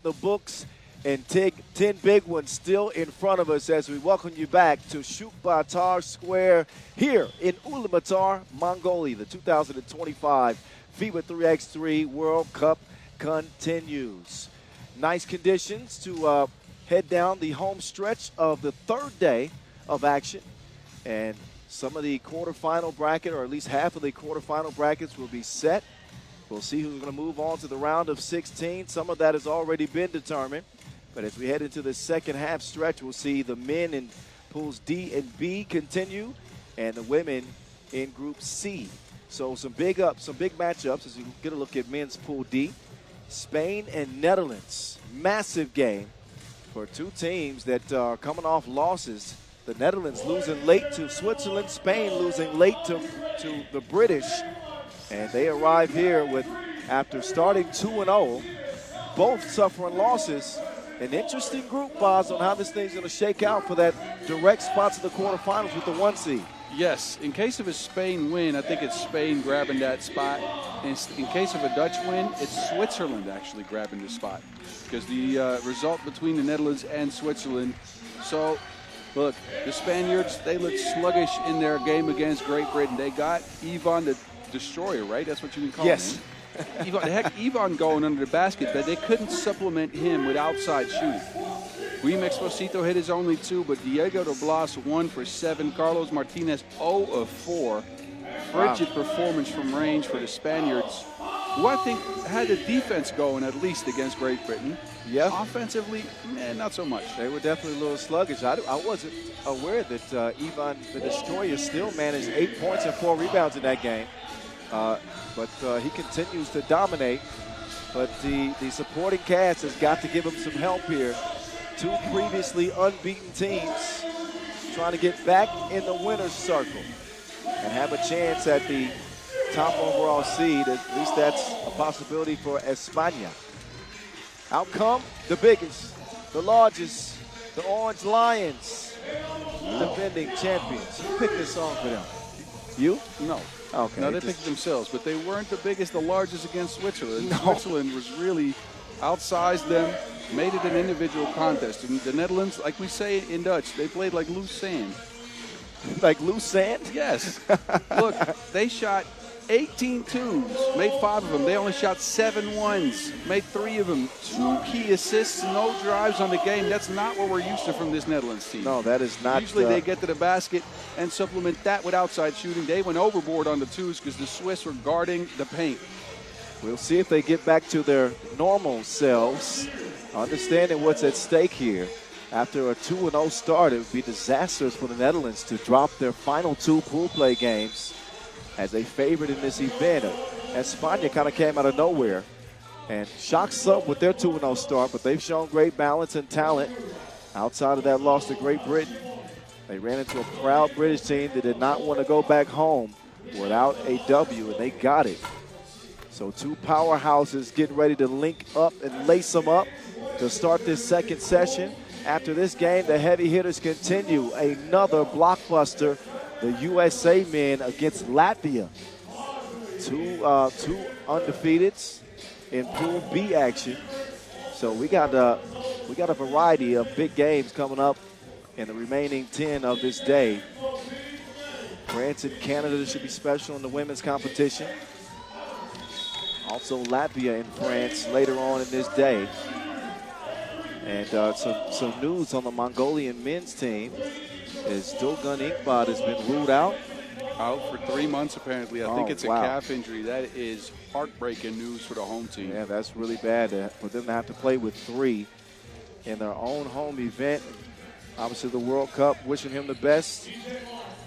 the books, and 10 big ones still in front of us as we welcome you back to Ulaanbaatar Square here in Ulaanbaatar, Mongolia. The 2025 FIBA 3x3 World Cup continues. Nice conditions to head down the home stretch of the third day of action. And some of the quarterfinal bracket, or at least half of the quarterfinal brackets, will be set. We'll see who's going to move on to the round of 16. Some of that has already been determined. But as we head into the second half stretch, we'll see the men in pools D and B continue, and the women in Group C. So some big matchups as you get a look at men's pool D. Spain and Netherlands, massive game for two teams that are coming off losses. The Netherlands losing late to Switzerland, Spain losing late to the British. And they arrive here with, after starting 2-0, both suffering losses. An interesting group, Boz, on how this thing's going to shake out for that direct spot to the quarterfinals with the 1 seed. Yes, in case of a Spain win, I think it's Spain grabbing that spot. In case of a Dutch win, it's Switzerland actually grabbing the spot, because the result between the Netherlands and Switzerland. So, look, the Spaniards, they look sluggish in their game against Great Britain. They got Ivan the Destroyer, right? That's what you can call him. Yes. Ivan going under the basket, but they couldn't supplement him with outside shooting. Guim Exposito hit his only 2, but Diego de Blas 1 for 7. Carlos Martinez 0 of 4. Frigid performance from range for the Spaniards, who I think had the defense going at least against Great Britain. Yeah. Offensively, not so much. They were definitely a little sluggish. I wasn't aware that Ivan the Destroyer still managed 8 points and 4 rebounds in that game. But he continues to dominate. But the supporting cast has got to give him some help here. Two previously unbeaten teams trying to get back in the winner's circle and have a chance at the top overall seed. At least that's a possibility for España. Out come the biggest, the largest, the Orange Lions, defending champions. Who picked this song for them? You? No. Okay. No, they picked themselves, but they weren't the biggest, the largest against Switzerland. No. Switzerland was really outsized them, made it an individual contest. And the Netherlands, like we say in Dutch, they played like loose sand. Like loose sand? Yes. Look, they shot 18 twos, made 5 of them. They only shot 7 ones, made 3 of them. 2 key assists, no drives on the game. That's not what we're used to from this Netherlands team. No, that is not. Usually they get to the basket and supplement that with outside shooting. They went overboard on the twos because the Swiss were guarding the paint. We'll see if they get back to their normal selves, understanding what's at stake here. After a 2-0 start, it would be disastrous for the Netherlands to drop their final 2 pool play games as a favorite in this event. España kind of came out of nowhere and shocked some with their 2-0 start, but they've shown great balance and talent outside of that loss to Great Britain. They ran into a proud British team that did not want to go back home without a W, and they got it. So 2 powerhouses getting ready to link up and lace them up to start this second session. After this game, the heavy hitters continue. Another blockbuster, the USA men against Latvia. Two undefeateds in Pool B action. So we got a variety of big games coming up in the remaining 10 of this day. France and Canada should be special in the women's competition. Also Latvia and France later on in this day. And some news on the Mongolian men's team is Dulgun Iqbal has been ruled out. Out for 3 months, apparently. I think it's a calf injury. That is heartbreaking news for the home team. Yeah, that's really bad for them to have to play with 3 in their own home event. Obviously, the World Cup, wishing him the best.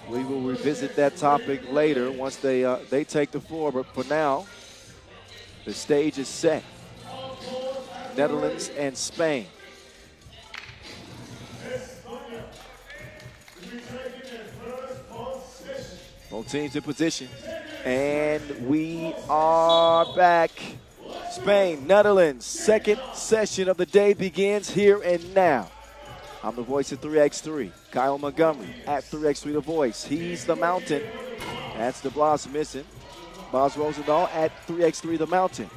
We will revisit that topic later once they take the floor. But for now, the stage is set. Netherlands and Spain. Both teams in position. And we are back. Spain, Netherlands, second session of the day begins here and now. I'm the voice of 3x3. Kyle Montgomery at 3x3 The Voice. He's the Mountain. That's the Blas missing. Boz Rosendahl at 3x3 The Mountain.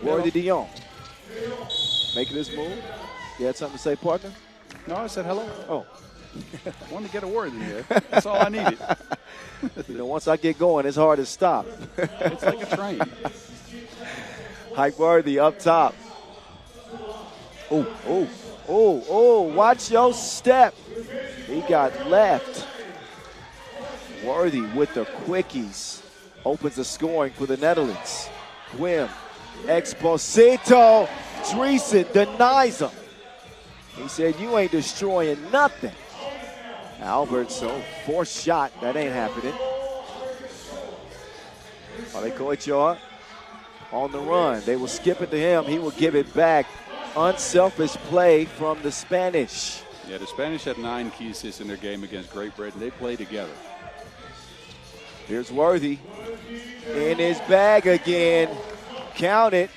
Roy de Dion. making his move. You had something to say, partner? No, I said hello. Oh. I wanted to get a word in there. That's all I needed. You know, once I get going, it's hard to stop. It's like a train. Hike Worthy up top. Oh, watch your step. He got left. Worthy with the quickies. Opens the scoring for the Netherlands. Gwim, Exposito, Dreesen denies him. He said, you ain't destroying nothing. Alberts, fourth shot. That ain't happening. Alekoichoa on the run. They will skip it to him. He will give it back. Unselfish play from the Spanish. Yeah, the Spanish had 9 key assists in their game against Great Britain. They play together. Here's Worthy in his bag again. Count it.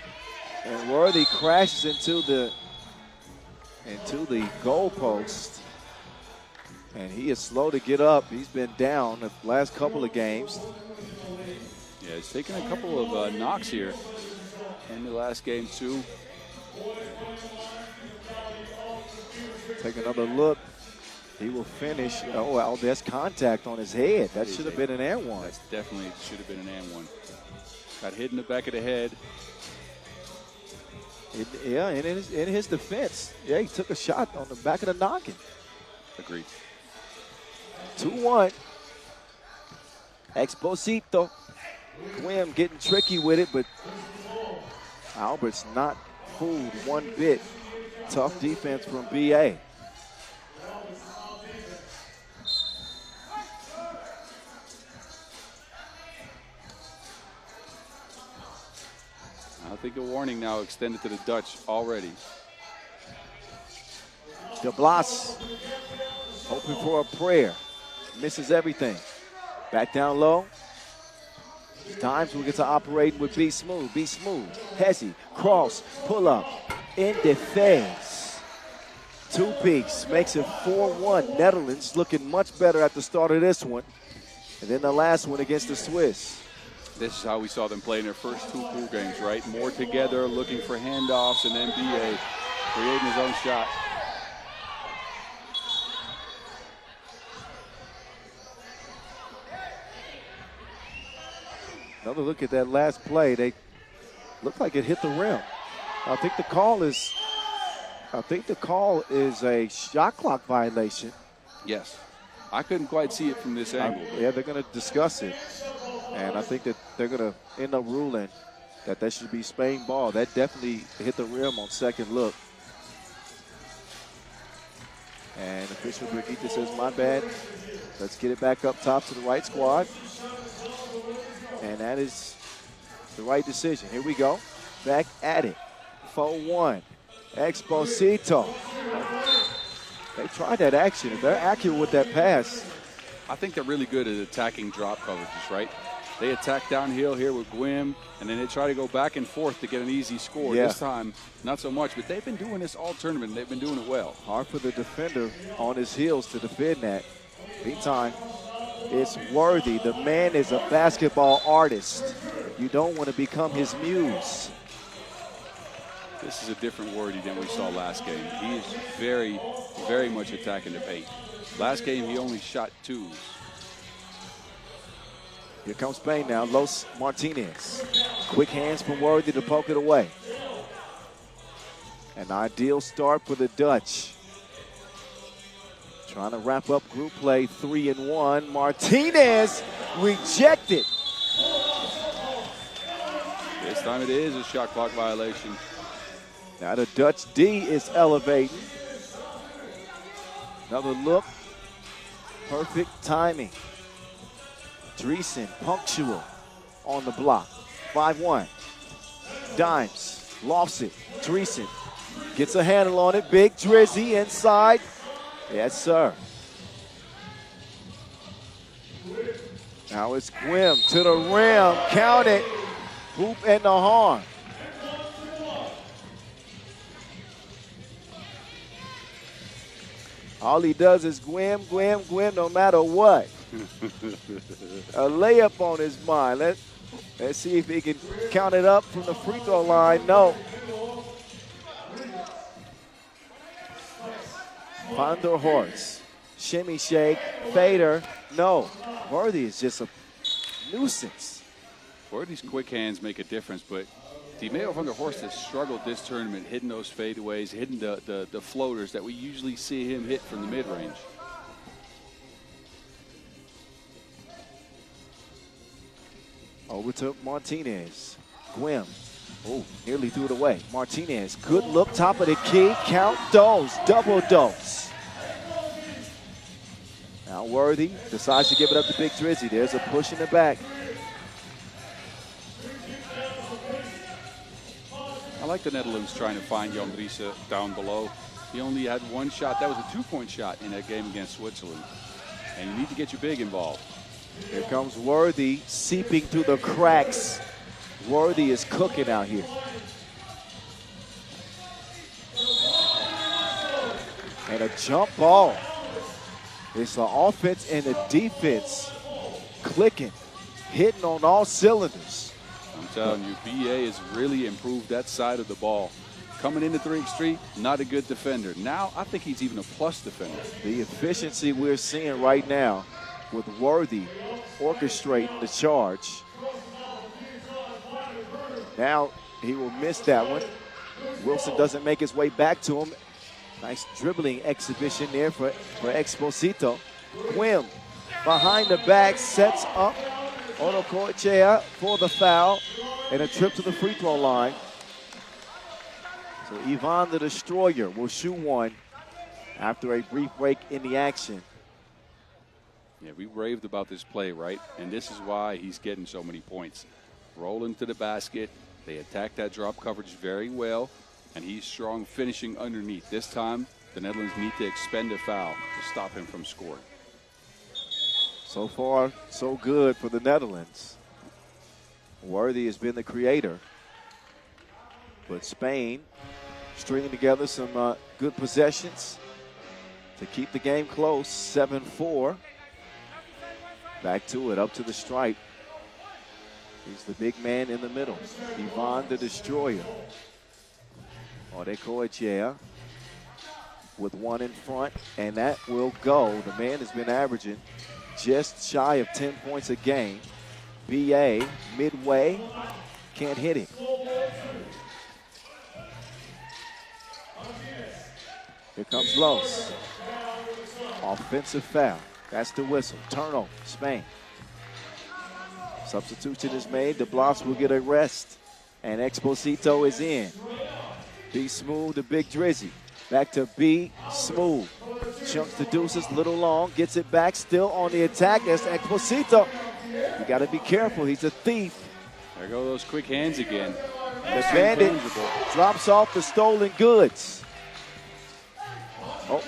And Worthy crashes into the goal post. And he is slow to get up. He's been down the last couple of games. Yeah, he's taken a couple of knocks here in the last game too. Take another look. He will finish. Oh, well, there's contact on his head. That should have been an and one. That's definitely should have been an and one. Got hit in the back of the head. Yeah, and in his defense, yeah, he took a shot on the back of the noggin. Agreed. 2-1. Exposito. Gwim getting tricky with it, but Albert's not fooled one bit. Tough defense from BA. I think a warning now extended to the Dutch already. De Blas hoping for a prayer. Misses everything. Back down low. Times we get to operate with Be Smooth. Be Smooth. Hezzy. Cross. Pull up. In defense. 2-piece. Makes it 4-1. Netherlands looking much better at the start of this one. And then the last one against the Swiss. This is how we saw them play in their first 2 pool games, right? More together, looking for handoffs, and then BA creating his own shot. Another look at that last play. They looked like it hit the rim. I think the call is a shot clock violation. Yes. I couldn't quite see it from this angle. Yeah, they're going to discuss it. And I think that they're going to end up ruling that should be Spain ball. That definitely hit the rim on second look. And official Brigitte says, my bad. Let's get it back up top to the right squad. And that is the right decision. Here we go. Back at it. 4-1. Exposito. They tried that action. If they're accurate with that pass. I think they're really good at attacking drop coverages, right? They attack downhill here with Gwim, and then they try to go back and forth to get an easy score. Yeah. This time, not so much, but they've been doing this all tournament, and they've been doing it well. Hard for the defender on his heels to defend that. Meantime, it's Worthy. The man is a basketball artist. You don't want to become his muse. This is a different Worthy than we saw last game. He is very, very much attacking the paint. Last game, he only shot 2s. Here comes Spain now. Los Martinez. Quick hands from Worthy to poke it away. An ideal start for the Dutch. Trying to wrap up group play 3-1. Martinez rejected. This time it is a shot clock violation. Now the Dutch D is elevating. Another look. Perfect timing. Dreesen, punctual on the block. 5-1. Dimes, lofts it. Dreesen gets a handle on it. Big Drizzy inside. Yes, sir. Now it's Gwim to the rim. Count it. Hoop and the horn. All he does is Gwim, Gwim, Gwim, no matter what. A layup on his mind. Let's see if he can count it up from the free throw line. No. Van der Horst. Shimmy shake. Fader. No. Worthy is just a nuisance. Worthy's quick hands make a difference, but Timeo van der Horst has struggled this tournament hitting those fadeaways, hitting the floaters that we usually see him hit from the mid-range. Over to Martinez. Gwim. Oh, nearly threw it away. Martinez, good look, top of the key. Count those, double dose. Now Worthy decides to give it up to Big Drizzy. There's a push in the back. I like the Netherlands trying to find Jan Driessen down below. He only had one shot. That was a two-point shot in that game against Switzerland. And you need to get your big involved. Here comes Worthy seeping through the cracks. Worthy is cooking out here. And a jump ball. It's the offense and the defense clicking, hitting on all cylinders. I'm telling you, BA has really improved that side of the ball. Coming into 3x3, not a good defender. Now, I think he's even a plus defender. The efficiency we're seeing right now with Worthy orchestrating the charge. Now he will miss that one. Wilson doesn't make his way back to him. Nice dribbling exhibition there for Exposito. Gwim behind the back sets up Onokoechea for the foul and a trip to the free throw line. So Ivan the Destroyer will shoot one after a brief break in the action. Yeah, we raved about this play, right? And this is why he's getting so many points. Rolling to the basket. They attack that drop coverage very well, and he's strong finishing underneath. This time, the Netherlands need to expend a foul to stop him from scoring. So far, so good for the Netherlands. Worthy has been the creator. But Spain stringing together some good possessions to keep the game close, 7-4. Back to it, up to the stripe. He's the big man in the middle. Ivan the Destroyer. Onokoechea with one in front, and that will go. The man has been averaging just shy of 10 points a game. BA midway, can't hit him. Here comes Los. Offensive foul. That's the whistle. Turnover, Spain. Substitution is made. The Blocks will get a rest. And Exposito is in. B Smooth to Big Drizzy. Back to B Smooth. Chunks the deuces, little long. Gets it back, still on the attack. That's Exposito. You got to be careful. He's a thief. There go those quick hands again. The bandit drops off the stolen goods. Oh,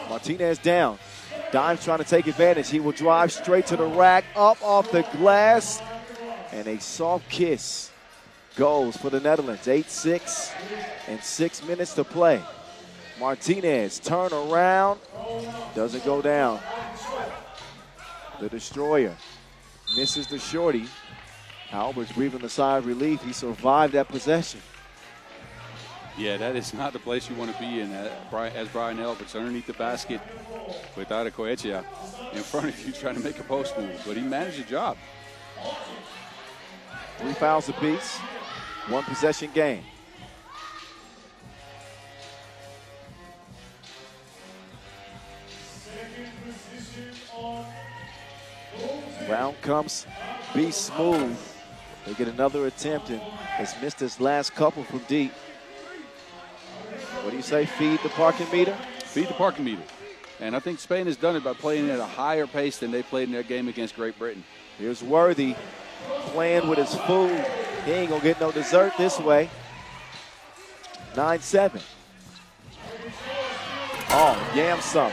Martinez down. Dime's trying to take advantage. He will drive straight to the rack, up off the glass, and a soft kiss goes for the Netherlands. 8-6 and 6 minutes to play. Martinez, turn around, doesn't go down. The Destroyer misses the shorty. Albert's breathing a sigh of relief. He survived that possession. Yeah, that is not the place you want to be in as Brian Albert's underneath the basket with Onokoechea in front of you trying to make a post move. But he managed the job. 3 fouls apiece, 1 possession game. Round comes B Smooth. They get another attempt and has missed his last couple from deep. What do you say, feed the parking meter? Feed the parking meter. And I think Spain has done it by playing at a higher pace than they played in their game against Great Britain. Here's Worthy playing with his food. He ain't gonna get no dessert this way. 9-7. Oh, yam some.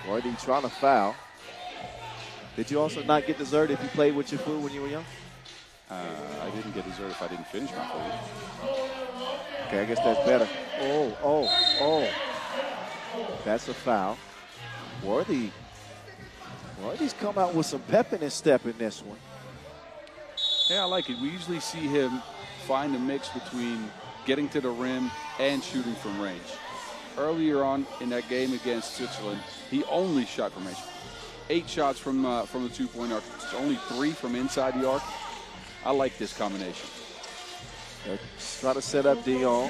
Worthy trying to foul. Did you also not get dessert if you played with your food when you were young? I didn't get dessert if I didn't finish my food. Okay, I guess that's better. Oh. That's a foul. Worthy's come out with some pep in his step in this one. Yeah, I like it. We usually see him find a mix between getting to the rim and shooting from range. earlier on in that game against Switzerland, he only shot from range. 8 shots from the 2-point arc. It's only 3 from inside the arc. I like this combination. Let's try to set up Dion,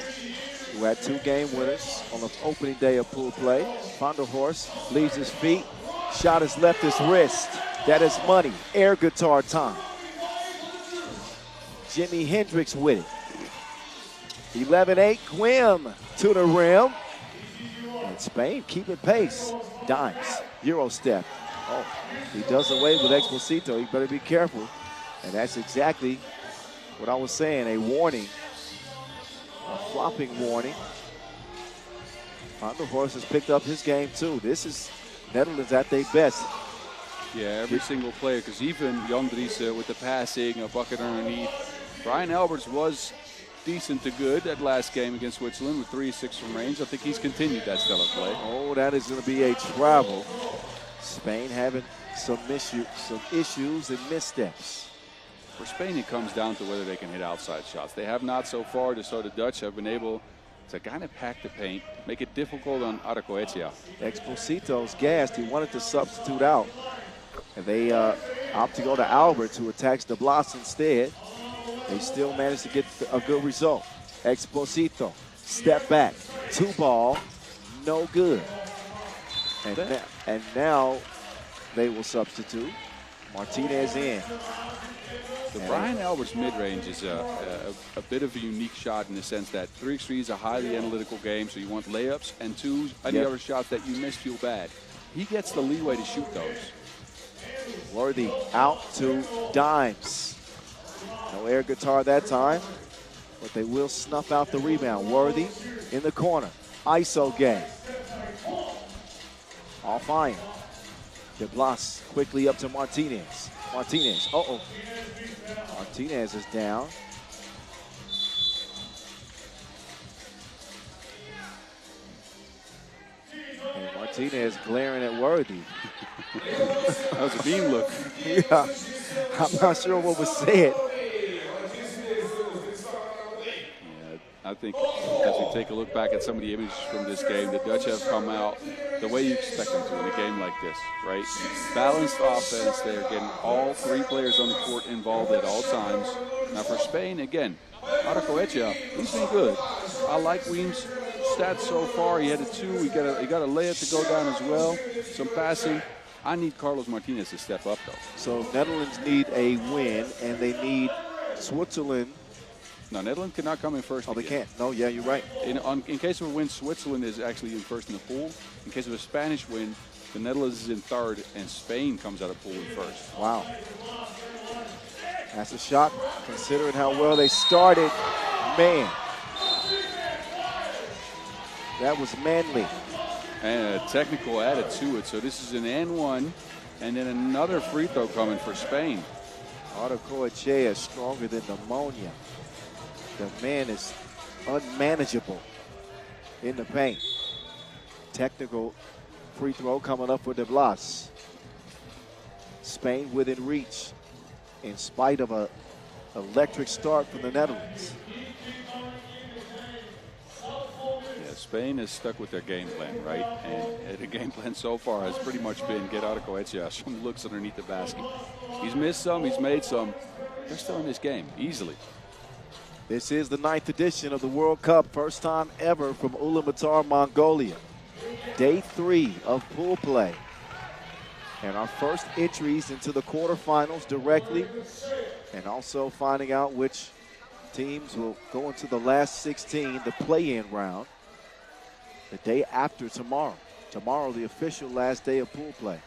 who had 2 game winners on the opening day of pool play. Van der Horst leaves his feet. Shot has left his wrist. That is money. Air guitar time. Jimi Hendrix with it. 11-8, Quim to the rim. And Spain keeping pace. Dimes, Euro step. Oh, he does away with Exposito. He better be careful. And that's exactly what I was saying, a warning, a flopping warning. Van der Horst has picked up his game too. This is Netherlands at their best. Yeah, every single player, because even Jan Dries with the passing, a bucket underneath. Brian Alberts was decent to good that last game against Switzerland with 3-6 from range. I think he's continued that stellar play. Oh, that is going to be a travel. Spain having some issues and missteps. For Spain, it comes down to whether they can hit outside shots. They have not so far, so the Dutch have been able to kind of pack the paint, make it difficult on Aracoetia. Exposito's gassed. He wanted to substitute out. And they opt to go to Alberts, who attacks the Blas instead. They still managed to get a good result. Exposito, step back, 2 ball, no good. And now they will substitute. Martinez in. The Brian Alberts mid-range is a bit of a unique shot in the sense that 3x3 is a highly analytical game, so you want layups, and 2, any other shots that you miss feel bad. He gets the leeway to shoot those. Worthy out to Dimes. No air guitar that time, but they will snuff out the rebound. Worthy in the corner. ISO game. Off iron. De Blas quickly up to Martinez. Martinez, Martinez is down. And Martinez glaring at Worthy. That was a beam look. Yeah, I'm not sure what was said. I think as we take a look back at some of the images from this game, the Dutch have come out the way you expect them to in a game like this, right? Balanced offense. They're getting all 3 players on the court involved at all times. Now for Spain, again, Aracoetia, he's been good. I like Weems' stats so far. He had a 2. He got a layup to go down as well. Some passing. I need Carlos Martinez to step up, though. So Netherlands need a win, and they need Switzerland. No, Netherlands cannot come in first. Oh, they can't. No, yeah, you're right. In case of a win, Switzerland is actually in first in the pool. In case of a Spanish win, the Netherlands is in third, and Spain comes out of pool in first. Wow. That's a shot, considering how well they started. Man. That was manly. And a technical added to it. So this is an and 1, and then another free throw coming for Spain. Aracoetia is stronger than pneumonia. The man is unmanageable in the paint. Technical free throw coming up for De Blas. Spain within reach in spite of an electric start from the Netherlands. Yeah, Spain is stuck with their game plan, right? And the game plan so far has pretty much been get Aracoetia some looks underneath the basket. He's missed some, he's made some. They're still in this game, easily. This is the 9th edition of the World Cup, first time ever from Ulaanbaatar, Mongolia. Day 3 of pool play. And our first entries into the quarterfinals directly, and also finding out which teams will go into the last 16, the play-in round, the day after tomorrow. Tomorrow, the official last day of pool play.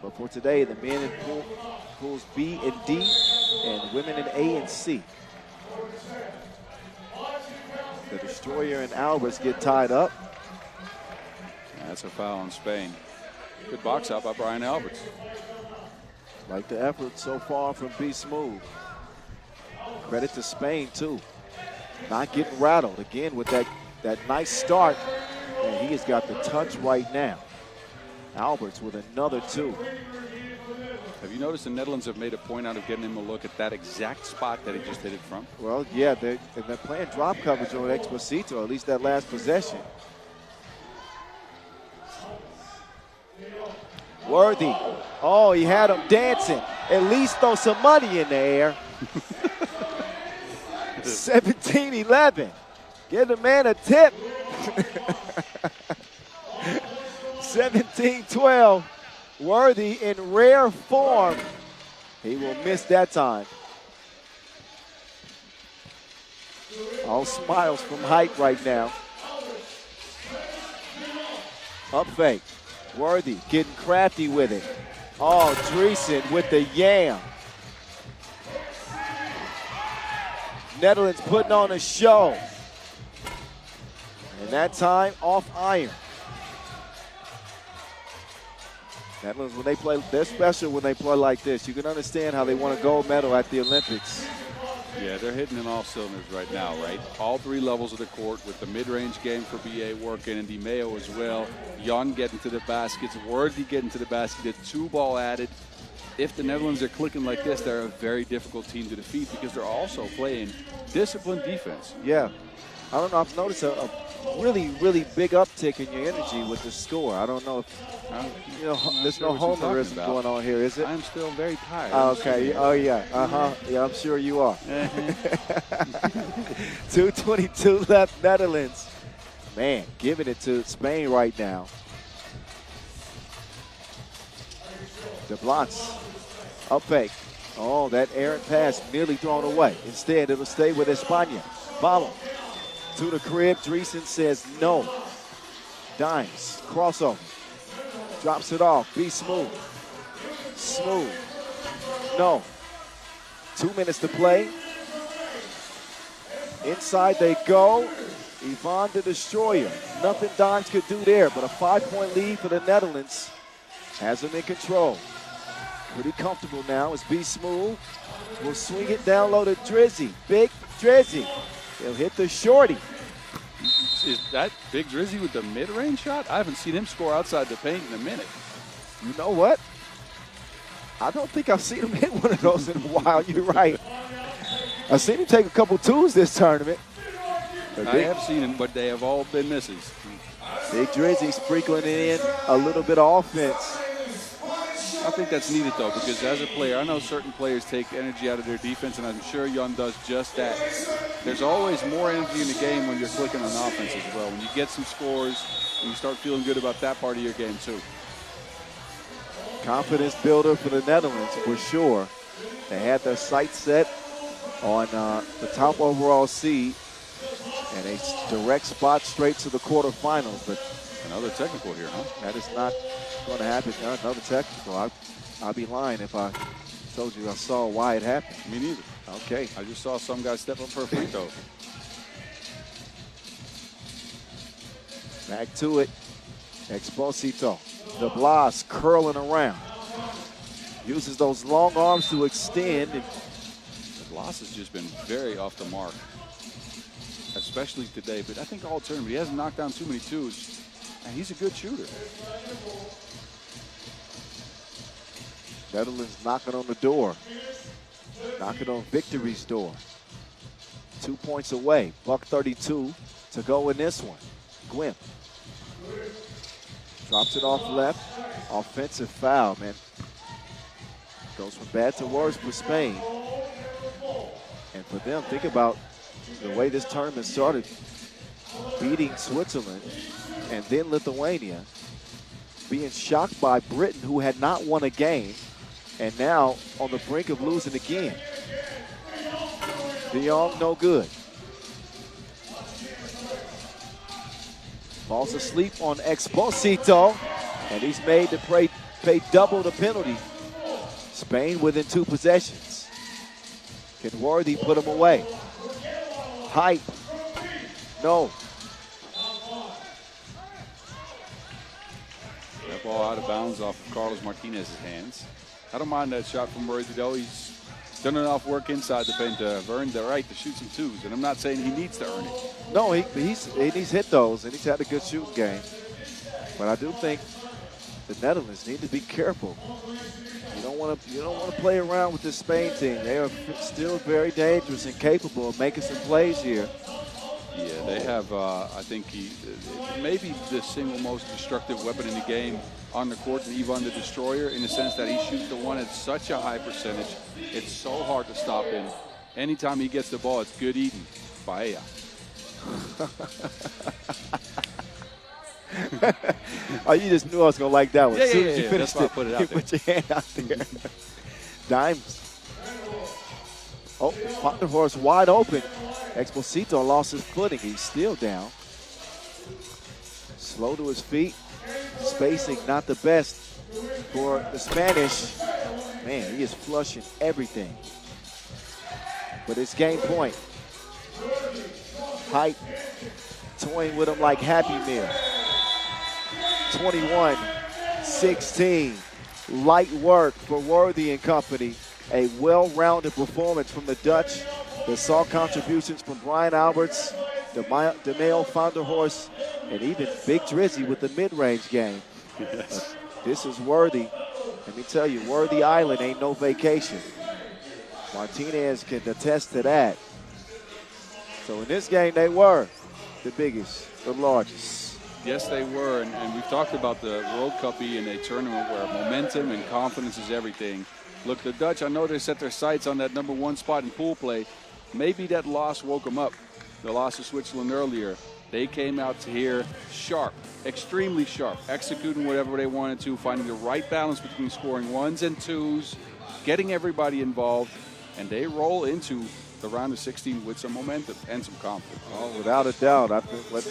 But for today, the men in pools B and D, and women in A and C. The Destroyer and Alvarez get tied up. That's a foul on Spain. Good box out by Brian Alberts. Like the effort so far from B Smooth. Credit to Spain too. Not getting rattled again with that nice start. And he has got the touch right now. Alberts with another 2. Have you noticed the Netherlands have made a point out of getting him a look at that exact spot that he just hit it from? Well, yeah, they're playing drop coverage on Exposito, at least that last possession. Worthy. Oh, he had him dancing. At least throw some money in the air. 17-11. Give the man a tip. 17-12. Worthy in rare form. He will miss that time. All smiles from Height right now. Up fake. Worthy getting crafty with it. Oh, Dreesen with the yam. Netherlands putting on a show. And that time off iron. Netherlands, when they play, they're special when they play like this. You can understand how they won a gold medal at the Olympics. Yeah, they're hitting in all cylinders right now, right? All three levels of the court with the mid-range game for BA working and DiMeo as well. Young getting to the baskets, Worthy getting to the basket, a two-ball added. If the Netherlands are clicking like this, they're a very difficult team to defeat because they're also playing disciplined defense. Yeah. I don't know. I've noticed a really, really big uptick in your energy with the score. I don't know if, there's no homerism going on here, is it? I'm still very tired. Okay. Oh, yeah. Yeah, I'm sure you are. 2:22 left, Netherlands. Man, giving it to Spain right now. De Blas, up fake. Oh, that errant pass nearly thrown away. Instead, it'll stay with España. Balo to the crib. Dreesen says no. Dimes, crossover. Drops it off. Be smooth. Smooth. No. 2 minutes to play. Inside they go. Yvonne the Destroyer. Nothing Dimes could do there, but a 5-point lead for the Netherlands has them in control. Pretty comfortable now as Be Smooth will swing it down low to Drizzy. Big Drizzy. He'll hit the shorty. Is that Big Drizzy with the mid-range shot? I haven't seen him score outside the paint in a minute. You know what? I don't think I've seen him hit one of those in a while. You're right. I've seen him take a couple twos this tournament. I have seen him, but they have all been misses. Big Drizzy sprinkling in a little bit of offense. I think that's needed, though, because as a player, I know certain players take energy out of their defense, and I'm sure Young does just that. There's always more energy in the game when you're clicking on offense as well. When you get some scores, and you start feeling good about that part of your game, too. Confidence builder for the Netherlands, for sure. They had their sights set on the top overall seed, and a direct spot straight to the quarterfinals. But another technical here, huh? That is not going to happen. Another technical. I'd be lying if I told you I saw why it happened. Me neither. Okay. I just saw some guy step up for a free throw. Back to it. Exposito. De Blas curling around. Uses those long arms to extend. De Blas has just been very off the mark, especially today. But I think all tournament, he hasn't knocked down too many twos. And he's a good shooter. Netherlands knocking on the door. Knocking on victory's door. 2 points away. $132 to go in this one. Gwimp. Drops it off left. Offensive foul, man. Goes from bad to worse for Spain. And for them, think about the way this tournament started. Beating Switzerland and then Lithuania. Being shocked by Britain, who had not won a game. And now on the brink of losing again. De Jong, no good. Falls asleep on Exposito, and he's made to pay double the penalty. Spain within 2 possessions. Can Worthy put him away? Height. No. That ball out of bounds off of Carlos Martinez's hands. I don't mind that shot from Worthy, though. He's done enough work inside the paint to have earned the right to shoot some twos. And I'm not saying he needs to earn it. No, he's hit those, and he's had a good shooting game. But I do think the Netherlands need to be careful. You don't want to play around with this Spain team. They are still very dangerous and capable of making some plays here. Yeah, they have, I think, maybe the single most destructive weapon in the game on the court than Ivan the Destroyer, in the sense that he shoots the one at such a high percentage. It's so hard to stop him. Anytime he gets the ball, it's good eating. Paella. Oh, you just knew I was going to like that one. Yeah, As soon yeah, as you yeah. finished That's why I put it out you there. put your hand out there. Dimes. Oh, Vanderhorst wide open. Exposito lost his footing. He's still down. Slow to his feet. Spacing not the best for the Spanish. Man, he is flushing everything. But it's game point. Height toying with him like Happy Meal. 21-16. Light work for Worthy and company. A well-rounded performance from the Dutch. They saw contributions from Brian Alberts, DeMail Vanderhorst, and even Big Drizzy with the mid-range game. Yes. This is Worthy. Let me tell you, Worthy Island ain't no vacation. Martinez can attest to that. So in this game, they were the biggest, the largest. Yes, they were, and we've talked about the World Cup being a tournament where momentum and confidence is everything. Look, the Dutch, I know they set their sights on that #1 spot in pool play. Maybe that loss woke them up. The loss to Switzerland earlier. They came out here sharp, extremely sharp, executing whatever they wanted to, finding the right balance between scoring 1s and 2s, getting everybody involved, and they roll into the round of 16 with some momentum and some confidence. Oh, without a doubt. I think what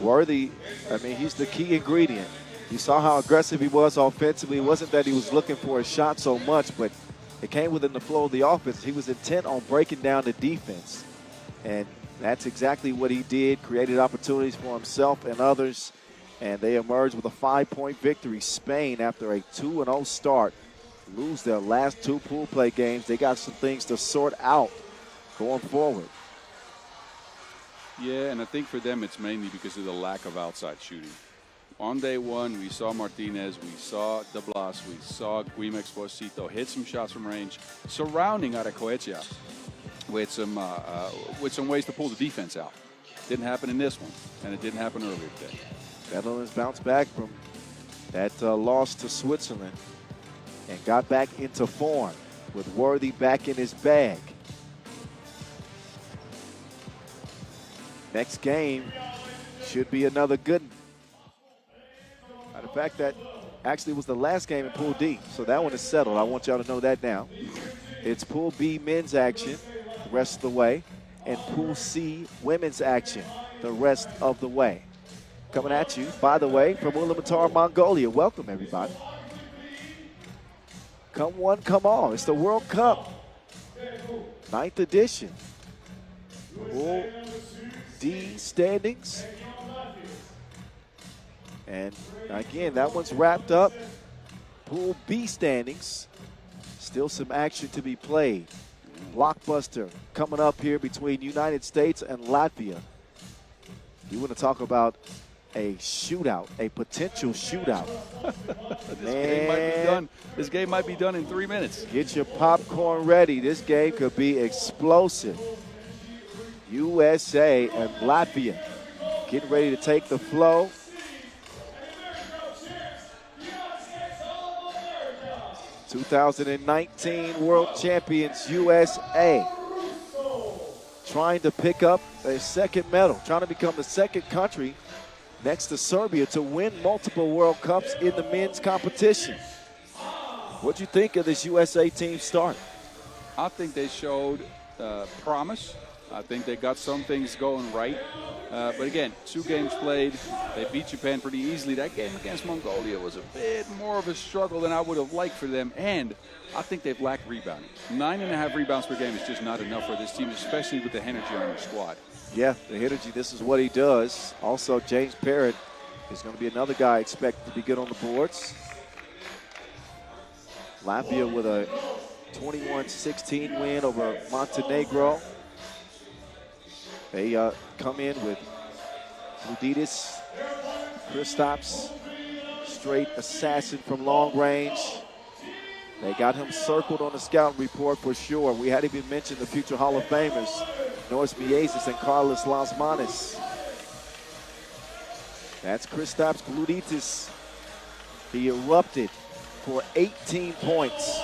Worthy, I mean, he's the key ingredient. You saw how aggressive he was offensively. It wasn't that he was looking for a shot so much, but it came within the flow of the offense. He was intent on breaking down the defense. And that's exactly what he did, created opportunities for himself and others. And they emerged with a 5-point victory. Spain, after a 2-0 start, lose their last 2 pool play games. They got some things to sort out going forward. Yeah, and I think for them it's mainly because of the lack of outside shooting. On day one, we saw Martinez, we saw De Blas, we saw Guim Exposito hit some shots from range, surrounding Arecoechea with some ways to pull the defense out. Didn't happen in this one, and it didn't happen earlier today. Netherlands bounced back from that loss to Switzerland and got back into form with Worthy back in his bag. Next game should be another good one. Matter of fact, that actually was the last game in Pool D, so that one is settled. I want y'all to know that now. It's Pool B men's action the rest of the way, and Pool C women's action the rest of the way. Coming at you, by the way, from Ulaanbaatar, Mongolia. Welcome, everybody. Come one, come all. It's the World Cup, 9th edition. Pool D standings. And again, that one's wrapped up. Pool B standings. Still some action to be played. Blockbuster coming up here between United States and Latvia. You want to talk about a shootout, a potential shootout. This game might be done in 3 minutes. Get your popcorn ready. This game could be explosive. USA and Latvia getting ready to take the flow. '19 World Champions USA trying to pick up a second medal, trying to become the second country next to Serbia to win multiple World Cups in the men's competition. What'd you think of this USA team start? I think they showed promise. I think they got some things going right. But again, 2 games played. They beat Japan pretty easily. That game against Mongolia was a bit more of a struggle than I would have liked for them. And I think they've lacked rebounding. 9.5 rebounds per game is just not enough for this team, especially with the energy on their squad. Yeah, the energy, this is what he does. Also, James Parrott is going to be another guy expected to be good on the boards. Latvia with a 21-16 win over Montenegro. They come in with Ludidis, Kristaps, straight assassin from long range. They got him circled on the scout report for sure. We hadn't even mentioned the future Hall of Famers, Norris Miezis and Carlos Lasmanis. That's Kristaps Ludidis. He erupted for 18 points.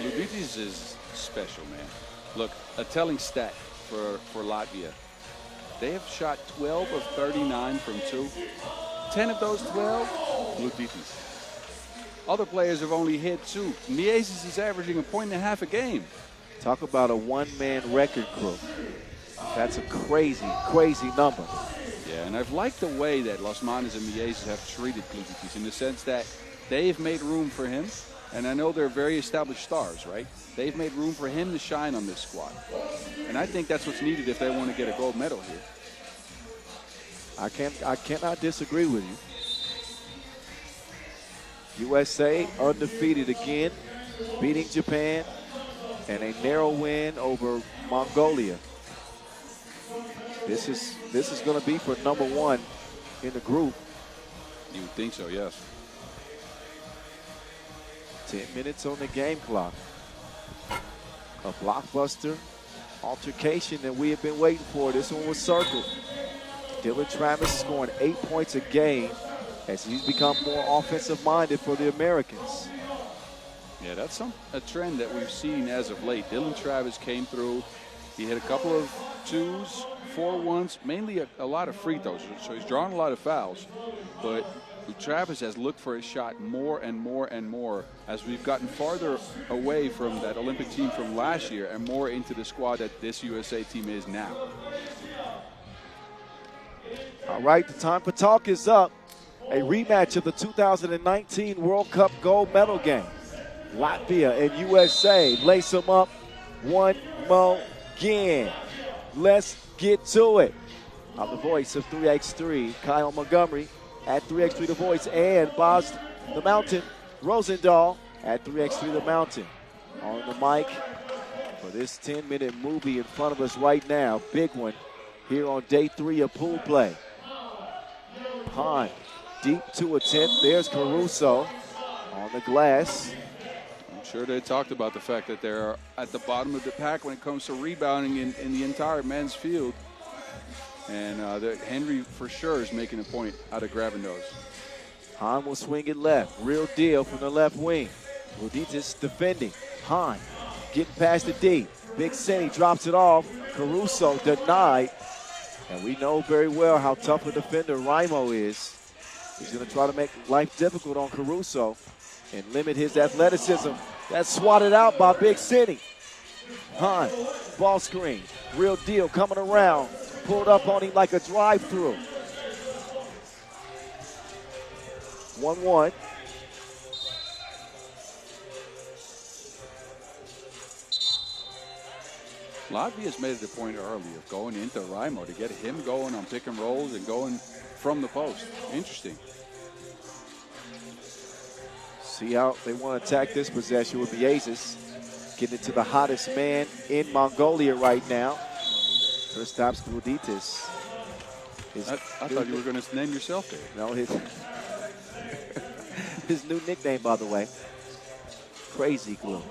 Ulaanbaatar is special, man. Look, a telling stat for Latvia. They have shot 12 of 39 from 2. 10 of those 12, Ulaanbaatar. Other players have only hit 2. Miezes is averaging 1.5 points a game. Talk about a one-man record crew. That's a crazy, crazy number. Yeah, and I've liked the way that Los Manes and Miezes have treated Ulaanbaatar in the sense that they've made room for him. And I know they're very established stars, right? They've made room for him to shine on this squad. And I think that's what's needed if they want to get a gold medal here. I cannot disagree with you. USA undefeated again, beating Japan, and a narrow win over Mongolia. This is going to be for number 1 in the group. You would think so, yes. 10 minutes on the game clock. A blockbuster altercation that we have been waiting for. This one was circled. Dylan Travis scoring 8 points a game as he's become more offensive-minded for the Americans. Yeah, that's a trend that we've seen as of late. Dylan Travis came through. He hit a couple of 2s, 4-1s, mainly a lot of free throws. So he's drawn a lot of fouls. But Travis has looked for his shot more and more and more as we've gotten farther away from that Olympic team from last year and more into the squad that this USA team is now. All right, the time for talk is up. A rematch of the 2019 World Cup gold medal game. Latvia and USA lace them up one more again. Let's get to it. I'm the voice of 3x3, Kyle Montgomery at 3x3 The Voice, and Boz the Mountain Rosendahl at 3x3 The Mountain. On the mic for this 10-minute movie in front of us right now. Big one here on day 3 of pool play. Hahn deep to attempt. There's Caruso on the glass. I'm sure they talked about the fact that they're at the bottom of the pack when it comes to rebounding in the entire men's field. And Henry for sure is making a point out of grabbing those. Hahn will swing it left. Real deal from the left wing. Ulaanbaatar defending. Hahn getting past the D. Big City drops it off. Caruso denied. And we know very well how tough a defender Raimo is. He's going to try to make life difficult on Caruso and limit his athleticism. That's swatted out by Big City. Hahn, ball screen. Real deal coming around. Pulled up on him like a drive-through. 1-1. Latvia's made it a point early of going into Raimo to get him going on pick and rolls and going from the post. Interesting. See how they want to attack this possession with Miezes. Getting it to the hottest man in Mongolia right now. Kristaps Ulaanbaatar. I thought you were going to name yourself there. No, his new nickname, by the way. Crazy Glue.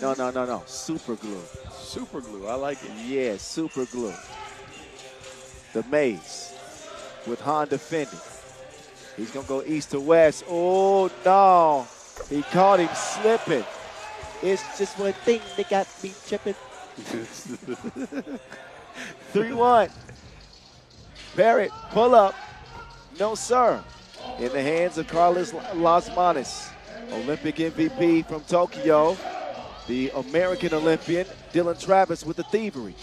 No. Super Glue. Super Glue. I like it. Yeah, Super Glue. The maze with Hahn defending. He's going to go east to west. Oh, no. He caught him slipping. It's just one thing that got me tripping. 3-1. Barrett, pull up. No, sir. In the hands of Carlos Los Manes, Olympic MVP from Tokyo. The American Olympian, Dylan Travis with the thievery.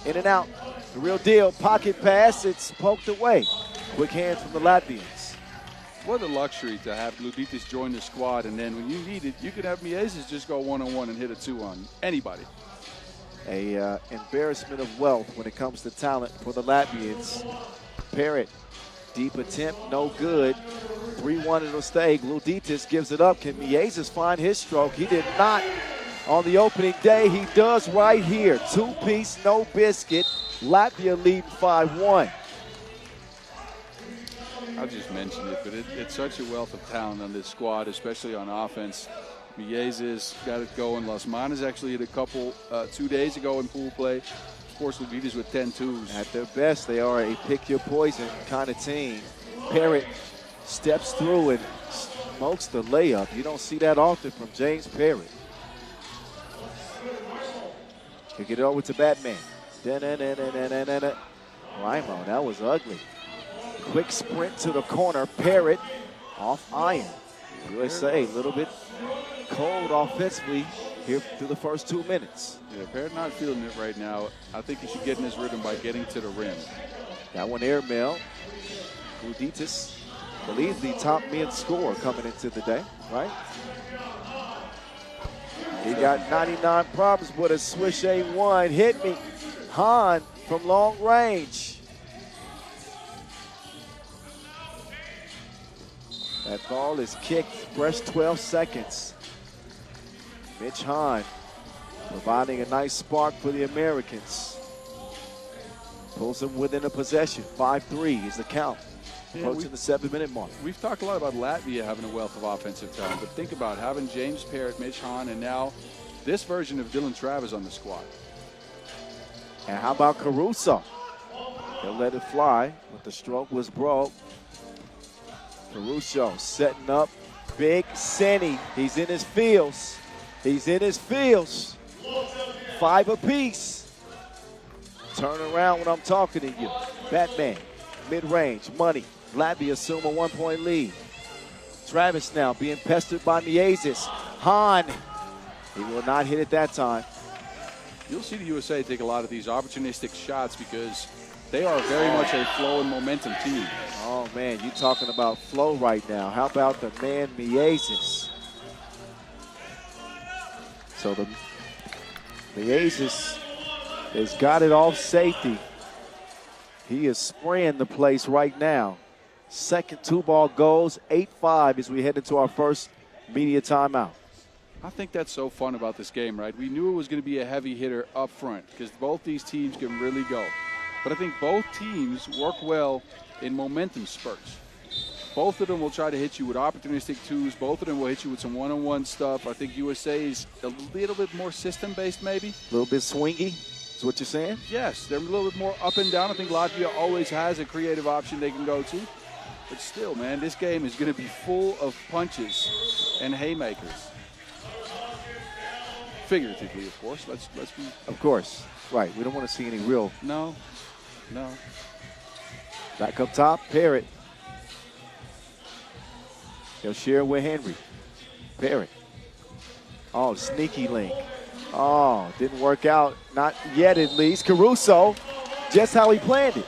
In and out. The real deal. Pocket pass. It's poked away. Quick hands from the Latvians. What a luxury to have Ulaanbaatar join the squad, and then when you need it, you can have Miezes just go one-on-one and hit a 2 on anybody. A embarrassment of wealth when it comes to talent for the Latvians. Parrott, deep attempt, no good. 3-1 it'll stay. Ulaanbaatar gives it up. Can Miezes find his stroke? He did not on the opening day. He does right here. 2-piece, no biscuit. Latvia leading 5-1. I just mentioned it, but it's such a wealth of talent on this squad, especially on offense. Miezes got it going. Los Manes actually hit a couple 2 days ago in pool play. of course, Lugitas with 10-2s. At their best, they are a pick-your-poison kind of team. Parrott steps through and smokes the layup. You don't see that often from James Parrott. Kick it over to Batman. Raimo, that was ugly. Quick sprint to the corner. Parrott off iron. USA a little bit cold offensively here through the first 2 minutes. Yeah, Parrott not feeling it right now. I think he should get in his rhythm by getting to the rim. That one airmail. Ulaanbaatar, I believe the top mid scorer coming into the day, right? He got 99 problems, but a swish A1 hit me. Hahn from long range. That ball is kicked, fresh 12 seconds. Mitch Hahn providing a nice spark for the Americans. Pulls them within a possession. 5-3 is the count. Approaching the 7-minute mark. We've talked a lot about Latvia having a wealth of offensive talent, but think about having James Parrott, Mitch Hahn, and now this version of Dylan Travis on the squad. And how about Caruso? He'll let it fly, but the stroke was broke. Caruso setting up big Senny. He's in his fields. He's in his fields. 5 apiece. Turn around when I'm talking to you. Batman, mid-range, money. Latvia assume a 1-point lead. Travis now being pestered by Miezis. Hahn, he will not hit it that time. You'll see the USA take a lot of these opportunistic shots because they are very much a flow and momentum team. Oh, man, you talking about flow right now. How about the man Miezis? So the Miezis has got it off safety. He is spraying the place right now. Second 2-ball goals, 8-5 as we head into our first media timeout. I think that's so fun about this game, right? We knew it was going to be a heavy hitter up front because both these teams can really go. But I think both teams work well in momentum spurts. Both of them will try to hit you with opportunistic twos. Both of them will hit you with some one-on-one stuff. I think USA is a little bit more system-based maybe. A little bit swingy is what you're saying? Yes, they're a little bit more up and down. I think Latvia always has a creative option they can go to. But still, man, this game is going to be full of punches and haymakers. Figuratively, of course. Let's be. Of course. Right. We don't want to see any real. No. Back up top, Parrott. He'll share with Henry. Parrott. Oh, sneaky link. Oh, didn't work out. Not yet, at least. Caruso, just how he planned it.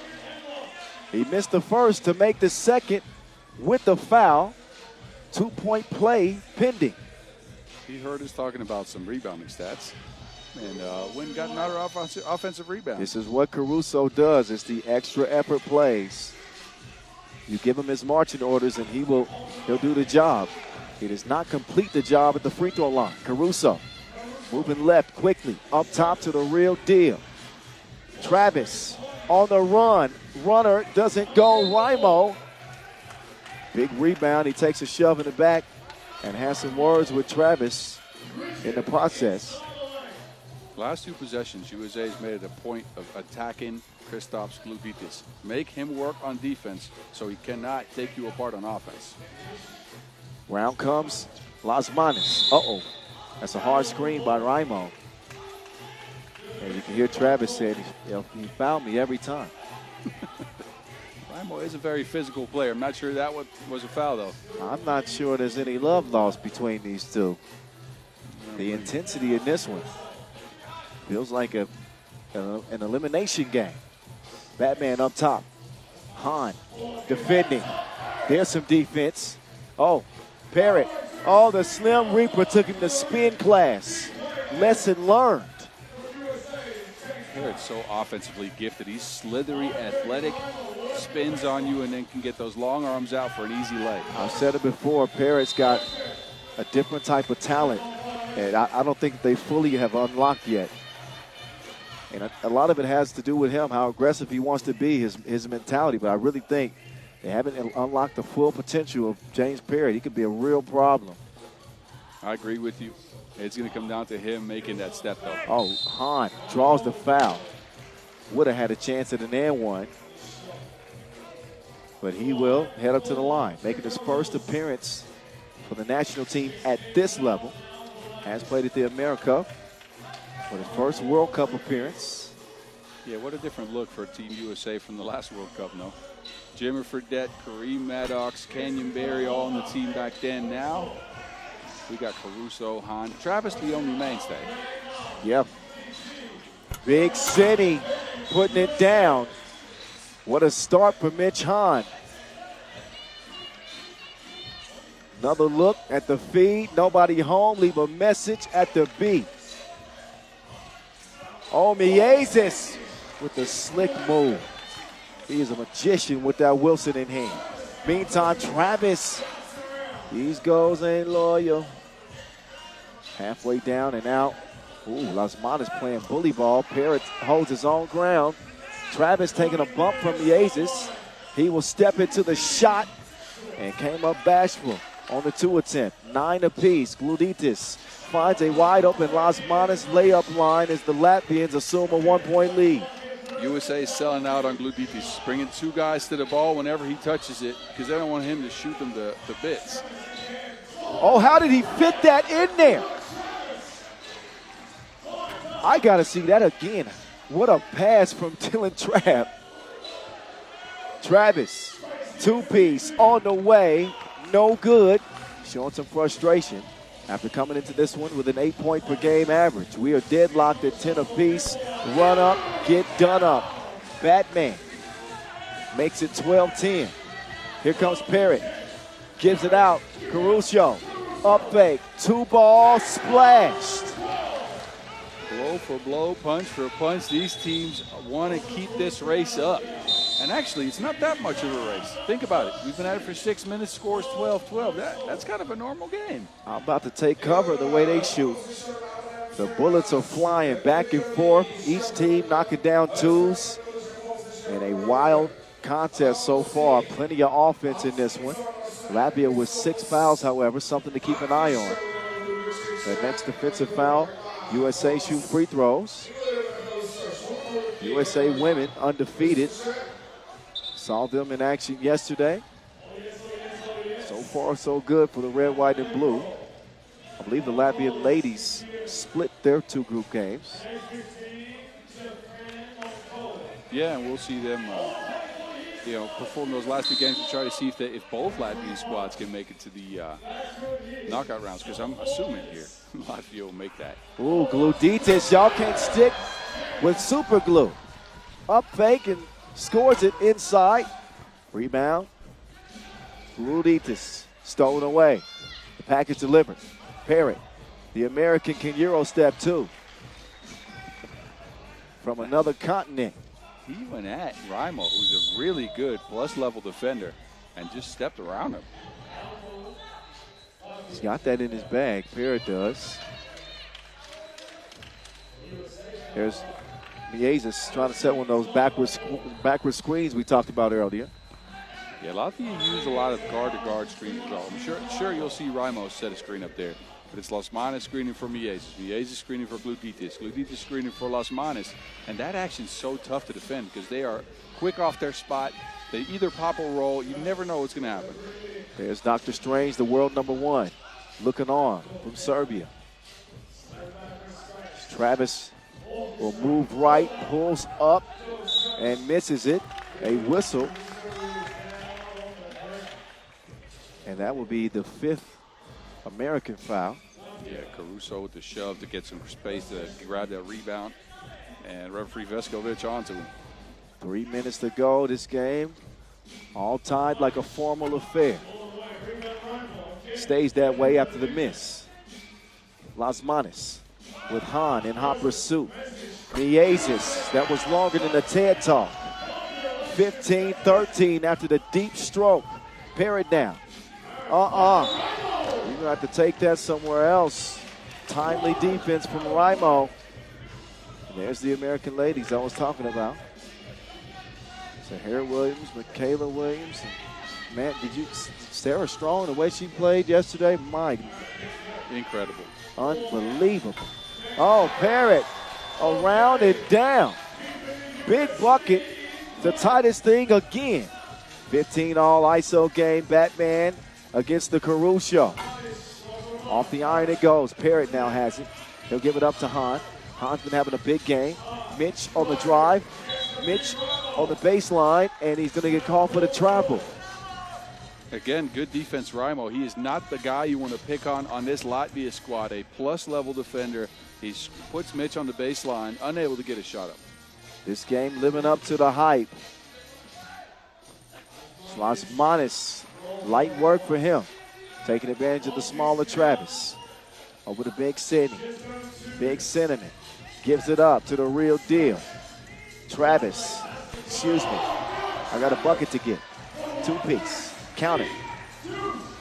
He missed the first to make the second with the foul. 2-point play pending. He heard us talking about some rebounding stats. And went and got another offensive rebound. This is what Caruso does. It's the extra effort plays. You give him his marching orders and he'll do the job. He does not complete the job at the free throw line. Caruso moving left quickly, up top to the real deal. Travis on the run. Runner doesn't go. Raimo. Big rebound. He takes a shove in the back and has some words with Travis in the process. Last 2 possessions, USA has made it a point of attacking Kristaps Ulaanbaatar. Make him work on defense so he cannot take you apart on offense. Round comes Las Manos. Uh-oh. That's a hard screen by Raimo. And you can hear Travis say, he fouled me every time. Raimo is a very physical player. I'm not sure that was a foul, though. I'm not sure there's any love lost between these two. The intensity in this one feels like an elimination game. Batman up top. Hahn defending. There's some defense. Oh, Parrott. Oh, the Slim Reaper took him to spin class. Lesson learned. Parrott's so offensively gifted. He's slithery, athletic, spins on you, and then can get those long arms out for an easy lay. I've said it before, Parrott's got a different type of talent, and I don't think they fully have unlocked yet. And a lot of it has to do with him, how aggressive he wants to be, his mentality. But I really think they haven't unlocked the full potential of James Parrott. He could be a real problem. I agree with you. It's going to come down to him making that step, though. Oh, Hahn draws the foul. would have had a chance at an and one. But he will head up to the line, making his first appearance for the national team at this level. Has played at the America for his first World Cup appearance. Yeah, what a different look for Team USA from the last World Cup, no? Jimmer Fredette, Kareem Maddox, Kenyon Berry all on the team back then. Now we got Caruso, Hahn. Travis the only mainstay. Yep. Big City putting it down. What a start for Mitch Hahn. Another look at the feed. Nobody home. Leave a message at the beat. Oh, Miezis with the slick move. He is a magician with that Wilson in hand. Meantime, Travis. These goals ain't loyal. Halfway down and out. Ooh, Lasmana's playing bully ball. Parrott holds his own ground. Travis taking a bump from Miezis. He will step into the shot and came up bashful on the 2 attempt. 9 apiece. Gluditis finds a wide open Lasmanas layup line as the Latvians assume a 1-point lead. USA is selling out on Gluditis, bringing 2 guys to the ball whenever he touches it because they don't want him to shoot them to bits. Oh, how did he fit that in there? I got to see that again. What a pass from Dylan Trapp. Travis, 2-piece on the way, no good. Showing some frustration after coming into this one with an 8-point per game average. We are deadlocked at 10 apiece. Run up, get done up. Batman makes it 12-10. Here comes Parrott. Gives it out. Caruso, up fake, 2-ball, splashed. Blow for blow, punch for punch. These teams want to keep this race up. And actually, it's not that much of a race. Think about it. We've been at it for 6 minutes, scores 12-12. That's kind of a normal game. I'm about to take cover the way they shoot. The bullets are flying back and forth. Each team knocking down 2s. And a wild contest so far. Plenty of offense in this one. Latvia with 6 fouls, however, something to keep an eye on. The next defensive foul, USA shoot free throws. USA women undefeated. Saw them in action yesterday. So far, so good for the red, white, and blue. I believe the Latvian ladies split their 2 group games. Yeah, and we'll see them perform those last 2 games to try to see if both Latvian squads can make it to the knockout rounds, because I'm assuming here Latvia will make that. Ooh, Gluditis, y'all can't stick with super glue. Up fake and scores it inside. Rebound. Gluditis stolen away. The package delivered. Parrott, the American can Euro step 2. From another continent. He went at Raimo, who's a really good plus-level defender, and just stepped around him. He's got that in his bag. Parrott does. There's Miezis trying to set one of those backward screens we talked about earlier. Yeah, Latvia use a lot of guard-to-guard screens as well. I'm sure you'll see Raimo set a screen up there. But it's Lasmanas screening for Miezis. Miezis screening for Gluditis. Gluditis screening for Lasmanas. And that action's so tough to defend because they are quick off their spot. They either pop or roll. You never know what's going to happen. There's Dr. Strange, the world #1, looking on from Serbia. Travis will move right, pulls up, and misses it. A whistle. And that will be the 5th American foul. Yeah, Caruso with the shove to get some space to grab that rebound. And referee Veskovic onto him. 3 minutes to go this game. All tied like a formal affair. Stays that way after the miss. Lasmanas with Hahn in hot pursuit. Miezis, that was longer than the TED Talk. 15-13 after the deep stroke. Parrott down. You're going to have to take that somewhere else. Timely defense from Raimo. And there's the American ladies I was talking about. Sahara Williams, Michaela Williams. Man, Sarah Strong, the way she played yesterday, my. Incredible. Unbelievable. Oh, Parrott around and down. Big bucket, the tightest thing again. 15-all ISO game, Batman against the Caruso. Off the iron it goes. Parrott now has it. He'll give it up to Hahn. Hahn's been having a big game. Mitch on the drive. Mitch on the baseline, and he's going to get called for the travel. Again, good defense, Raimo. He is not the guy you want to pick on this Latvia squad. A plus-level defender. He puts Mitch on the baseline, unable to get a shot up. This game living up to the hype. Slasmanis, light work for him. Taking advantage of the smaller Travis. Over to Big Sidney. Big Cinnamon gives it up to the real deal. Travis, excuse me. I got a bucket to get. Two-piece. Count it.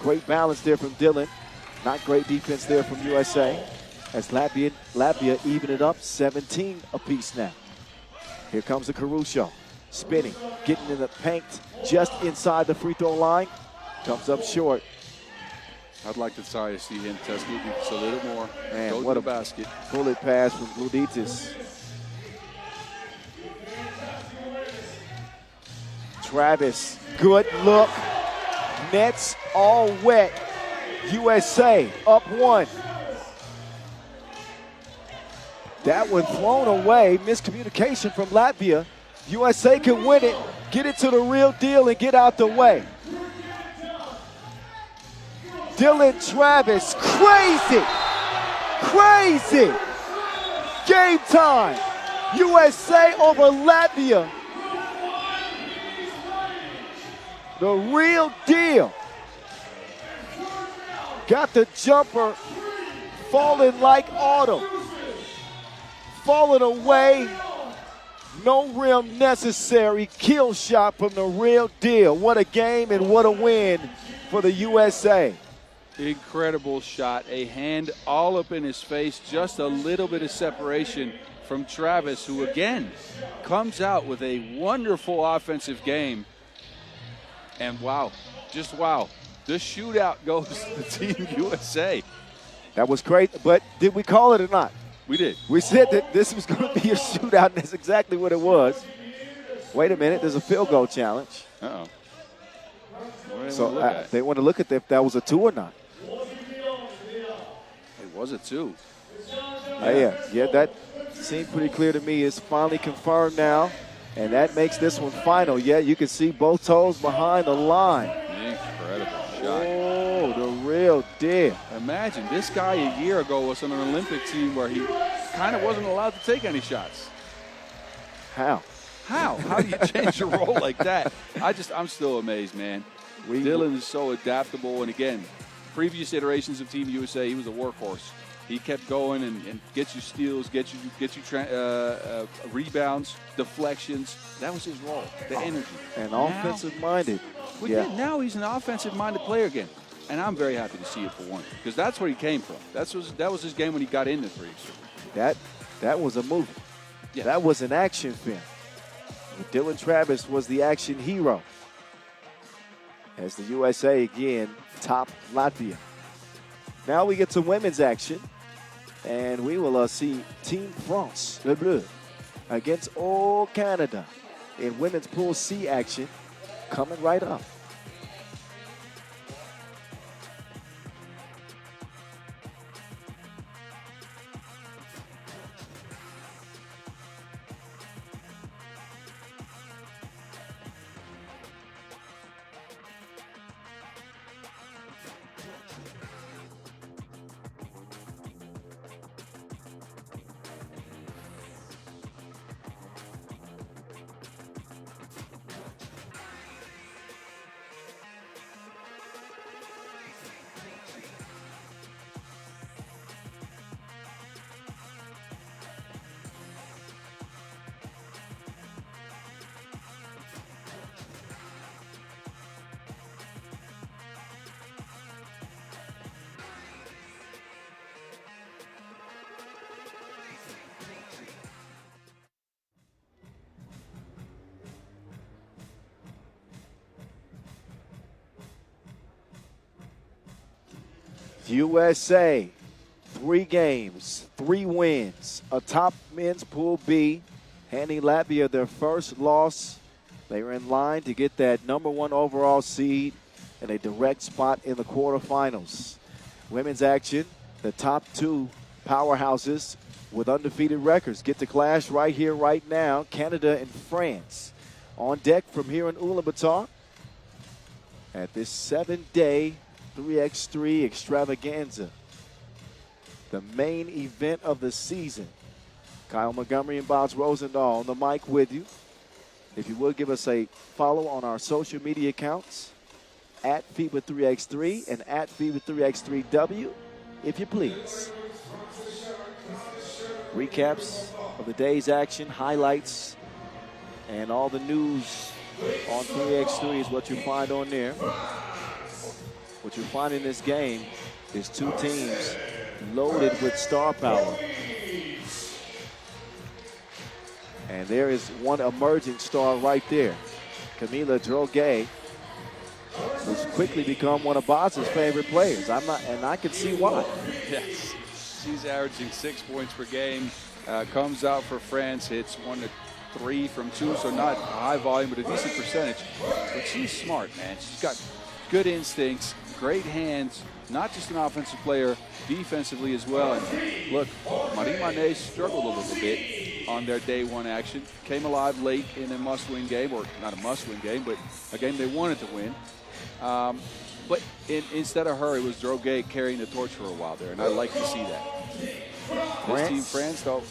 Great balance there from Dylan. Not great defense there from USA. As Latvia even it up 17 apiece now. Here comes the Caruso. Spinning, getting in the paint just inside the free throw line. Comes up short. I'd like to try to see him test Luditis a little more. Man, go what to a the basket. Bullet pass from Luditis. Travis, good look. Nets all wet. USA up one. That one thrown away. Miscommunication from Latvia. USA can win it, get it to the real deal, and get out the way. Dylan Travis, crazy, crazy. Game time. USA over Latvia. The real deal. Got the jumper falling like autumn. Falling away. No rim necessary. Kill shot from the real deal. What a game and what a win for the USA. Incredible shot. A hand all up in his face. Just a little bit of separation from Travis, who again comes out with a wonderful offensive game. And wow, just wow. The shootout goes to Team USA. That was great, but did we call it or not? We did. We said that this was going to be a shootout, and that's exactly what it was. Wait a minute, there's a field goal challenge. Uh-oh. So they want to look at if that was a two or not. It was a two. Yeah, that seemed pretty clear to me. It's finally confirmed now, and that makes this one final. Yeah, you can see both toes behind the line. Incredible shot. Oh, the real deal. Imagine, this guy a year ago was on an Olympic team where he kind of wasn't allowed to take any shots. How? How do you change your role like that? I'm still amazed, man. Dylan is so adaptable, and again, previous iterations of Team USA, he was a workhorse. He kept going and gets you steals, get you rebounds, deflections. That was his role, the energy. And offensive-minded. Well, yeah, now he's an offensive-minded player again. And I'm very happy to see it for one, because that's where he came from. That was his game when he got in the threes. That was a movie. Yeah. That was an action film. Dylan Travis was the action hero. As the USA again top Latvia. Now we get to women's action, and we will see Team France, Le Bleu, against all Canada in women's Pool C action coming right up. USA, 3 games, 3 wins, atop men's Pool B, handing Latvia their first loss. They were in line to get that #1 overall seed and a direct spot in the quarterfinals. Women's action, the top two powerhouses with undefeated records get to clash right here, right now. Canada and France on deck from here in Ulaanbaatar at this 7-day 3x3 extravaganza, the main event of the season. Kyle Montgomery and Boz Rosendahl on the mic with you. If you would give us a follow on our social media accounts at FIBA 3x3 and at FIBA 3x3W, if you please. Recaps of the day's action, highlights, and all the news on 3x3 is what you find on there. What you find in this game is two teams loaded with star power. And there is one emerging star right there, Camila Droguet, who's quickly become one of Boz's favorite players. And I can see why. Yes, she's averaging 6 points per game. Comes out for France, hits 1 to 3 from 2, so not high volume, but a decent percentage. But she's smart, man. She's got good instincts, great hands, not just an offensive player, defensively as well. And look, Marie struggled a little bit on their day one action. Came alive late in a must-win game, or not a must-win game, but a game they wanted to win. But instead of her, it was Droguet carrying the torch for a while there, and I like to see that. This team, France, though,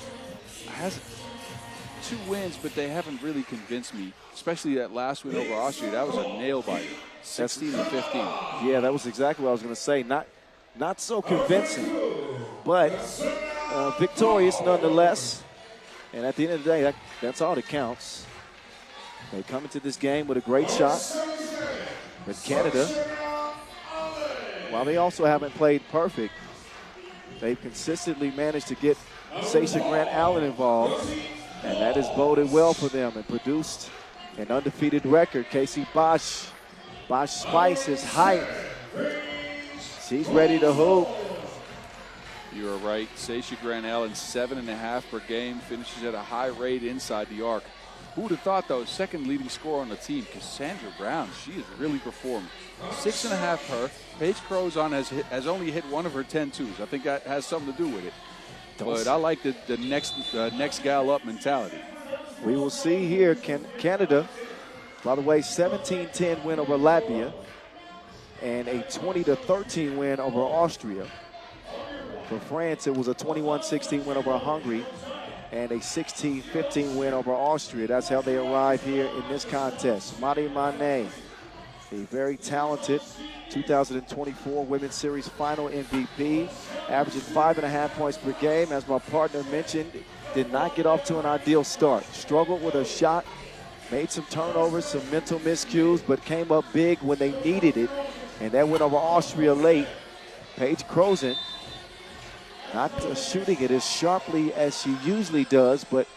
has 2 wins, but they haven't really convinced me, especially that last win over Austria. That was a nail-biter, 16 and 15. Yeah, that was exactly what I was going to say. Not so convincing, but victorious nonetheless. And at the end of the day, that's all that counts. They come into this game with a great shot. But Canada, while they also haven't played perfect, they've consistently managed to get Sasha Grant Allen involved, and that has boded well for them and produced an undefeated record. Casey Bosch Spice is hype. She's ready to hoop. You are right. Sasha Grant Allen, 7.5 per game, finishes at a high rate inside the arc. Who would have thought, though, second leading scorer on the team, Cassandra Brown, she has really performed. 6.5 her. Paige Crozon has only hit 1 of her 10 twos. I think that has something to do with it. But I like the next gal up mentality. We will see here. Canada, by the way, 17-10 win over Latvia and a 20-13 win over Austria. For France, it was a 21-16 win over Hungary and a 16-15 win over Austria. That's how they arrived here in this contest. Marie Mané, a very talented 2024 Women's Series Final MVP, averaging 5.5 points per game. As my partner mentioned, did not get off to an ideal start. Struggled with her shot, made some turnovers, some mental miscues, but came up big when they needed it. And that went over Austria late. Paige Crozon, not shooting it as sharply as she usually does, but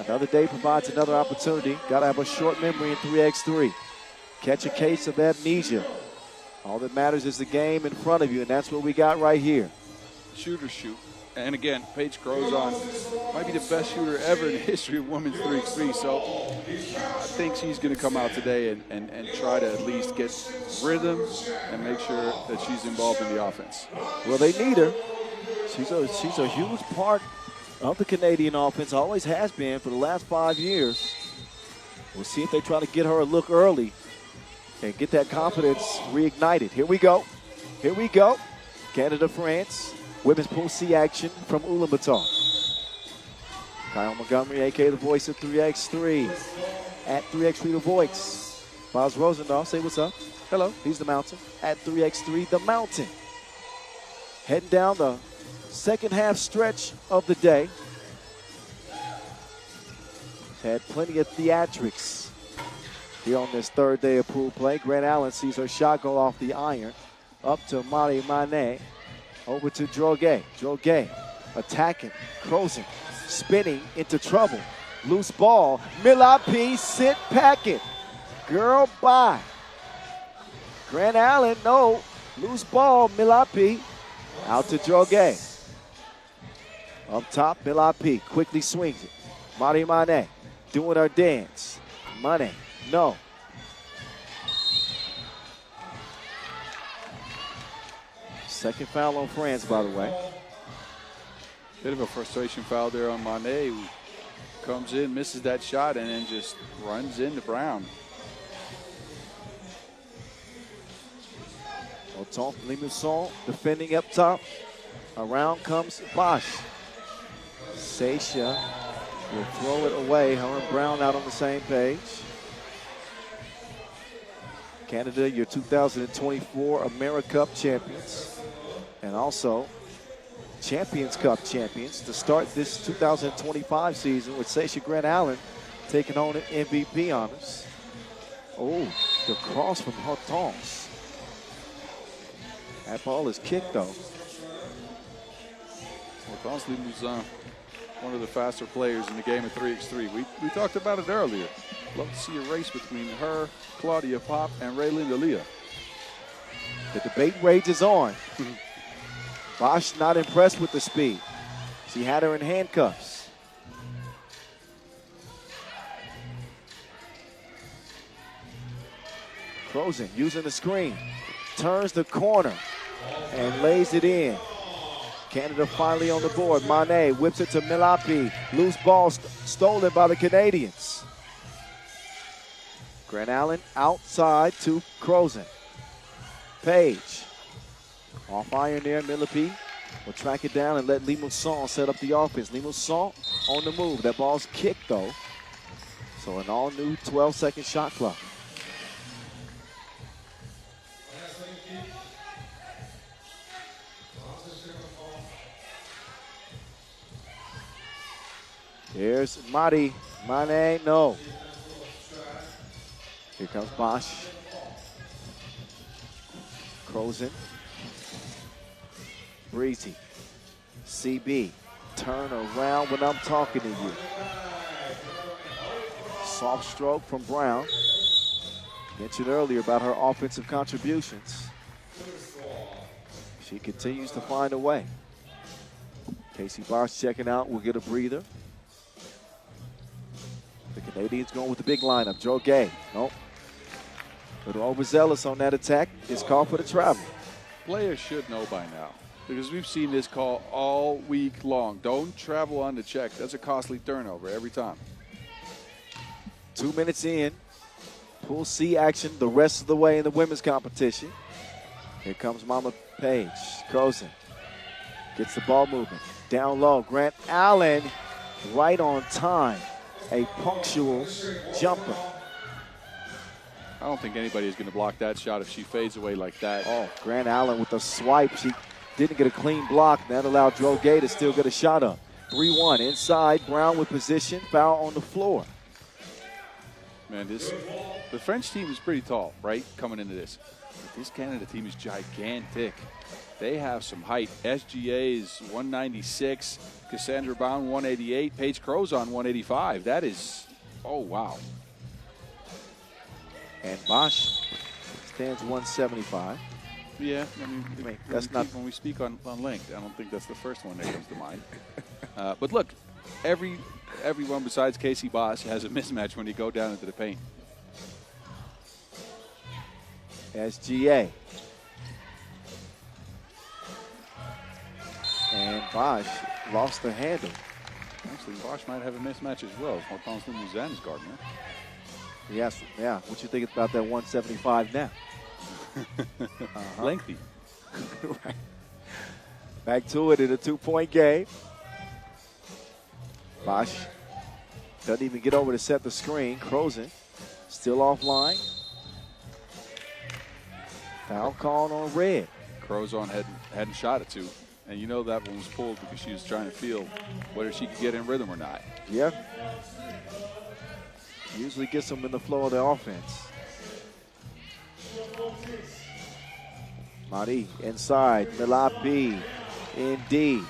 another day provides another opportunity. Got to have a short memory in 3x3. Catch a case of amnesia. All that matters is the game in front of you, and that's what we got right here. Shoot or shoot. And again, Paige Crozon might be the best shooter ever in the history of women's 3x3. So I think she's going to come out today and try to at least get rhythm and make sure that she's involved in the offense. Well, they need her. She's a huge part of the Canadian offense, always has been for the last 5 years. We'll see if they try to get her a look early and get that confidence reignited. Here we go. Here we go. Canada, France, women's Pool C action from Ulaanbaatar. Kyle Montgomery, a.k.a. the voice of 3x3. At 3x3 the voice. Boz Rosendahl, say what's up. Hello, he's the Mountain. At 3x3 the Mountain. Heading down the second half stretch of the day. Had plenty of theatrics here on this third day of pool play. Grant Allen sees her shot go off the iron. Up to Marie Mané. Over to Droguet. Droguet attacking. Crozon spinning into trouble. Loose ball. Milapi sit packing. Girl, bye. Grant Allen, no. Loose ball. Milapi out to Droguet. Up top, Milapi quickly swings it. Marie Mané doing her dance. Money, no. Second foul on France, by the way. Bit of a frustration foul there on Monet, who comes in, misses that shot, and then just runs into Brown. Autant Limusson defending up top. Around comes Bosch. Sasha will throw it away. Her and Brown out on the same page. Canada, your 2024 AmeriCup champions. And also Champions Cup champions to start this 2025 season with Sasha Grant Allen taking on MVP honors. Oh, the cross from Hortense. That ball is kicked though. Hortense Limusson, one of the faster players in the game of 3x3. We talked about it earlier. Love to see a race between her, Claudia Pop, and Raylene D'Elia. The debate rages on. Bosch not impressed with the speed. She had her in handcuffs. Crozen using the screen. Turns the corner and lays it in. Canada finally on the board. Monet whips it to Milapi. Loose ball stolen by the Canadians. Grant Allen outside to Crozen. Page. Off iron there, Milapi will track it down and let Limusson set up the offense. Limusson on the move. That ball's kicked though. So an all-new 12-second shot clock. Here's Madi. Mane, no. Here comes Bosch. Crozen. Breezy. CB. Turn around when I'm talking to you. Soft stroke from Brown. Mentioned earlier about her offensive contributions. She continues to find a way. Casey Bosch checking out. We'll get a breather. The Canadians going with the big lineup. Joe Gay. Nope. A little overzealous on that attack. It's called for the travel. Players should know by now, because we've seen this call all week long. Don't travel on the check. That's a costly turnover every time. 2 minutes in. Pool C action the rest of the way in the women's competition. Here comes Mama Page. Crozen gets the ball moving. Down low. Grant Allen right on time. A punctual jumper. I don't think anybody is going to block that shot if she fades away like that. Oh, Grant Allen with a swipe. She didn't get a clean block. That allowed Droge to still get a shot up. 3-1 inside. Brown with position. Foul on the floor. Man, the French team is pretty tall, right, coming into this. But this Canada team is gigantic. They have some height. SGA is 196. Cassandra Brown, 188. Paige Crozon, 185. That is, oh, wow. And Bosch stands 175. Yeah, I mean that's not when we speak on length. I don't think that's the first one that comes to mind. But look, everyone besides Casey Bosch has a mismatch when you go down into the paint. SGA. And Bosch lost the handle. Actually, Bosch might have a mismatch as well. Hortense Limusson is guarding her. Yes, yeah. What you think about that 175 now? Lengthy. Right. Back to it in a 2-point game. Bosch doesn't even get over to set the screen. Crozen still offline. Foul called on red. Crozon hadn't shot it to. And you know that one was pulled because she was trying to feel whether she could get in rhythm or not. Yeah. Usually gets them in the flow of the offense. Mari inside. Milapi in D.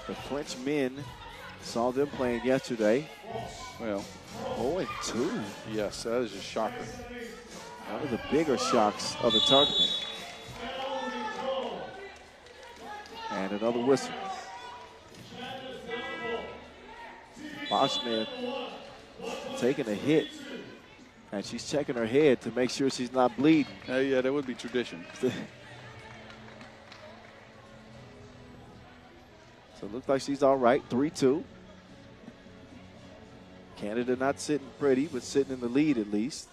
The French men saw them playing yesterday. Well, 0-2. Yes, that is a shocker. One of the bigger shocks of the tournament. And another whistle. Boschman taking a hit. And she's checking her head to make sure she's not bleeding. Yeah, that would be tradition. So it looks like she's all right. 3-2. Canada not sitting pretty, but sitting in the lead at least.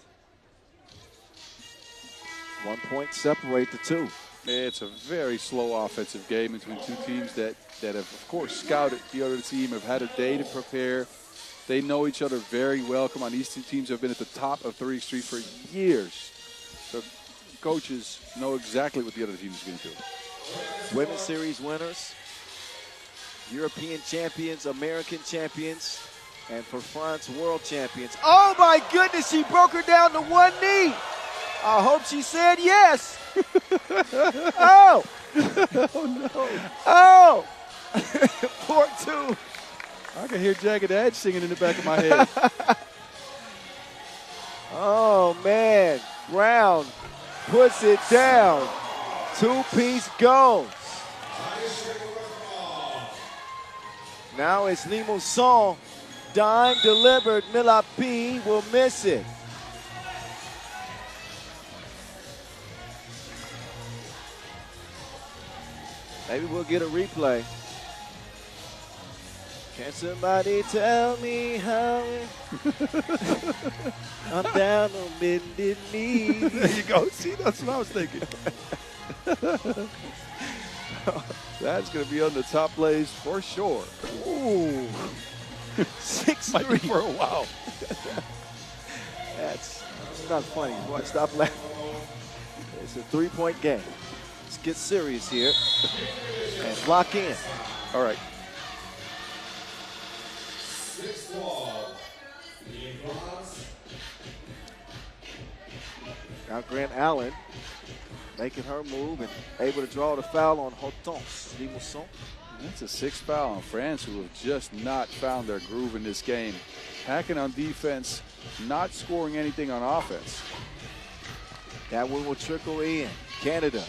1 point separate the two. It's a very slow offensive game between two teams that have, of course, scouted the other team, have had a day to prepare. They know each other very well. Come on, these two teams have been at the top of 3x3 for years. So coaches know exactly what the other team is going to do. Women's Series winners, European champions, American champions, and for France, world champions. Oh my goodness, she broke her down to one knee. I hope she said yes. Oh. Oh, no. Oh. Port two. I can hear Jagged Edge singing in the back of my head. Oh, man. Brown puts it down. Two-piece goes. Now it's Limousin. Dime delivered. Milapi will miss it. Maybe we'll get a replay. Can somebody tell me how I'm down on bended knee? There you go. See, that's what I was thinking. That's going to be on the top plays for sure. Ooh. 6-3. Might be for a while. That's not funny. Stop laughing. It's a 3-point game. Let's get serious here and lock in. All right. Now Grant Allen making her move and able to draw the foul on Hortense Limousin. That's a sixth foul on France, who have just not found their groove in this game. Hacking on defense, not scoring anything on offense. That one will trickle in. Canada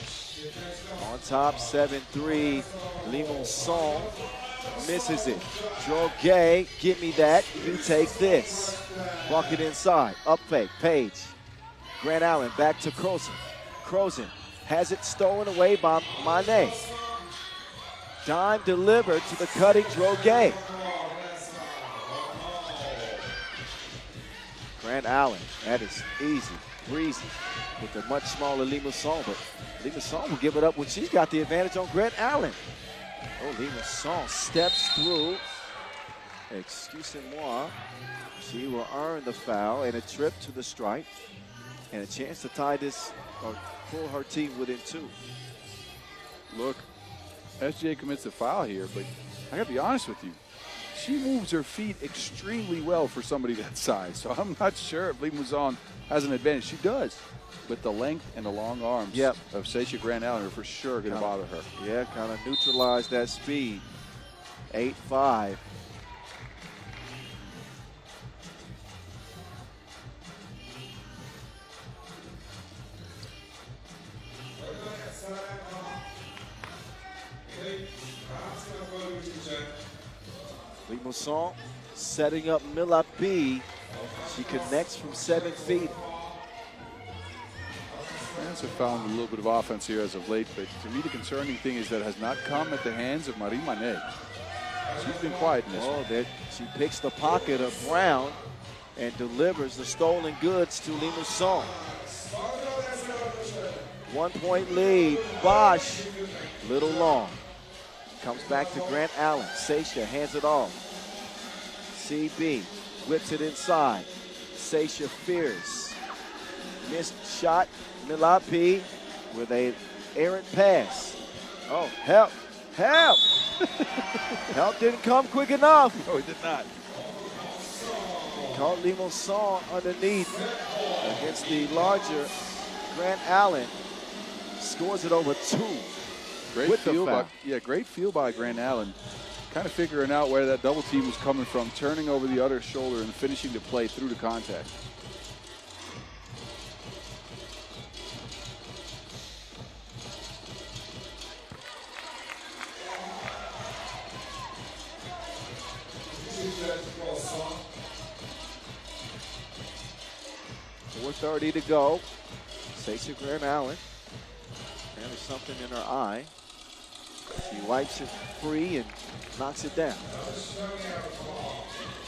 on top, 7-3. Limousin misses it. Droguet, give me that. You take this. Bucket inside. Up fake. Page. Grant Allen back to Crozen. Crozen has it stolen away by Manet. Dime delivered to the cutting Droguet. Grant Allen, that is easy, breezy, with the much smaller Limousin, but Limousin will give it up when she's got the advantage on Grant Allen. Oh, Limousin steps through. Excusez-moi. She will earn the foul and a trip to the stripe and a chance to tie this or pull her team within two. Look, SJ commits a foul here, but I got to be honest with you. She moves her feet extremely well for somebody that size, so I'm not sure if Limousin has an advantage. She does, but the length and the long arms of Sasha Grant Allen are for sure going to bother her. Yeah, kind of neutralize that speed. 8-5. Limousin setting up Milapi. She connects from 7 feet. France have found a little bit of offense here as of late, but to me the concerning thing is that it has not come at the hands of Marie Manet. She's been quiet in this one. She picks the pocket of Brown and delivers the stolen goods to Limousin. 1 point lead. Bosch, little long. Comes back to Grant Allen. Sasha hands it off. CB whips it inside. Sasha fears. Missed shot. Milapi with a errant pass. Oh, help. Help. Help didn't come quick enough. No, it did not. Caught Limousin underneath against the larger Grant Allen. Scores it over 2. Great feel by Grant Allen. Kind of figuring out where that double team was coming from, turning over the other shoulder and finishing the play through the contact. 4:30 to go. Stacia Grant Allen. There's something in her eye. She wipes it free and knocks it down.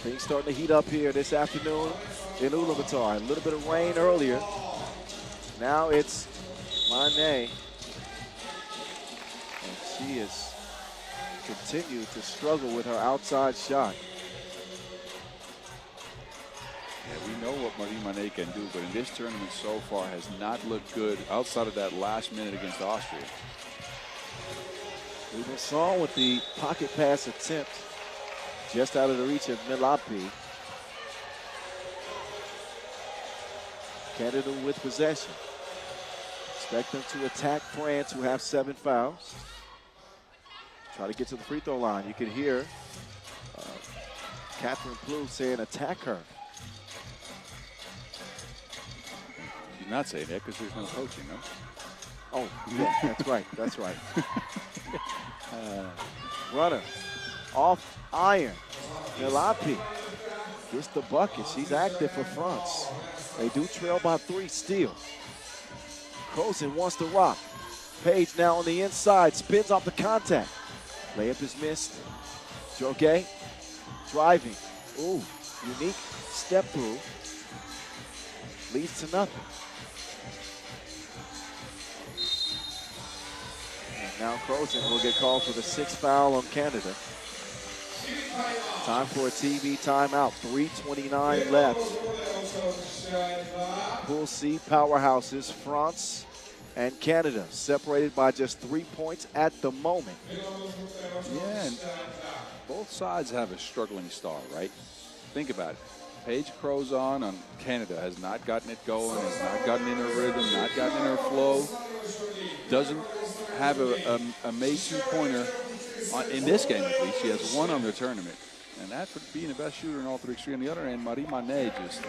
Things starting to heat up here this afternoon in Ulaanbaatar. A little bit of rain earlier. Now it's Mane. And she has continued to struggle with her outside shot. Yeah, we know what Marie Mane can do, but in this tournament so far has not looked good outside of that last minute against Austria. We saw with the pocket pass attempt just out of the reach of Milapi. Canada with possession. Expect them to attack France, who have 7 fouls. Try to get to the free throw line. You can hear Catherine Plouffe saying, attack her. She's not saying that because there's no coaching, no? Oh, yeah, that's right. That's right. Runner off iron. Milapi gets the bucket. She's active for France. They do trail by 3 still. Croson wants to rock. Page now on the inside. Spins off the contact. Layup is missed. Droge driving. Ooh, unique step through. Leads to nothing. Now Croson will get called for the 6th foul on Canada. Time for a TV timeout. 3:29 left. Pool C powerhouses, France and Canada, separated by just 3 points at the moment. Yeah, and both sides have a struggling star, right? Think about it. Paige Crozon on Canada has not gotten it going, has not gotten in her rhythm, not gotten in her flow. Doesn't have a made 2-pointer in this game, at least. She has 1 on the tournament. And that for being the best shooter in all 3x3. On the other end, Marie Mane just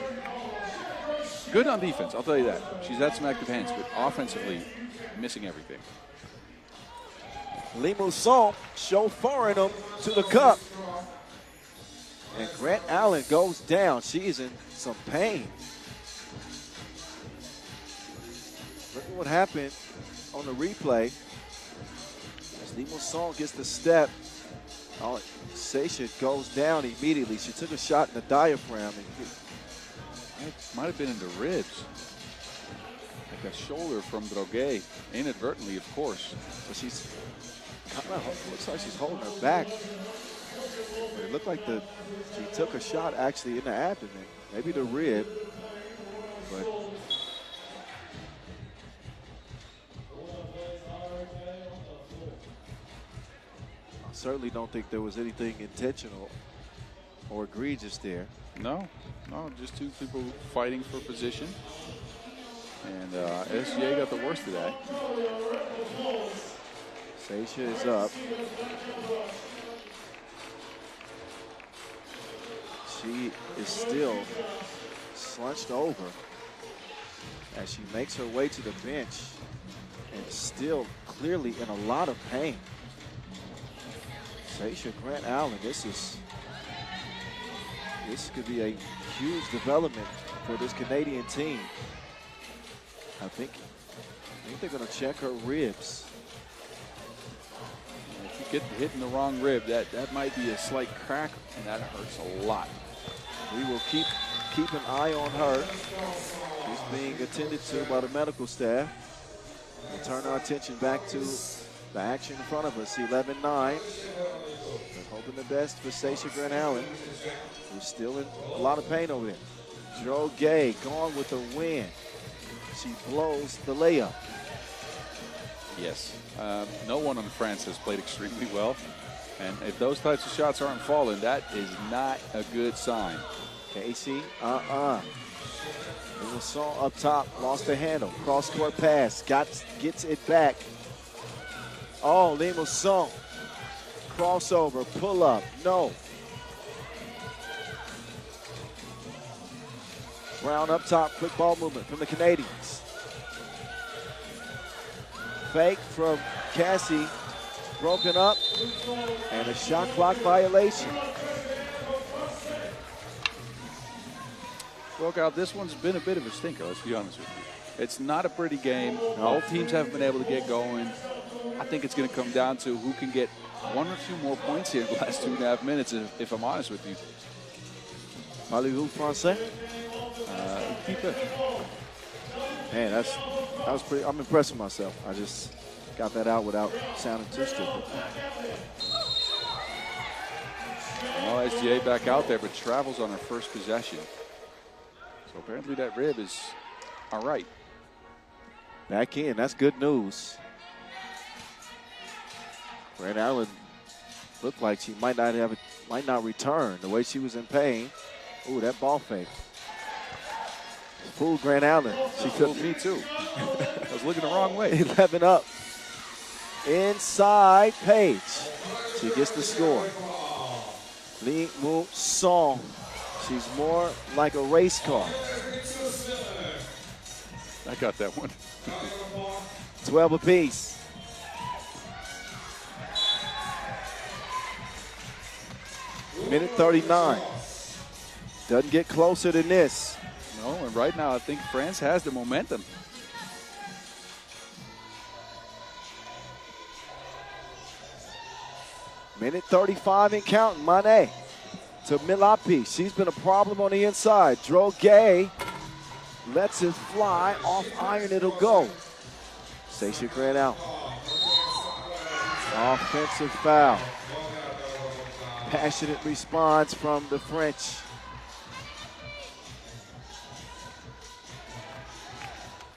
good on defense, I'll tell you that. She's had some active hands, but offensively, missing everything. Limusson chauffeuring them to the cup. And Grant Allen goes down. She is in some pain. Look at what happened on the replay. As Limusson gets the step, Stacia goes down immediately. She took a shot in the diaphragm. And it might have been in the ribs. Like a shoulder from Droge. Inadvertently, of course. So she's kind of, looks like she's holding her back. But it looked like she took a shot actually in the abdomen. Maybe the rib. But I certainly don't think there was anything intentional or egregious there. No, just 2 people fighting for position. And SGA got the worst of that. Stacia is up. She is still slunched over as she makes her way to the bench and still clearly in a lot of pain. Stacia Grant Allen, this could be a huge development for this Canadian team. I think they're going to check her ribs. If you get hit in the wrong rib, that might be a slight crack, and that hurts a lot. We will keep an eye on her. She's being attended to by the medical staff. We'll turn our attention back to the action in front of us. 11-9. But hoping the best for Stacia Grant Allen, who's still in a lot of pain over there. Droge gone with the win. She blows the layup. Yes. No one on France has played extremely well. And if those types of shots aren't falling, that is not a good sign. Casey, Limusson up top, lost the handle. Cross-court pass, gets it back. Oh, Limusson. Crossover, pull up, no. Brown up top, quick ball movement from the Canadians. Fake from Cassie, broken up, and a shot clock violation. Well, Kyle, this one's been a bit of a stinker, let's be honest with you. It's not a pretty game. Both teams haven't been able to get going. I think it's going to come down to who can get 1 or 2 more points here in the last 2.5 minutes, if I'm honest with you. Parlez-vous français? Keep Man, that was pretty. I'm impressed with myself. I just got that out without sounding too stupid. Well, SGA back out there, but travels on her first possession. So apparently that rib is all right. Back in. That's good news. Grant Allen looked like she might not return the way she was in pain. Ooh, that ball fake. Fooled Grant Allen. She fooled me too. I was looking the wrong way. 11 up. Inside Page. She gets the score. Lee Woo Song. She's more like a race car. I got that one. 12 apiece. Minute 39. Doesn't get closer than this. No, and right now I think France has the momentum. Minute 35 and counting. Mane to Milapi. She's been a problem on the inside. Droguet lets it fly. Off iron, it'll go. Sasha Grant out. Offensive foul. Passionate response from the French.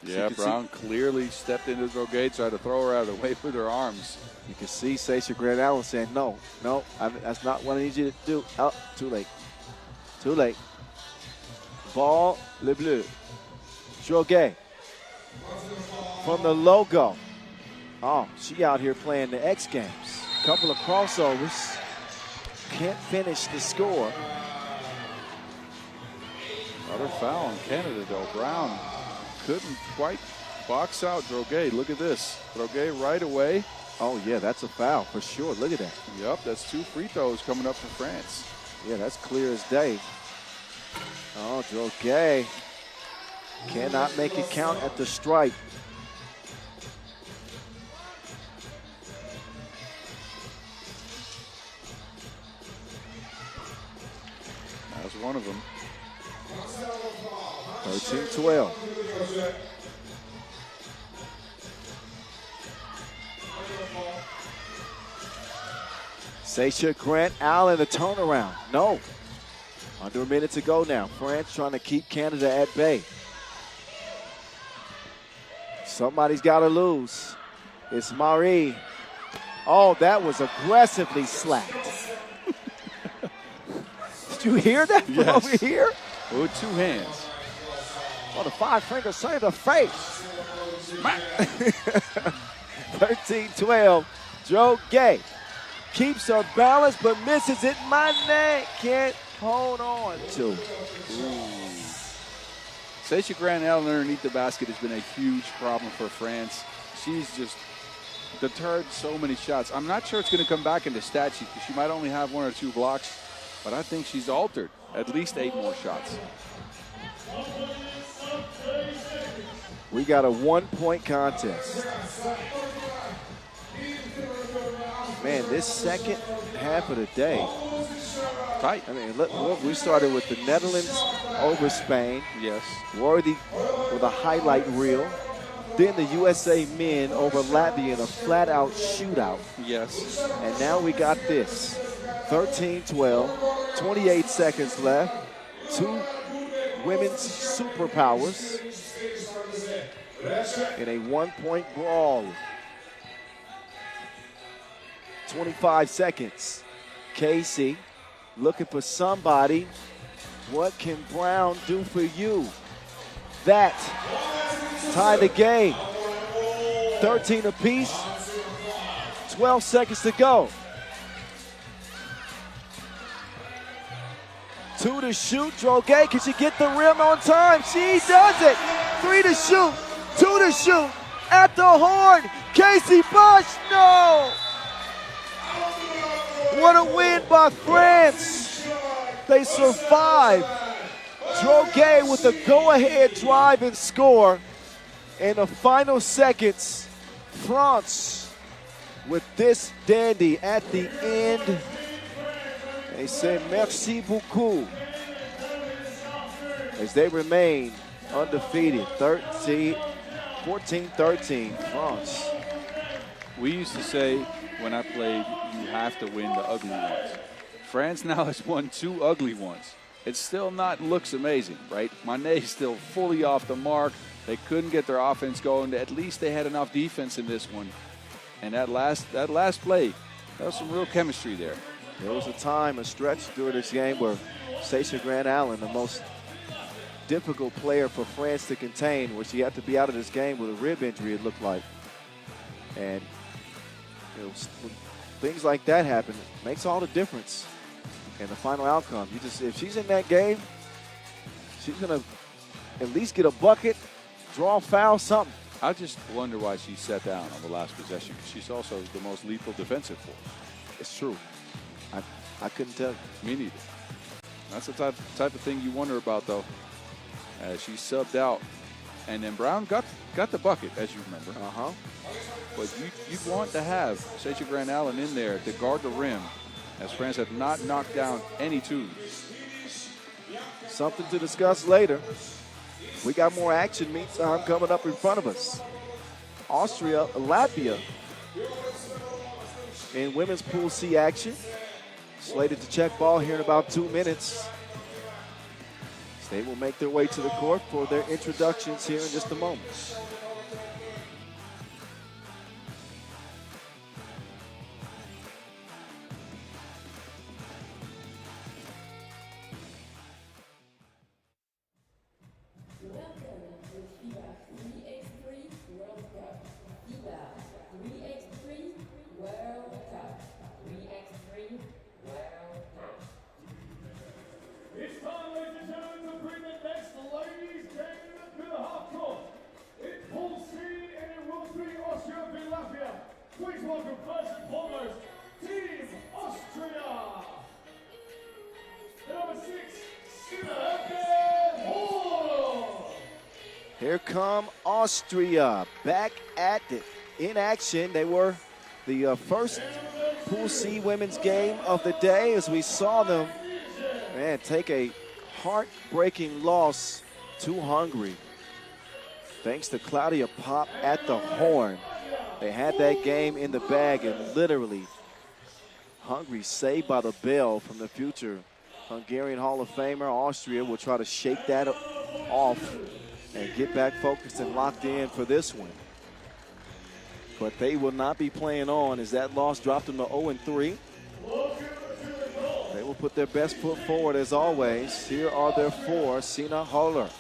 Yeah, Brown clearly stepped into Droguet, tried to throw her out of the way with her arms. You can see Sasha Grant Allen saying, no, that's not what I need you to do. Oh, too late. Too late. Ball, Le Bleu. Droguet. From the logo. Oh, she out here playing the X Games. Couple of crossovers. Can't finish the score. Another foul on Canada, though. Brown couldn't quite box out Droguet. Look at this. Droguet right away. Oh, yeah, that's a foul for sure. Look at that. Yep, that's 2 free throws coming up for France. Yeah, that's clear as day. Oh, Droguet cannot make it count at the stripe. That's one of them. 13-12. Sasha Grant Allen, the turnaround. No. Under a minute to go now. France trying to keep Canada at bay. Somebody's got to lose. It's Marie. Oh, that was aggressively slapped. Did you hear that from over here? With 2 hands. Oh, the 5-finger save the face. 13-12. Droguet keeps her balance but misses it. Mane can't hold on to. Sasha Grant Allen underneath the basket has been a huge problem for France. She's just deterred so many shots. I'm not sure it's going to come back into stat sheet because she might only have 1 or 2 blocks, but I think she's altered at least 8 more shots. We got a 1-point contest. Man, this second half of the day, tight. I mean, look, we started with the Netherlands over Spain. Yes. Worthy with a highlight reel. Then the USA men over Latvia in a flat-out shootout. Yes. And now we got this. 13-12, 28 seconds left. 2 women's superpowers in a 1-point brawl. 25 seconds. Casey looking for somebody. What can Brown do for you? That tie the game. 13 apiece. 12 seconds to go. 2 to shoot. Droguet, can she get the rim on time? She does it. 3 to shoot. 2 to shoot. At the horn. Casey Bosch, no. What a win by France. They survive. Droguet with the go-ahead drive and score in the final seconds. France with this dandy at the end. They say merci beaucoup as they remain undefeated. 14-13 France. We used to say when I played, you have to win the ugly ones. France now has won 2 ugly ones. It still not looks amazing, right? Mané's still fully off the mark. They couldn't get their offense going. At least they had enough defense in this one. And that last play, that was some real chemistry there. There was a stretch during this game where Sasha Grant Allen, the most difficult player for France to contain, where she had to be out of this game with a rib injury, it looked like. And when things like that happen, it makes all the difference in the final outcome. If she's in that game, she's gonna at least get a bucket, draw a foul, something. I just wonder why she sat down on the last possession, because she's also the most lethal defensive force. It's true. I couldn't tell you. Me neither. That's the type of thing you wonder about, though. She subbed out, and then Brown got the bucket, as you remember. But you'd want to have Sasha Grant Allen in there to guard the rim, as France have not knocked down any twos. Something to discuss later. We got more action meantime coming up in front of us. Austria, Latvia in women's Pool C action. Slated to check ball here in about 2 minutes. They will make their way to the court for their introductions here in just a moment. Welcome to FIBA 3x3 World Cup. FIBA 3x3 World Cup. 3x3 World Cup. It's time, ladies and gentlemen, to bring the next ladies' game to the half court. In Pool C, and it will be Austria v Latvia. Please welcome first and foremost, Team Austria. Number 6, Here come Austria back at it in action. They were the first Pool C women's game of the day as we saw them, take a heartbreaking loss to Hungary. Thanks to Claudia Pop at the horn. They had that game in the bag, and literally Hungary saved by the bell from the future Hungarian Hall of Famer. Austria will try to shake that off and get back focused and locked in for this one. But they will not be playing on as that loss dropped them to 0-3. They will put their best foot forward as always. Here are their 4: Sina Holler,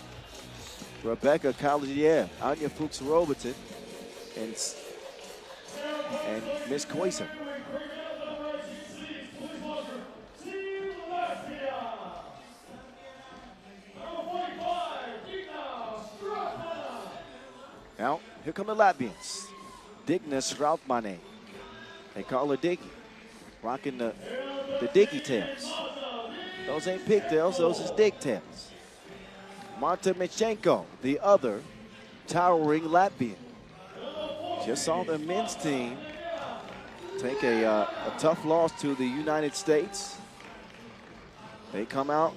Rebecca Caligier, Anya Fuchs-Robertson, and Miss Koisen. Now, here come the Latvians. Digna Strautmane. They call her Diggy. Rocking the Diggy tails. Those ain't pigtails, those is dig tails. Marta Michenko, the other towering Latvian. Just saw the men's team take a tough loss to the United States. They come out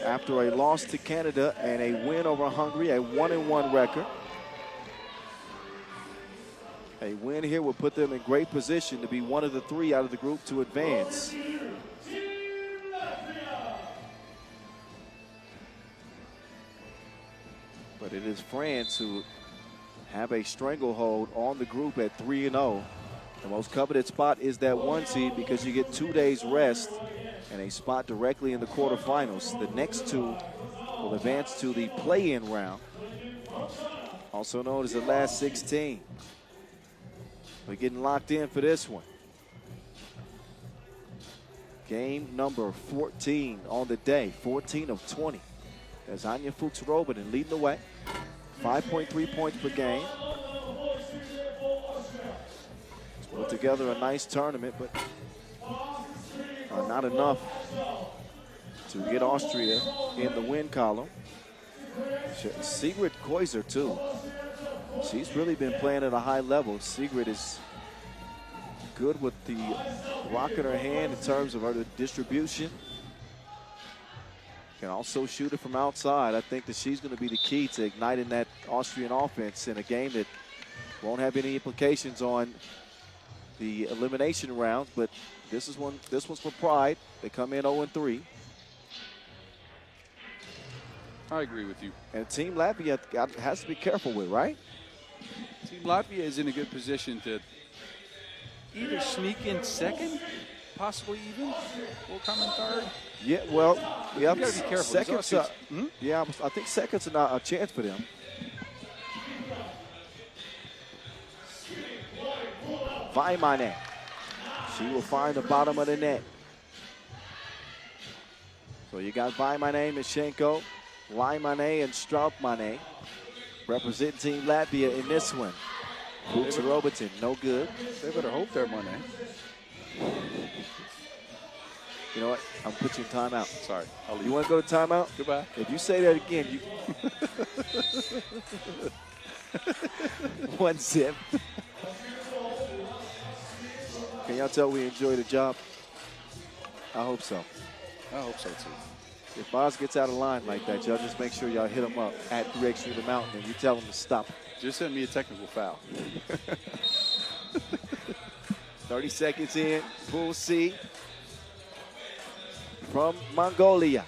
after a loss to Canada and a win over Hungary, a 1-1 record. A win here will put them in great position to be one of the 3 out of the group to advance. But it is France who have a stranglehold on the group at 3-0. The most coveted spot is that 1 seed because you get 2 days rest and a spot directly in the quarterfinals. The next 2 will advance to the play-in round, also known as the last 16. We're getting locked in for this one. Game number 14 on the day, 14 of 20. There's Anya Fuchs-Robertson leading the way, 5.3 points per game. Put together a nice tournament, but not enough to get Austria in the win column. Sigrid Koiser, too. She's really been playing at a high level. Sigrid is good with the rock in her hand in terms of her distribution. Can also shoot it from outside. I think that she's going to be the key to igniting that Austrian offense in a game that won't have any implications on the elimination rounds, but this one's for pride. They come in 0-3. I agree with you. And Team Latvia has to be careful with, right? Team Latvia is in a good position to either sneak in second, possibly even, or come in third. Yeah, well, yeah, you got to be careful. Seconds, yeah, I think seconds are not a chance for them. Vaimane. She will find the bottom of the net. So you got Vaimane, Mishenko, Laimane, and Straupmane representing Team Latvia in this one. Fuchs Robertson, no good. They better hope they're money. You know what? I'll put you in timeout. Sorry. You want to go to timeout? Goodbye. If you say that again, you. 1-0. Can y'all tell we enjoy the job? I hope so. I hope so, too. If Oz gets out of line like that, y'all just make sure y'all hit him up at 3x3 the mountain and you tell him to stop. Just send me a technical foul. 30 seconds in, Pool C from Mongolia.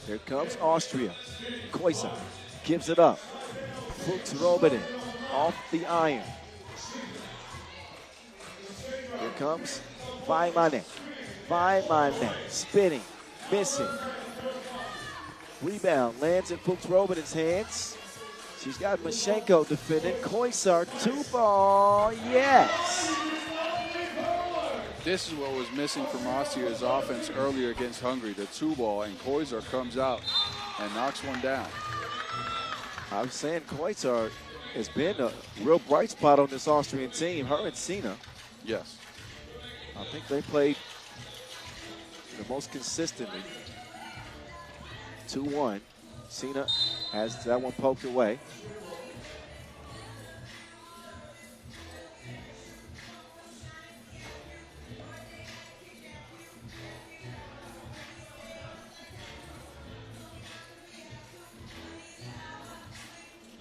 Here comes Austria. Koiser gives it up. Fuchs Robertson off the iron. Here comes Vaimane. Vaimane spinning, missing. Rebound lands in Fuchs Robertson's hands. She's got Mashenko defending. Koiser, 2-ball, yes. This is what was missing from Austria's offense earlier against Hungary, the 2-ball, and Koiser comes out and knocks one down. I was saying Koiser has been a real bright spot on this Austrian team. Her and Sina. Yes. I think they played the most consistently. 2-1. Sina has that one poked away.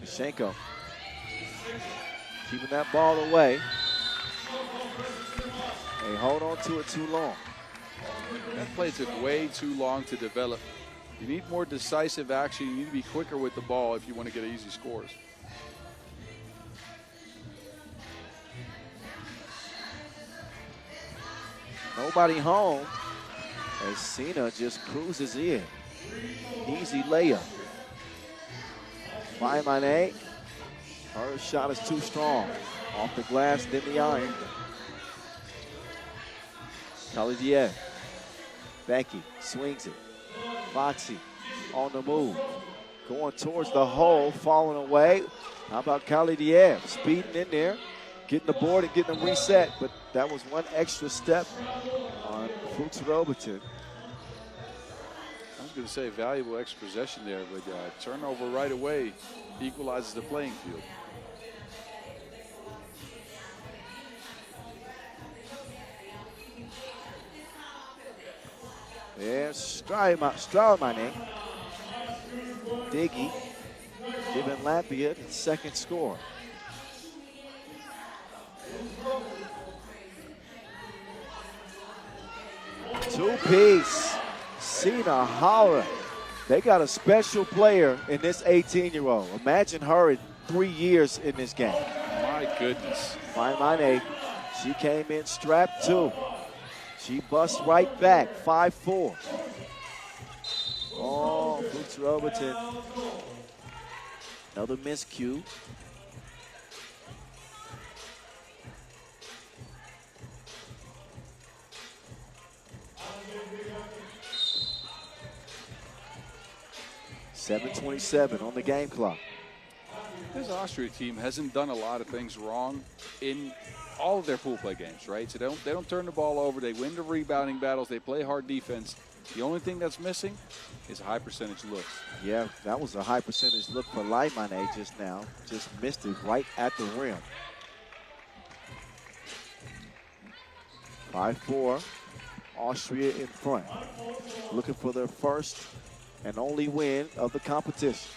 Mishenko keeping that ball away. They hold on to it too long. That play took way too long to develop. You need more decisive action. You need to be quicker with the ball if you want to get easy scores. Nobody home as Sina just cruises in. Easy layup. Vaimane, her shot is too strong. Off the glass, then the iron. Kalidiev. Becky swings it. Foxy on the move. Going towards the hole, falling away. How about Kalidiev speeding in there, getting the board and getting them reset, but that was one extra step on Fuchs Robertson. I was going to say valuable extra possession there, but turnover right away equalizes the playing field. There's Straumane. Diggy giving Latvia the second score. Two-piece. Sina Hauer. They got a special player in this 18-year-old. Imagine her in 3 years in this game. My goodness. Vaimane, she came in strapped too. She busts right back, 5-4. Oh, Fuchs Robertson. Another miscue. .7:27 on the game clock. This Austria team hasn't done a lot of things wrong in all of their pool play games, right? So they don't turn the ball over. They win the rebounding battles. They play hard defense. The only thing that's missing is high percentage looks. Yeah, that was a high percentage look for Ulaanbaatar just now. Just missed it right at the rim. 5-4. Austria in front. Looking for their first and only win of the competition.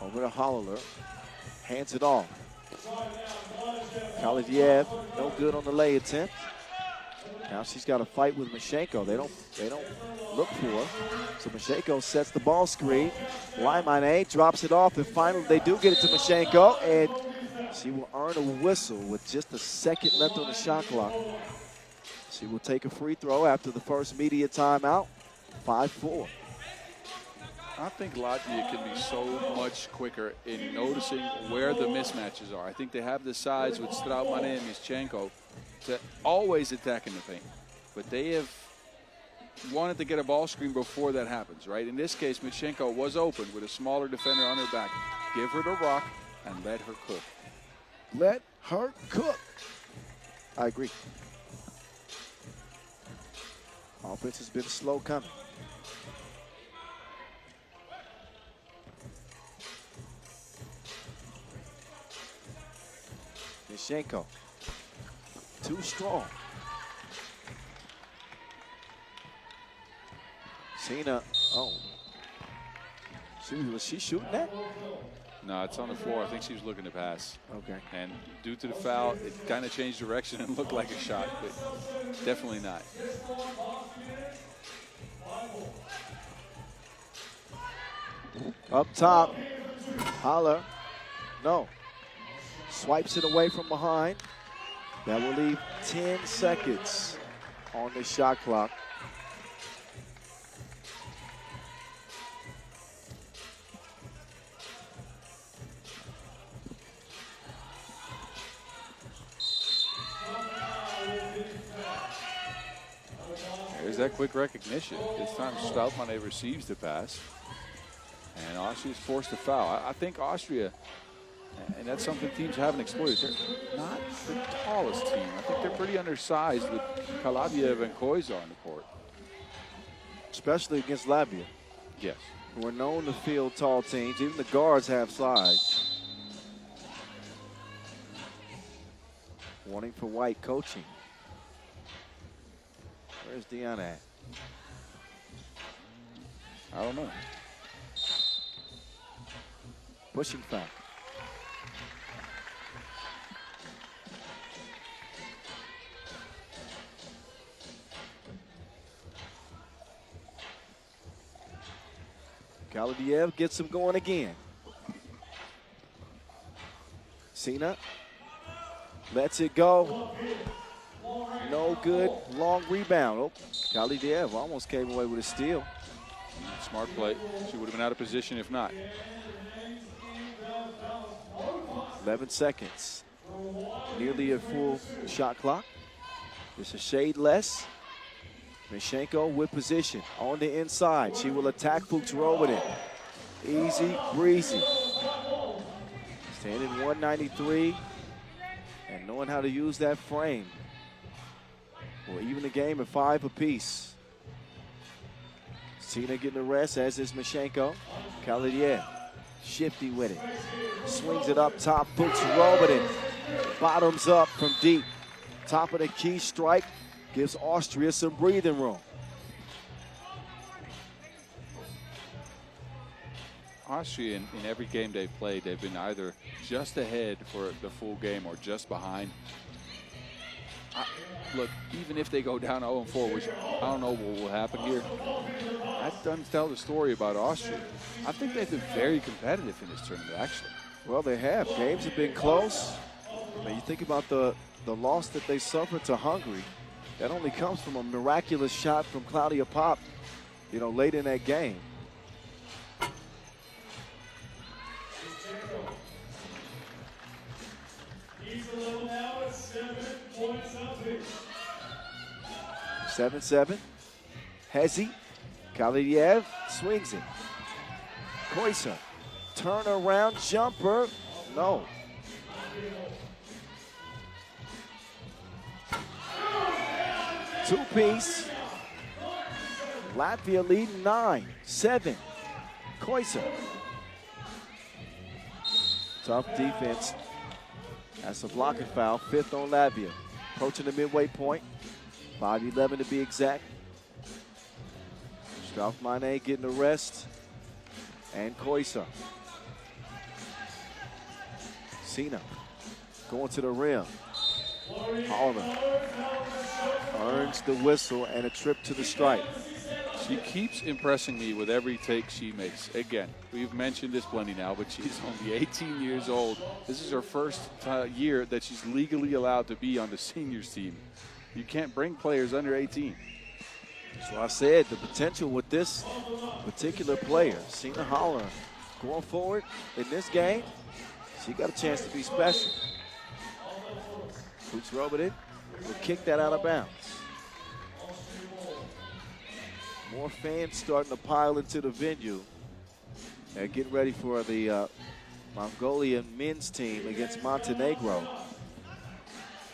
Over to Holler. Hands it off. Khalidiev, no good on the lay attempt. Now she's got to fight with Mashenko. They don't look for her. So Mashenko sets the ball screen. Ulaanbaatar drops it off, and finally they do get it to Mashenko, and she will earn a whistle with just a second left on the shot clock. She will take a free throw after the first media timeout. 5-4. I think Latvia can be so much quicker in noticing where the mismatches are. I think they have the size with Strautmane and Mischenko to always attack in the paint. But they have wanted to get a ball screen before that happens, right? In this case, Mischenko was open with a smaller defender on her back. Give her the rock and let her cook. Let her cook. I agree. Offense has been slow coming. Mischenko, too strong. Cena, was she shooting that? No, it's on the floor. I think she was looking to pass. Okay. And due to the foul, it kind of changed direction and looked like a shot, but definitely not. Up top, Holler, no. Swipes it away from behind. That will leave 10 seconds on the shot clock. There's that quick recognition. This time Strautmane receives the pass. And Austria's forced to foul. I think Austria, and that's something teams haven't exploited, they're not the tallest team. I think they're pretty undersized with Khaladiev and Koiza on the court. Especially against Latvia. Yes. We're known to field tall teams. Even the guards have size. Warning for White coaching. Where's Deanna at? I don't know. Pushing foul. Khalidiev gets him going again. Cena lets it go. No good. Long rebound. Oh, Khalidiev almost came away with a steal. Smart play. She would have been out of position if not. 11 seconds. Nearly a full shot clock. It's a shade less. Mischenko with position on the inside. She will attack Futurovic. Easy breezy. Standing 193 and knowing how to use that frame. Well, even the game at 5 apiece. Cena getting the rest, as is Mischenko. Khalidiev, shifty with it. Swings it up top, Futurovic. Bottoms up from deep. Top of the key strike. Gives Austria some breathing room. Austria, in every game they've played, they've been either just ahead for the full game or just behind. Look, even if they go down 0-4, which I don't know what will happen here, that doesn't tell the story about Austria. I think they've been very competitive in this tournament, actually. Well, they have. Games have been close. I mean, you think about the loss that they suffered to Hungary. That only comes from a miraculous shot from Claudia Pop, late in that game. He's a little now at 7 points apiece. 7-7. Hezi. Khalidiev swings it. Koiza. Turn around jumper. No. Two-piece. Latvia leading 9-7. Koisa. Tough defense. That's a blocking foul. 5th on Latvia. Approaching the midway point. 5'11" to be exact. Strauss-Mane getting a rest. And Koisa. Cena going to the rim. Holler earns the whistle and a trip to the stripe. She keeps impressing me with every take she makes. Again, we've mentioned this plenty now, but she's only 18 years old. This is her first year that she's legally allowed to be on the seniors team. You can't bring players under 18. So I said the potential with this particular player, Cena Holler, going forward in this game, she got a chance to be special. Boots Roberted will kick that out of bounds. More fans starting to pile into the venue and getting ready for the Mongolian men's team against Montenegro.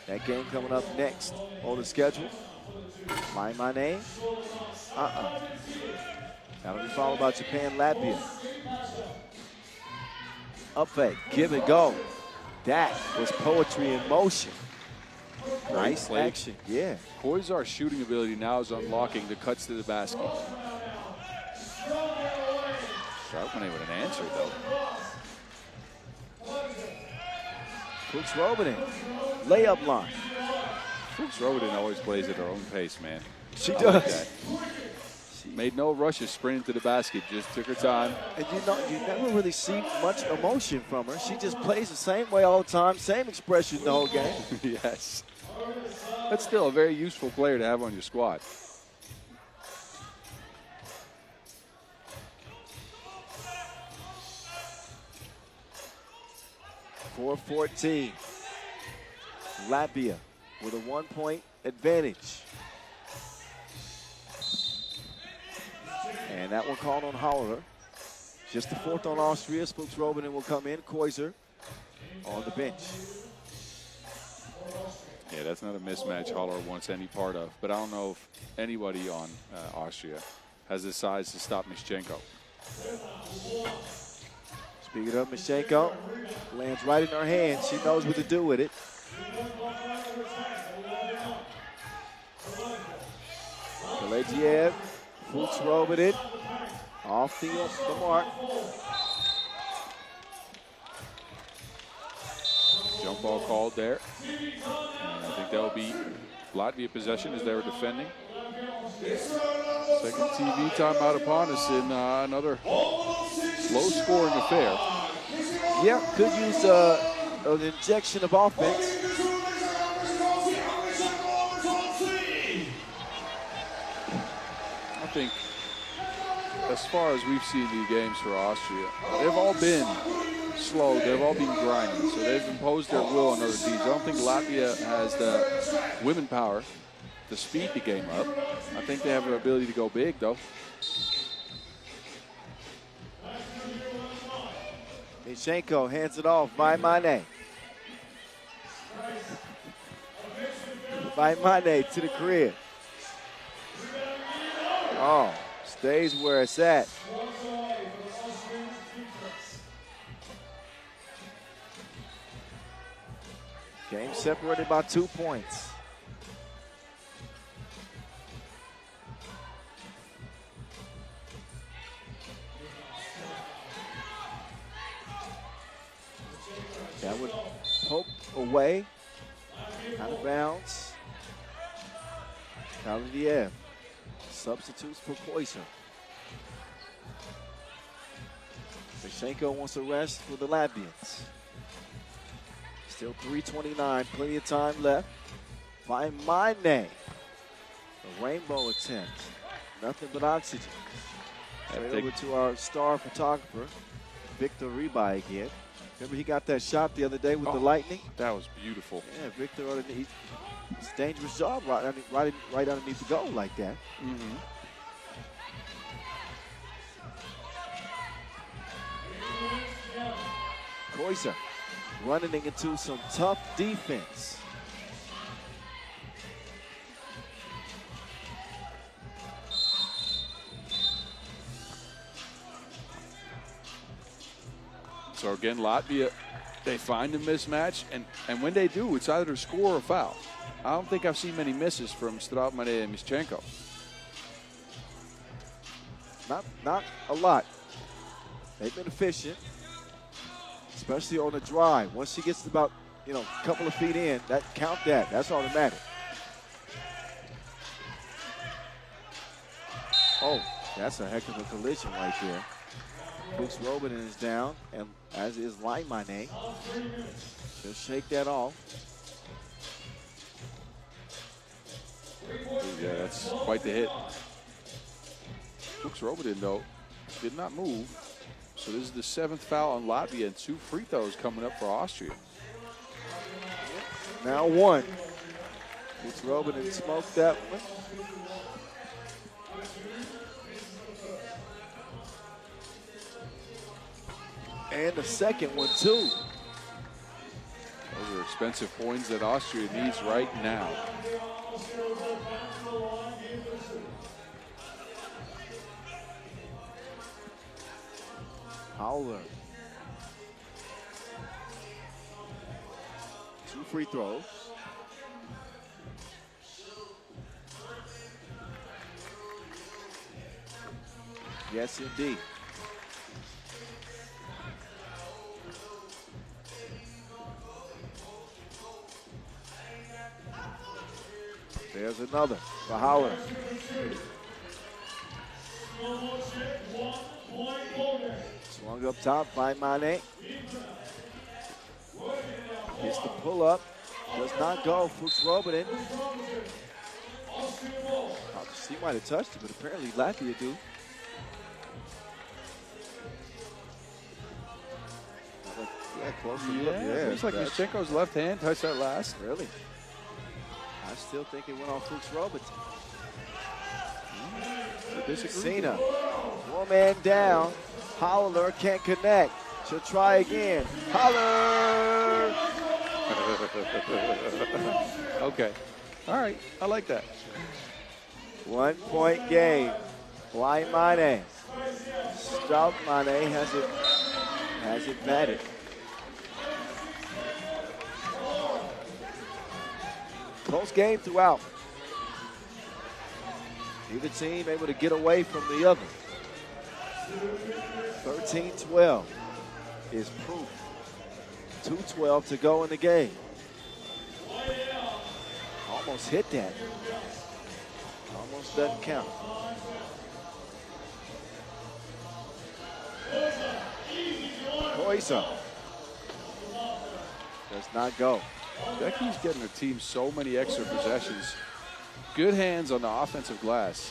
That game coming up next on the schedule. My name? That'll be followed by Japan, Latvia. Up fake, give it go. That was poetry in motion. Nice action, yeah. Koizar's shooting ability now is unlocking the cuts to the basket. Strauss-Mane with an answer, though. Fuchs Robin, layup line. Fuchs Robin always plays at her own pace, man. She I does. like that. She made no rushes sprinting to the basket, just took her time. And you never really see much emotion from her. She just plays the same way all the time, same expression the whole game. Yes. That's still a very useful player to have on your squad. .414. Latvia with a 1-point advantage. And that one called on Holler. Just the 4th on Austria. Spooks Robin will come in. Koiser on the bench. Yeah, that's not a mismatch Holler wants any part of. But I don't know if anybody on Austria has the size to stop Mischenko. Speaking of Mischenko, lands right in her hand. She knows what to do with it. Kalejiev, Fuchs Robin it. Off the mark. Jump ball called there. And I think that will be Latvia possession as they were defending. Second TV timeout upon us in another low-scoring affair. Yeah, could use an injection of offense. I think as far as we've seen the games for Austria, they've all been slow. They've all been grinding. So they've imposed their will on other teams. I don't think Latvia has the women power to speed the game up. I think they have the ability to go big, though. Mischenko hands it off by Mane. By Mane to the career. Oh, stays where it's at. Game separated by 2 points. That would poke away, out of bounds. Kalejiev substitutes for Koiser. Mischenko wants a rest for the Latvians. Still 3:29, plenty of time left. Find my name. A rainbow attempt. Nothing but oxygen. Straight over to our star photographer, Victor Ribai again. Remember he got that shot the other day with the Lightning? That was beautiful. Yeah, Victor, it's a dangerous job right underneath the goal like that. Mm-hmm. Koiser running into some tough defense. So again, Latvia, they find a mismatch, and when they do, it's either a score or a foul. I don't think I've seen many misses from Strautmane and Mischenko. Not a lot. They've been efficient, especially on the drive. Once she gets about, a couple of feet in, count that. That's all that matters. Oh, that's a heck of a collision right there. Fuchs Robin is down, and as is Ulaanbaatar. She'll shake that off. Yeah, that's quite the hit. Fuchs Robin, though, did not move. So this is the 7th foul on Latvia, and 2 free throws coming up for Austria. Now 1. Fuchs Robin smoked that one. And the second one, too. Those are expensive points that Austria needs right now. Howler. 2 free throws. Yes, indeed. There's another for Howler. Swung up top by Mane. Gets the pull up. Does not go. Fuchs Robin. She might have touched it, but apparently Latvia do. Yeah, close to Yeah, looks like Mischenko's left hand touched that last. Really? I still think it went on Fuchs Robin. Cena, 4-man down. Howler can't connect. She'll try again. Howler! Okay. All right. I like that. 1-point game. Ulaanbaatar. Strautmane has it batted. Close game throughout. Neither team able to get away from the other. 13-12 is proof. 2:12 to go in the game. Almost hit that. Almost doesn't count. Koisa does not go. Becky's getting her team so many extra possessions. Good hands on the offensive glass.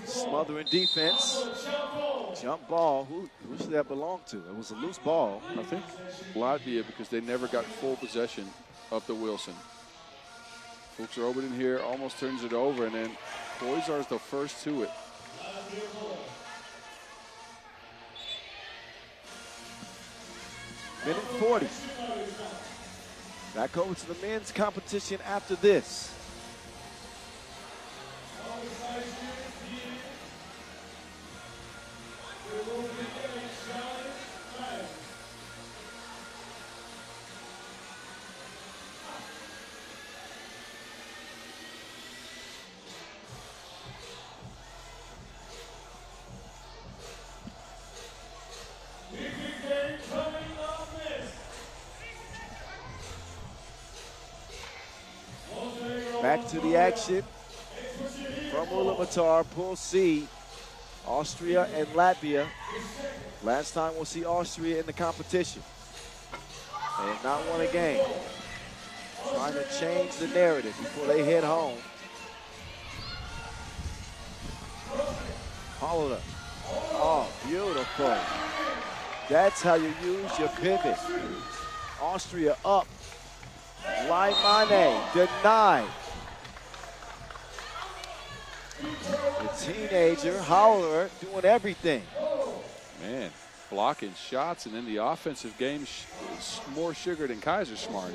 Smothering defense. Jump ball. Who should that belong to? It was a loose ball. I think Latvia, because they never got full possession of the Wilson. Fuchs Robin in here, almost turns it over, and then Koizar's the first to it. Minute 40. Back over to the men's competition after this. Back to the action from Ulaanbaatar, Pool C, Austria and Latvia. Last time we'll see Austria in the competition. They have not won a game. Trying to change the narrative before they head home. Holler. Oh, beautiful. That's how you use your pivot. Austria up. Ulaanbaatar denied. The teenager, Howler, doing everything. Man, blocking shots, and then the offensive game more sugar than Kaiser Smart.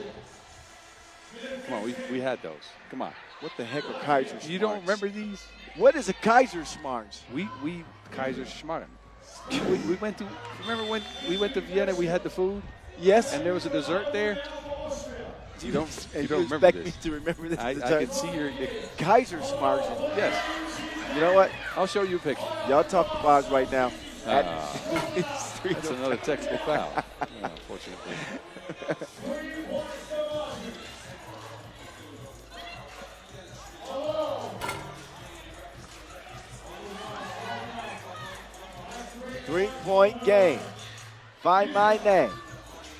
Come on, we had those. Come on. What the heck are Kaiser You don't remember these? What is a Kaiser Smarts? We Kaiser Schmarren. We went to, remember when we went to Vienna, we had the food? Yes. And there was a dessert there? You don't remember expect this. me to remember this? I can see your, Kaiser Smarts. yes. You know what? I'll show you a picture. Y'all talk to Boz right now. That's another textbook foul, unfortunately. Three-point game. Find my name.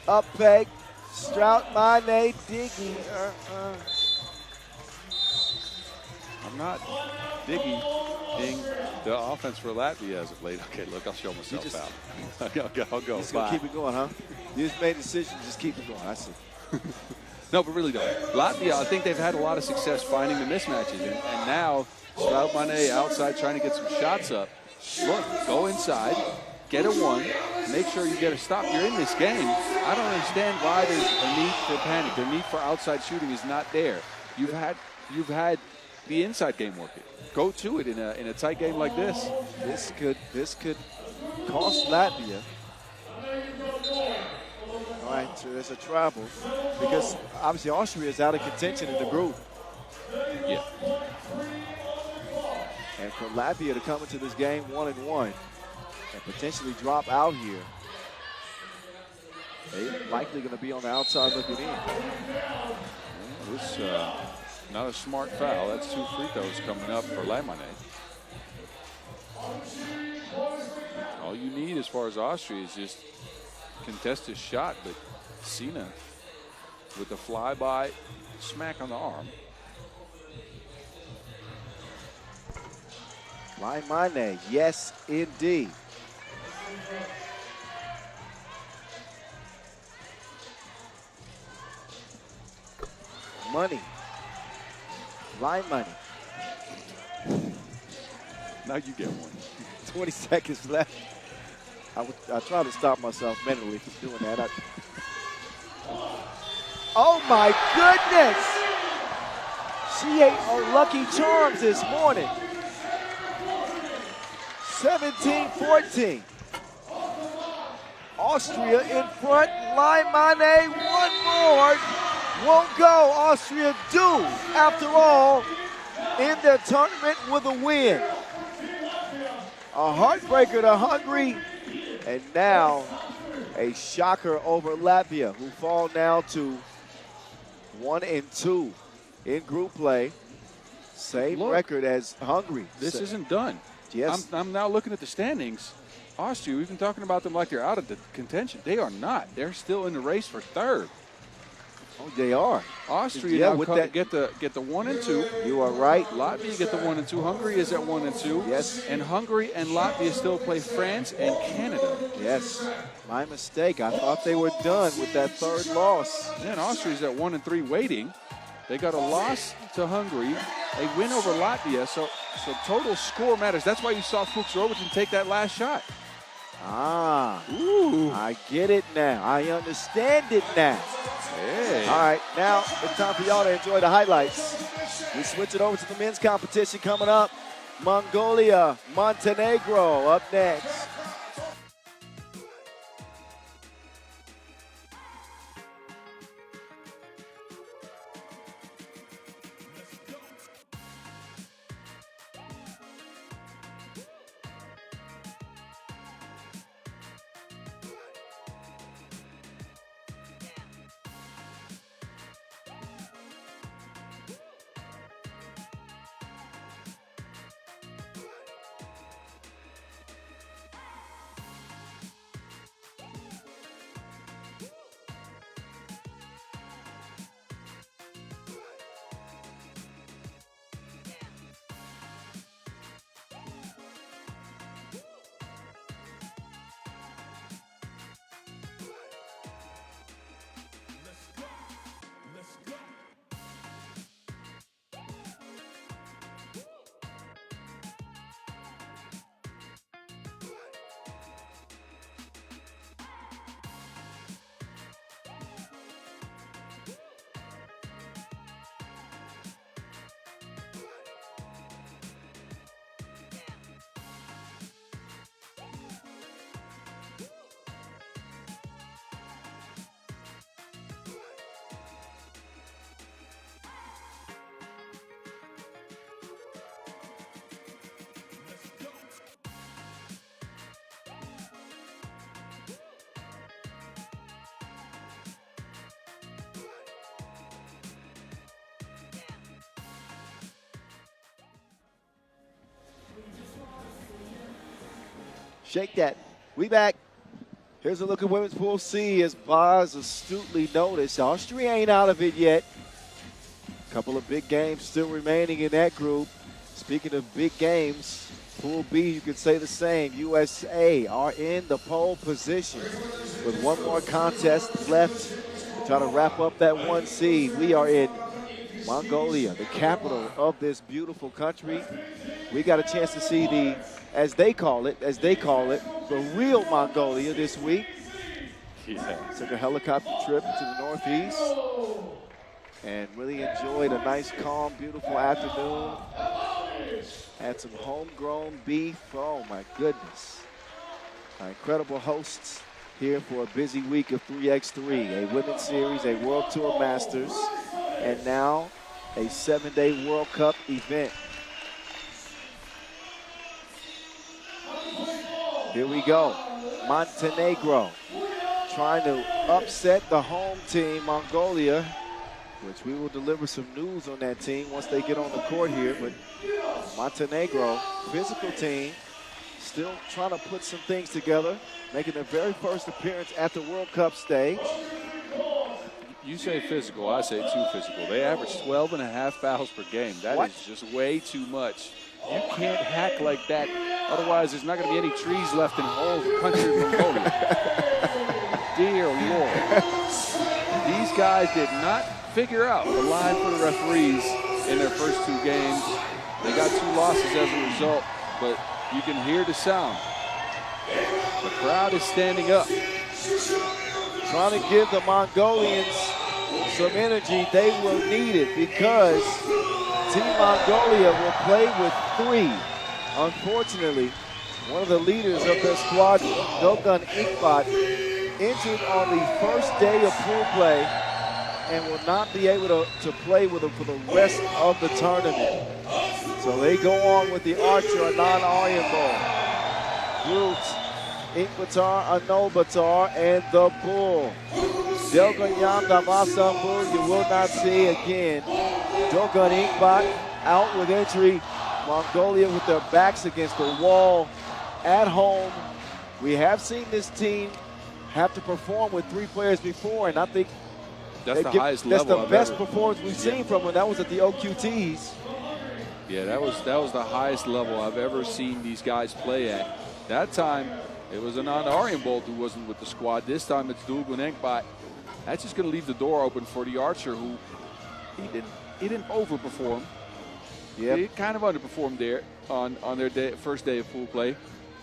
Up peg. Strout my name. Diggy. I'm not digging the offense for Latvia as of late. Okay, look, I'll show myself out. I'll go. Just gonna keep it going, huh? You just made a decision. Just keep it going. I see. No, but really don't. Latvia, I think they've had a lot of success finding the mismatches, and now Strout Mane outside trying to get some shots up. Look, go inside, get a one, make sure you get a stop. You're in this game. I don't understand why there's a need for panic. The need for outside shooting is not there. You've had the inside game working. Go to it in a tight game like this. This could cost Latvia. All right, so there's a travel because obviously Austria is out of contention in the group. Yeah. And for Latvia to come into this game 1-1 and potentially drop out here, they're likely going to be on the outside looking in. This not a smart foul. That's 2 free throws coming up for Lamane. All you need as far as Austria is just contest his shot, but Sina with the flyby smack on the arm. Mane, yes indeed. Money. Line money. Now you get one. 20 seconds left. I try to stop myself mentally from doing that. Oh my goodness! She ate her Lucky Charms this morning. 17-14. Austria in front. Mane, one more. Won't go. Austria do, after all, in their tournament with a win. A heartbreaker to Hungary. And now a shocker over Latvia, who fall now to 1-2 in group play. Same record as Hungary. This isn't done. Yes. I'm now looking at the standings. Austria, we've been talking about them like they're out of the contention. They are not. They're still in the race for third. Oh, they are. Austria now get the 1 and 2. You are right. Latvia get the 1 and 2. Hungary is at 1 and 2. Yes. And Hungary and Latvia still play France and Canada. Yes. My mistake. I thought they were done with that third loss. And Austria's at 1 and 3 waiting. They got a loss to Hungary. They win over Latvia, so total score matters. That's why you saw Fuchs Robertson take that last shot. Ah. Ooh. I get it now. I understand it now. Hey. All right, now it's time for y'all to enjoy the highlights. We switch it over to the men's competition coming up. Mongolia, Montenegro up next. Shake that. We back. Here's a look at women's pool C as Boz astutely noticed. Austria ain't out of it yet. A couple of big games still remaining in that group. Speaking of big games, Pool B, you could say the same. USA are in the pole position with one more contest left to try to wrap up that 1 seed. We are in Mongolia, the capital of this beautiful country. We got a chance to see the, as they call it, the real Mongolia this week. Yeah. Took a helicopter trip to the northeast and really enjoyed a nice, calm, beautiful afternoon. Had some homegrown beef. Oh my goodness. Our incredible hosts here for a busy week of 3x3, a women's series, a World Tour Masters, and now a 7-day World Cup event. Here we go. Montenegro trying to upset the home team, Mongolia, which we will deliver some news on that team once they get on the court here. But Montenegro, physical team, still trying to put some things together, making their very first appearance at the World Cup stage. You say physical, I say too physical. They average 12.5 fouls per game. That is just way too much. You can't hack like that. Otherwise, there's not going to be any trees left in the whole country of Mongolia. Dear Lord. These guys did not figure out the line for the referees in their first 2 games. They got 2 losses as a result, but you can hear the sound. The crowd is standing up. Trying to give the Mongolians some energy. They will need it because Team Mongolia will play with 3. Unfortunately, one of the leaders of their squad, Ulaanbaatar, injured on the first day of pool play and will not be able to play with them for the rest of the tournament. So they go on with the Archer, a non-Ulaanbaatar. Ulaanbaatar, Ulaanbaatar, and the Bull. Ulaanbaatar, you will not see again. Ulaanbaatar out with injury. Mongolia with their backs against the wall at home. We have seen this team have to perform with 3 players before, and I think that's the highest level. That's the best performance we've seen from them. That was at the OQTs. Yeah, that was the highest level I've ever seen these guys play at. That time, it was a non-Ulaanbaatar who wasn't with the squad. This time, it's Ulaanbaatar. That's just going to leave the door open for the Archer, who he didn't overperform. Yep. He kind of underperformed there on their first day of pool play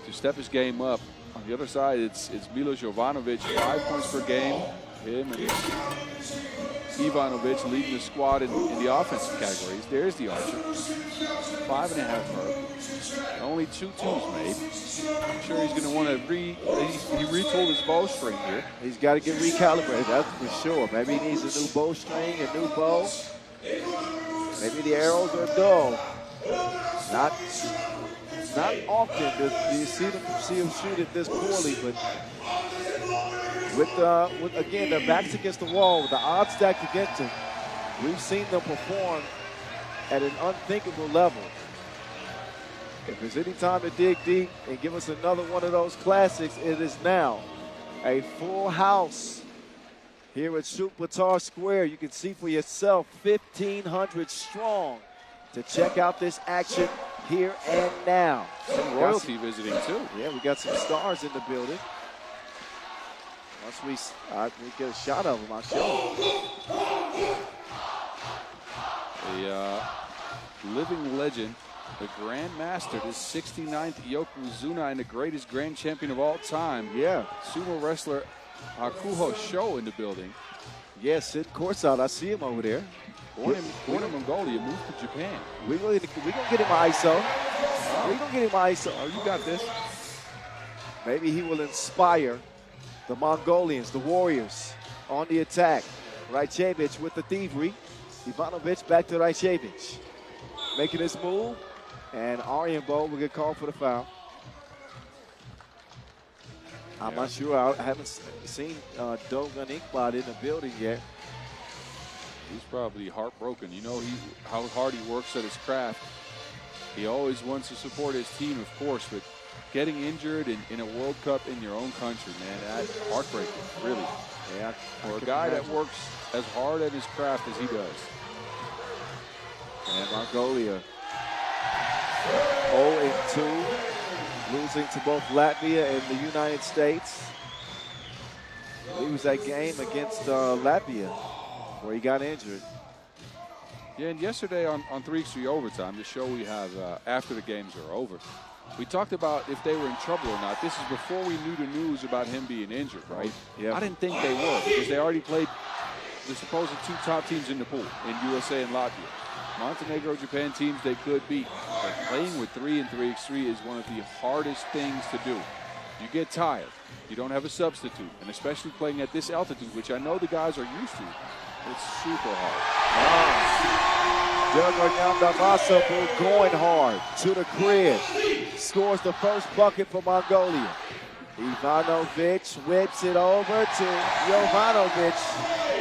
to step his game up. On the other side, it's Milos Jovanovic, 5 points per game. Him and Ivanovic leading the squad in the offensive categories. There's the Archer. 5.5 per. Only 2 twos made. I'm sure he's going to want to he retooled his bowstring here. He's got to get recalibrated, that's for sure. Maybe he needs a new bowstring, a new bow. Maybe the arrows are dull. Not often do you see him shoot it this poorly, but with again their backs against the wall, with the odds stacked against them, we've seen them perform at an unthinkable level. If there's any time to dig deep and give us another one of those classics, it is now. A full house here at Ulaanbaatar Square. You can see for yourself, 1,500 strong to check out this action here and now. Some royalty visiting too. Yeah, we got some stars in the building. Once we get a shot of them, I'll show them. A living legend, the Grand Master, the 69th Yokozuna and the greatest Grand Champion of all time. Yeah. Sumo wrestler Hakuho Sho in the building. Yes, sitting courtside. I see him over there. Born in Mongolia, moved to Japan. We're going to get him ISO. We're going to get him ISO. Oh, you got this. Maybe he will inspire the Mongolians, the Warriors, on the attack. Rajcevic with the thievery. Ivanovic back to Rajcevic. Making his move. And Ulaanbaatar will get called for the foul. I'm not sure. I haven't seen Ulaanbaatar in the building yet. He's probably heartbroken. You know how hard he works at his craft. He always wants to support his team, of course, but getting injured in a World Cup in your own country, man, that's heartbreaking, really. Yeah, For a guy that works as hard at his craft as he does. And Mongolia 0-2, losing to both Latvia and the United States. He was that game against Latvia where he got injured. Yeah, and yesterday on 3x3 Overtime, the show we have after the games are over, we talked about if they were in trouble or not. This is before we knew the news about him being injured, right? Yeah. I didn't think they were because they already played the supposed two top teams in the pool in USA and Latvia. Montenegro, Japan teams they could beat. But playing with 3 and 3x3 is one of the hardest things to do. You get tired. You don't have a substitute. And especially playing at this altitude, which I know the guys are used to, it's super hard. Ulaanbaatar going hard to the crib. Scores the first bucket for Mongolia. Ivanovic whips it over to Jovanovic.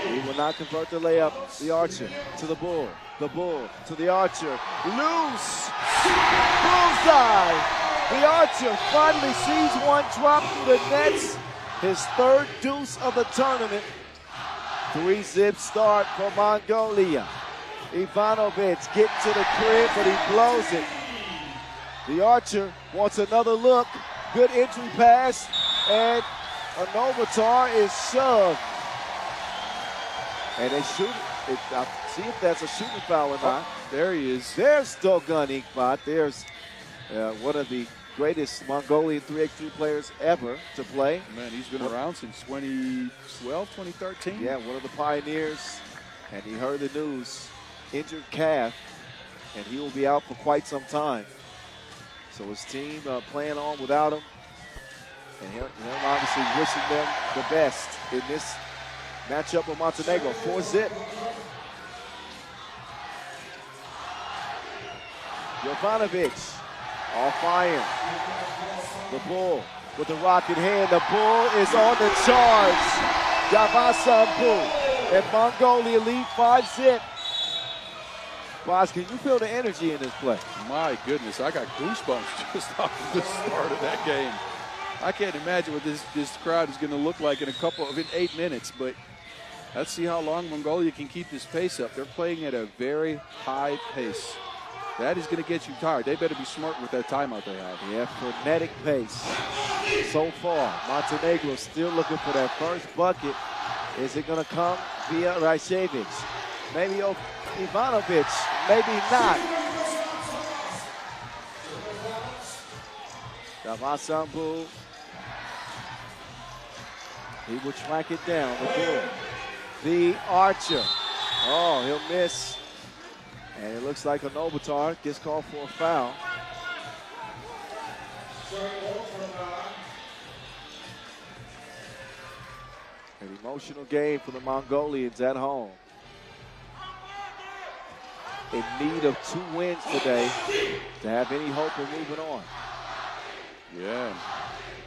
He will not convert the layup. The Archer to the Bull. The Bull to the Archer. Loose. Bullseye. The Archer finally sees one drop through the nets. His third deuce of the tournament. 3-zip start for Mongolia. Ivanovic getting to the crib, but he blows it. The Archer wants another look. Good entry pass, and Ulaanbaatar is shoved. And they shoot it. I'll see if that's a shooting foul or not. There he is. There's Stogun Inkbot. There's one of the greatest Mongolian 3x3 players ever to play. Man, he's been around since 2012, 2013. Yeah, one of the pioneers. And he heard the news. Injured calf, and he will be out for quite some time. So his team playing on without him, and him obviously wishing them the best in this matchup with Montenegro. 4-zip. Jovanovic off iron. The Bull with the rocket hand. The Bull is on the charge. Javasan Bull and Mongolia lead 5-zip. Boz, can you feel the energy in this play? My goodness, I got goosebumps just off of the start of that game. I can't imagine what this crowd is going to look like in 8 minutes, but let's see how long Mongolia can keep this pace up. They're playing at a very high pace. That is going to get you tired. They better be smart with that timeout they have. Yeah, frenetic pace. So far, Montenegro still looking for that first bucket. Is it going to come via Rajcevic? Maybe Ivanovic, maybe not. Davasambu. He will track it down. The Bull. The Archer. Oh, he'll miss. And it looks like Ulaanbaatar gets called for a foul. An emotional game for the Mongolians at home. In need of 2 wins today to have any hope of moving on. Yeah.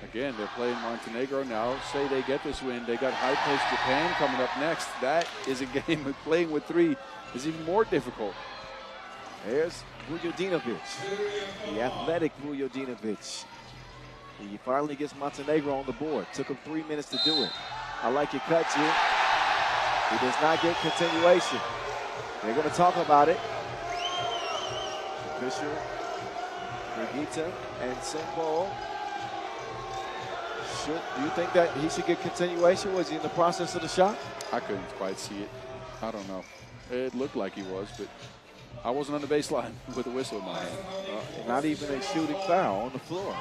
Again, they're playing Montenegro now. Say they get this win. They got high-paced Japan coming up next. That is a game of playing with 3 is even more difficult. There's Vujodinovic, the athletic Vujodinovic. He finally gets Montenegro on the board. Took him 3 minutes to do it. I like your cut, Jim. He does not get continuation. They're going to talk about it. Fisher, Brigitte, and Simple. Do you think that he should get continuation? Was he in the process of the shot? I couldn't quite see it. I don't know. It looked like he was, but I wasn't on the baseline with a whistle in my hand. Not even a shooting foul on the floor.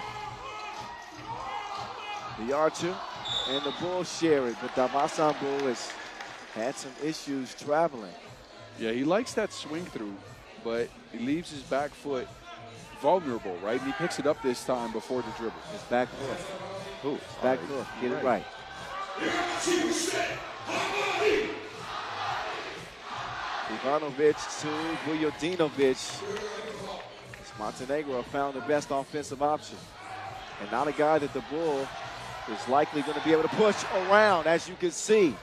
The Archer and the Bull share it, but Davasan Bull has had some issues traveling. Yeah, he likes that swing through, but he leaves his back foot vulnerable, right? And he picks it up this time before the dribble. His back foot. Ooh, Back foot. Get it right. Ivanovic to Vujodinovic. Montenegro found the best offensive option. And not a guy that the Bull is likely going to be able to push around, as you can see.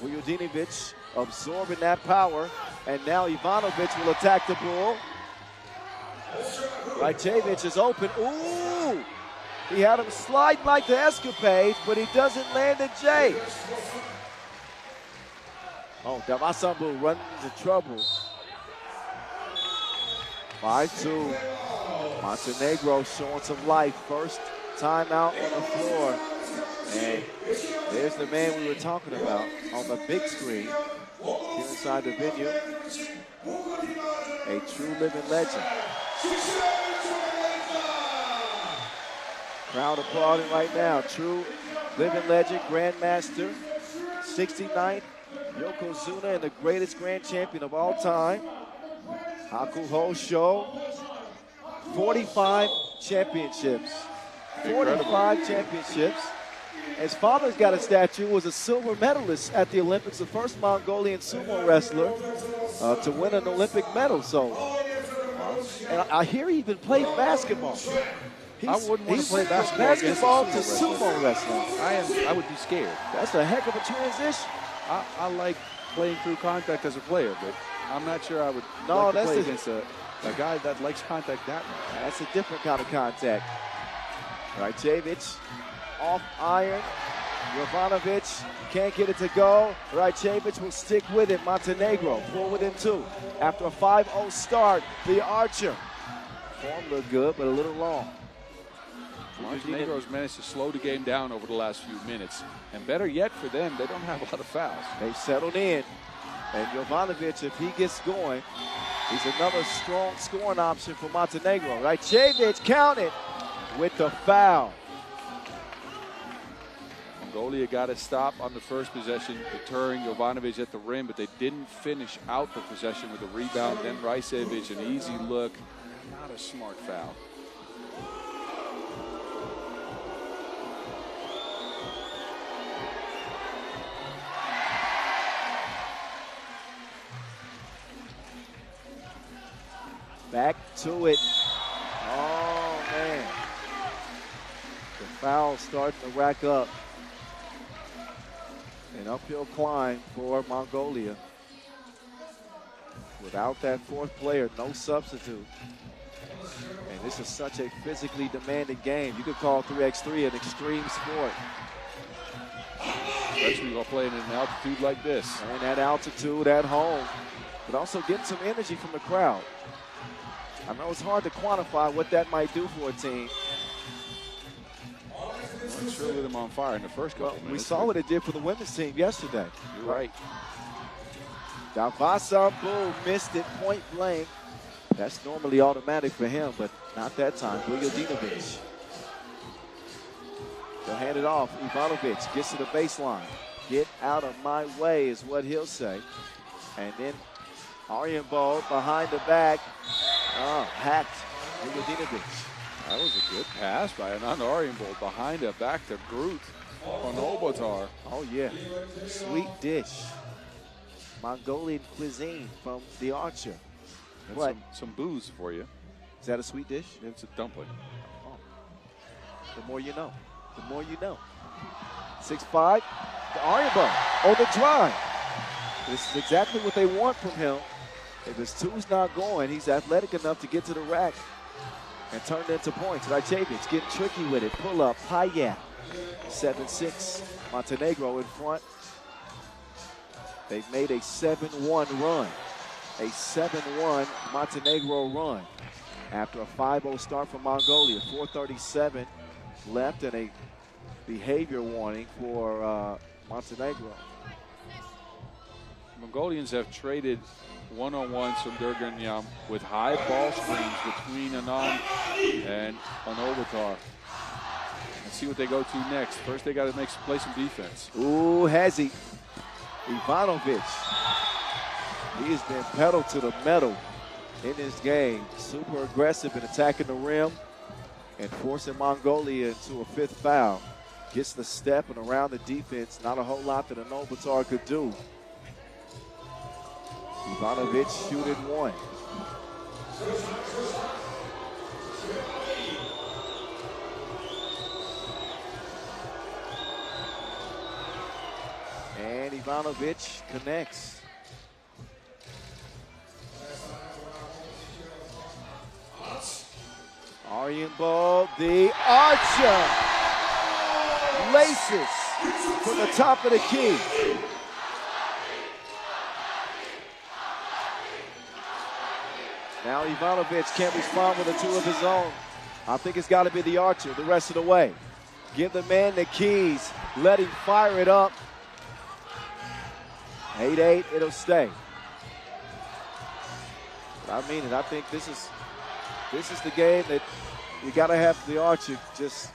Vujodinovic absorbing that power, and now Ivanovic will attack the Bull. Rajcevic is open. Ooh! He had him sliding like the escapades, but he doesn't land the J. Oh, Davasambu runs into trouble. 5-2. Montenegro showing some life. First timeout on the floor. And there's the man we were talking about on the big screen here inside the venue. A true living legend. Crowd applauding right now. True living legend, grandmaster, 69th Yokozuna, and the greatest grand champion of all time. Hakuho Sho, 45 championships. 45 championships. His father's got a statue, was a silver medalist at the Olympics, the first Mongolian sumo wrestler to win an Olympic medal. So, and I hear he even played basketball. I wouldn't want to play basketball to sumo wrestling. I would be scared. That's a heck of a transition. I like playing through contact as a player, but I'm not sure I would like to play against a guy that likes contact that much. That's a different kind of contact. Rajcevic off iron. Jovanovic can't get it to go. Rajcevic will stick with it. Montenegro forward in 2. After a 5-0 start, the Archer. Form looked good, but a little long. Montenegro's managed to slow the game down over the last few minutes. And better yet for them, they don't have a lot of fouls. They've settled in. And Jovanovic, if he gets going, he's another strong scoring option for Montenegro. Rajcevic counted with the foul. Mongolia got a stop on the first possession, deterring Jovanovic at the rim, but they didn't finish out the possession with a rebound. Then Rajcevic, an easy look. Not a smart foul. Back to it. Oh, man. The foul starting to rack up. An uphill climb for Mongolia. Without that fourth player, no substitute. And this is such a physically demanding game. You could call 3x3 an extreme sport. Especially while playing in an altitude like this. And that altitude at home. But also getting some energy from the crowd. I know it's hard to quantify what that might do for a team. Well, it sure lit them on fire in the first couple minutes. We saw what it did for the women's team yesterday. You're right. Davasambu missed it point blank. That's normally automatic for him, but not that time. Vujadinovic. They'll hand it off. Ivanovic gets to the baseline. Get out of my way is what he'll say. And then Auriembaud behind the back. Hacked Vujadinovic. That was a good pass by Anand Auriembaud behind a back to Groot on Ulaanbaatar. Oh, yeah. Sweet dish. Mongolian cuisine from the Archer. And some booze for you. Is that a sweet dish? It's a dumpling. Oh. The more you know. The more you know. 6'5", the Auriembaud on the drive. This is exactly what they want from him. If his two's not going, he's athletic enough to get to the rack and turn it into points. Rajcevic getting tricky with it. Pull up, high gap. 7-6, Montenegro in front. They've made a 7-1 run. A 7-1 Montenegro run after a 5-0 start for Mongolia. 4:37 left and a behavior warning for Montenegro. Mongolians have traded one-on-ones from Durganyam with high ball screens between Anand and Ulaanbaatar. Let's see what they go to next. First, they got to play some defense. Ooh, has he? Ivanovic. He has been pedal to the metal in this game. Super aggressive in attacking the rim and forcing Mongolia into a fifth foul. Gets the step and around the defense. Not a whole lot that Ulaanbaatar could do. Ivanovic shooting one. And Ivanovic connects. Ulaanbaatar, the archer, laces from the top of the key. Now Ivanovic can't respond with a two of his own. I think it's got to be the archer the rest of the way. Give the man the keys. Let him fire it up. 8-8, it'll stay. But I mean it. I think this is the game that you got to have the archer just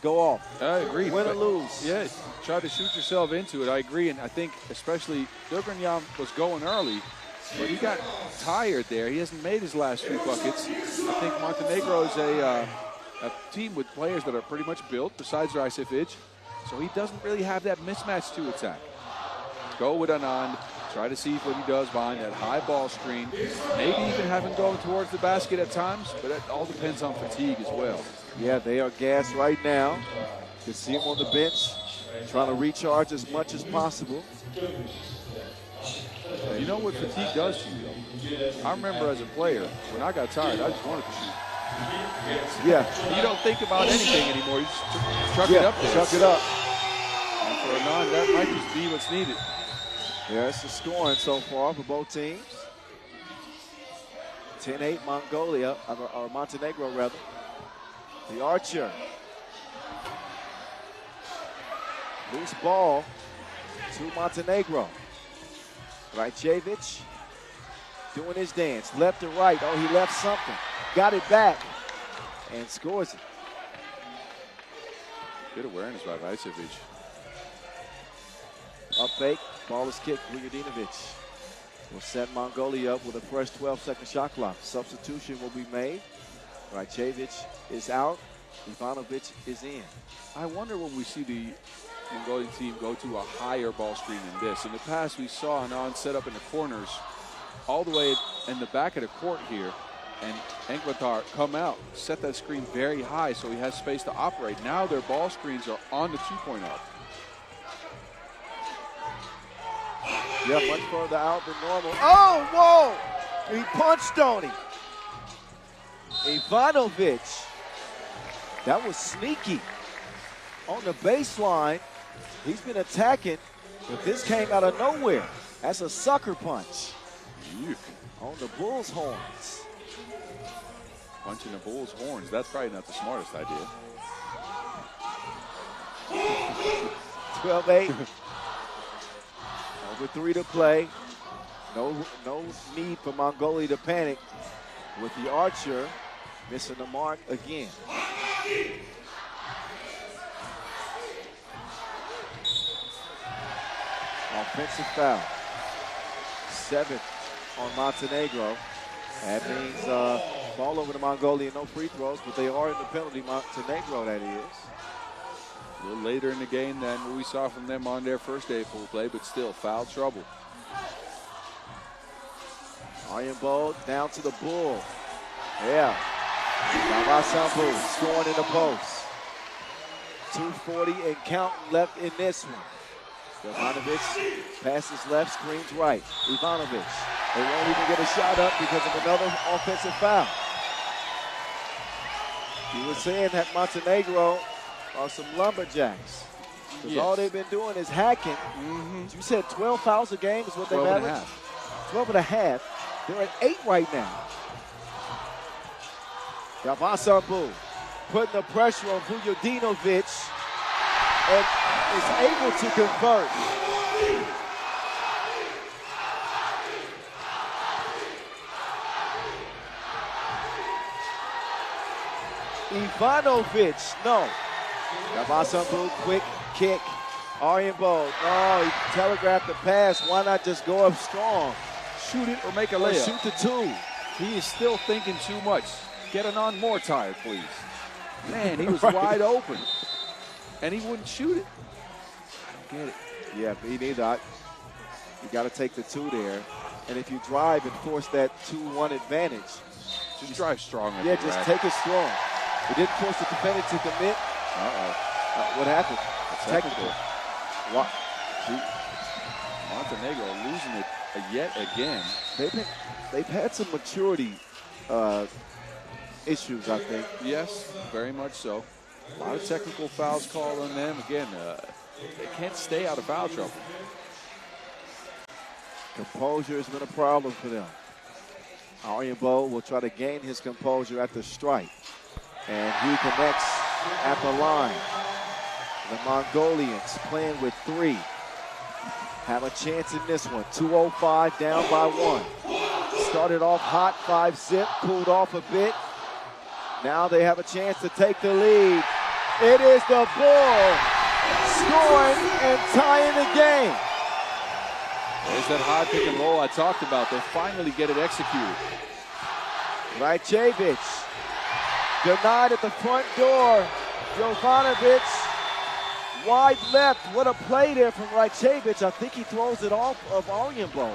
go off. I agree. Win or lose. Yeah, try to shoot yourself into it. I agree, and I think especially Dugrenjan was going early, but he got tired there. He hasn't made his last few buckets. I think Montenegro is a team with players that are pretty much built, besides Rajcevic, so he doesn't really have that mismatch to attack. Go with Anand, try to see what he does behind that high ball screen. Maybe even have him going towards the basket at times, but it all depends on fatigue as well. Yeah, they are gassed right now. You can see him on the bench, trying to recharge as much as possible. You know what fatigue does to you, though? I remember as a player, when I got tired, I just wanted to shoot. Yeah. You don't think about anything anymore. You just chuck it up there. Chuck it up. And for Anand, that might just be what's needed. Yeah, it's the scoring so far for both teams. 10-8 Mongolia, or Montenegro rather. The archer. Loose ball to Montenegro. Rajcevic doing his dance, left to right. Oh, he left something. Got it back and scores it. Good awareness by Rajcevic. Up fake, ball is kicked. Vujadinovic will set Mongolia up with a fresh 12-second shot clock. Substitution will be made. Rajcevic is out. Ivanovic is in. I wonder when we see the Mongolian team go to a higher ball screen than this. In the past, we saw Anand set up in the corners all the way in the back of the court here, and Ulaanbaatar come out, set that screen very high so he has space to operate. Now their ball screens are on the two-point arc. Yeah, much further out than normal. Oh, whoa! He punched on him. Ivanovic. That was sneaky. On the baseline, he's been attacking, but this came out of nowhere. That's a sucker punch. Eek. On the Bulls' horns. Punching the Bulls' horns, that's probably not the smartest idea. 12-8. Over 3 to play. No need for Mongolia to panic with the archer missing the mark again. Offensive foul. 7 on Montenegro. That means ball over to Mongolia, no free throws, but they are in the penalty, Montenegro, that is. A little later in the game than what we saw from them on their first day of full play, but still foul trouble. Ulaanbaatar down to the bull. Yeah. Ulaanbaatar scoring in the post. 2:40 and counting left in this one. Ivanovic passes left, screens right. Ivanovic. They won't even get a shot up because of another offensive foul. You were saying that Montenegro are some lumberjacks. Because all they've been doing is hacking. You said 12 fouls a game is what they've averaged? 12 and a half. They're at 8 right now. Ulaanbaatar putting the pressure on Vujadinovic and is able to convert. Ivanovic, no. Ulaanbaatar, quick kick. Ulaanbaatar, oh, he telegraphed the pass. Why not just go up strong? Shoot it or make a layup. Shoot the 2. He is still thinking too much. Get Anand more tired, please. Man, he was wide open. And he wouldn't shoot it. I don't get it. Yeah, me neither. You got to take the 2 there. And if you drive and force that 2-1 advantage. Just drive strong. Yeah, just take it strong. It didn't force the defender to commit. What happened? Technical. What? Montenegro losing it yet again. They've had some maturity issues, I think. Yes, very much so. A lot of technical fouls called on them. Again, they can't stay out of foul trouble. Composure has been a problem for them. Ulaanbaatar will try to gain his composure at the strike. And he connects at the line. The Mongolians playing with 3. Have a chance in this one. 2:05 down by 1. Started off hot, 5-zip, cooled off a bit. Now they have a chance to take the lead. It is the Bull scoring and tying the game. There's that high pick and roll I talked about. They finally get it executed. Rajcevic denied at the front door. Jovanovic wide left. What a play there from Rajcevic. I think he throws it off of Ulaanbaatar.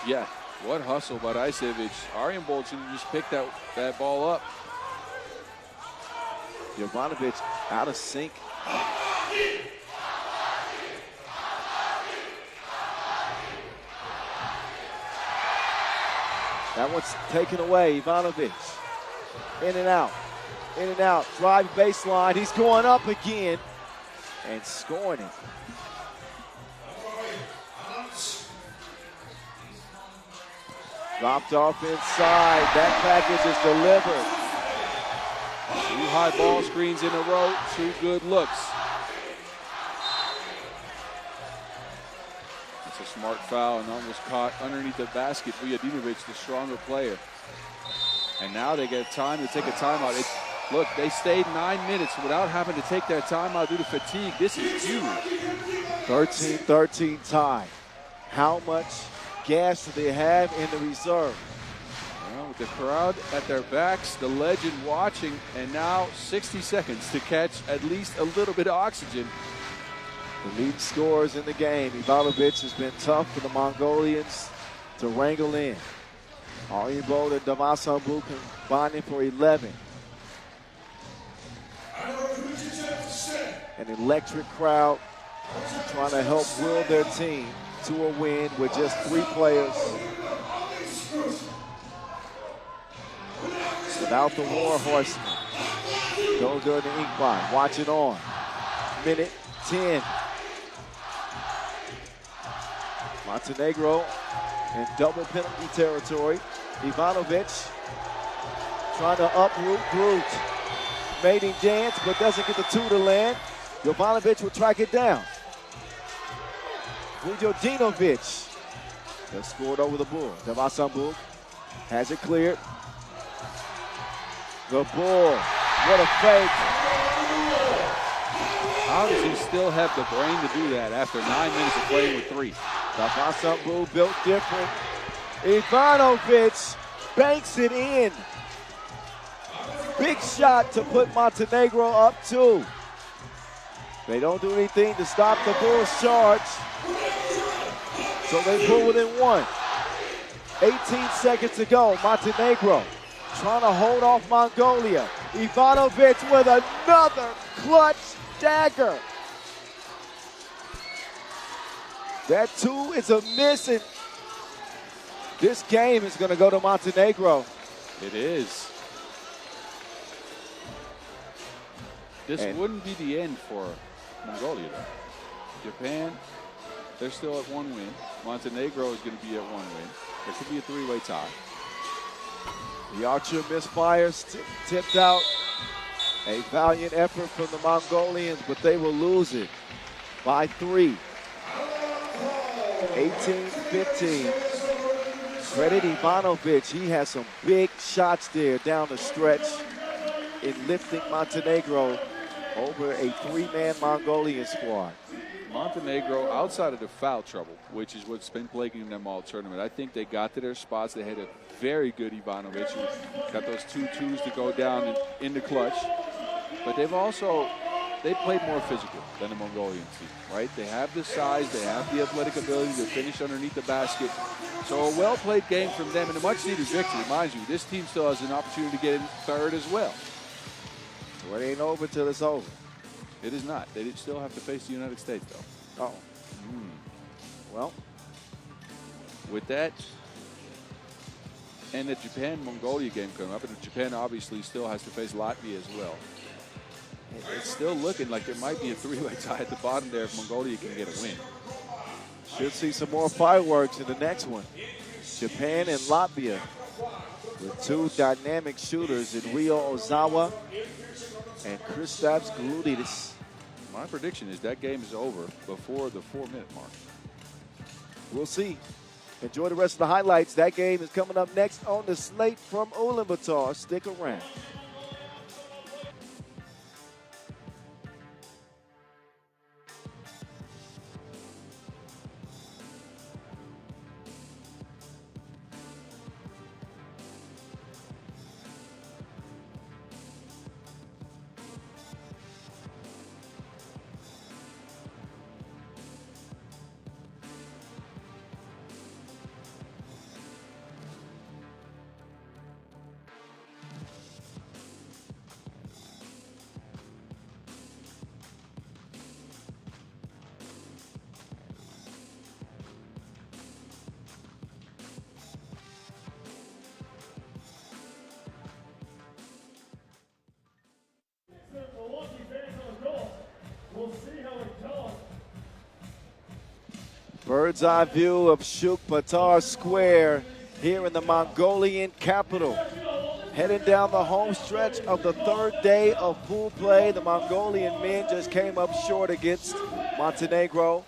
Yeah, what hustle by Rajcevic. Ulaanbaatar should just pick that ball up. Jovanovic out of sync. That one's taken away. Ivanovic in and out. In and out. Drive baseline. He's going up again and scoring it. Dropped off inside. That package is delivered. 2 high ball screens in a row. 2 good looks. It's a smart foul and almost caught underneath the basket. Vujadinovic, the stronger player. And now they get time to take a timeout. Look, they stayed 9 minutes without having to take their timeout due to fatigue. This is huge. 13-13 tie. How much gas do they have in the reserve? Well, with the crowd at their backs, the legend watching, and now 60 seconds to catch at least a little bit of oxygen. The lead scorers in the game. Ivanovic has been tough for the Mongolians to wrangle in. Ulaanbaatar and Davasambu combining for 11. An electric crowd trying to help will their team to a win with just 3 players. Without the War Horsemen. Goes during the ink line. Watch it on. Minute 10. Montenegro in double penalty territory. Ivanovic trying to uproot Brute. Made him dance, but doesn't get the 2 to land. Jovanovic will track it down. Vujadinovic has scored over the Bull. Davasambu has it cleared. The Bull, what a fake. How does he still have the brain to do that after 9 minutes of playing with 3? Davasambu built different. Ivanovic banks it in. Big shot to put Montenegro up 2. They don't do anything to stop the Bulls' charge. So they pull within 1. 18 seconds to go. Montenegro trying to hold off Mongolia. Ivanovic with another clutch dagger. That 2 is a miss, and this game is going to go to Montenegro. It is. This wouldn't be the end for Mongolia, though. Japan, they're still at 1 win. Montenegro is going to be at 1 win. There could be a 3-way tie. The archer misfires, tipped out. A valiant effort from the Mongolians, but they will lose it by 3. 18-15. Credit Ivanovic. He has some big shots there down the stretch in lifting Montenegro over a 3-man Mongolian squad. Montenegro, outside of the foul trouble, which is what's been plaguing them all tournament, I think they got to their spots. They had a very good Ivanovic who got those 2 twos to go down in the clutch. But they played more physical than the Mongolian team, right? They have the size, they have the athletic ability to finish underneath the basket. So a well-played game from them and a much-needed victory. Mind you, this team still has an opportunity to get in 3rd as well. Well, it ain't over till it's over. It is not. They still have to face the United States, though. Oh. Well. With that, and the Japan-Mongolia game coming up. And Japan obviously still has to face Latvia as well. It's still looking like there might be a three-way tie at the bottom there if Mongolia can get a win. Should see some more fireworks in the next one. Japan and Latvia with two dynamic shooters in Ryo Ozawa and Kristaps Gludidis. My prediction is that game is over before the 4-minute mark. We'll see. Enjoy the rest of the highlights. That game is coming up next on the slate from Ulaanbaatar. Stick around. Bird's eye view of Ulaanbaatar Square here in the Mongolian capital. Heading down the home stretch of the third day of pool play. The Mongolian men just came up short against Montenegro.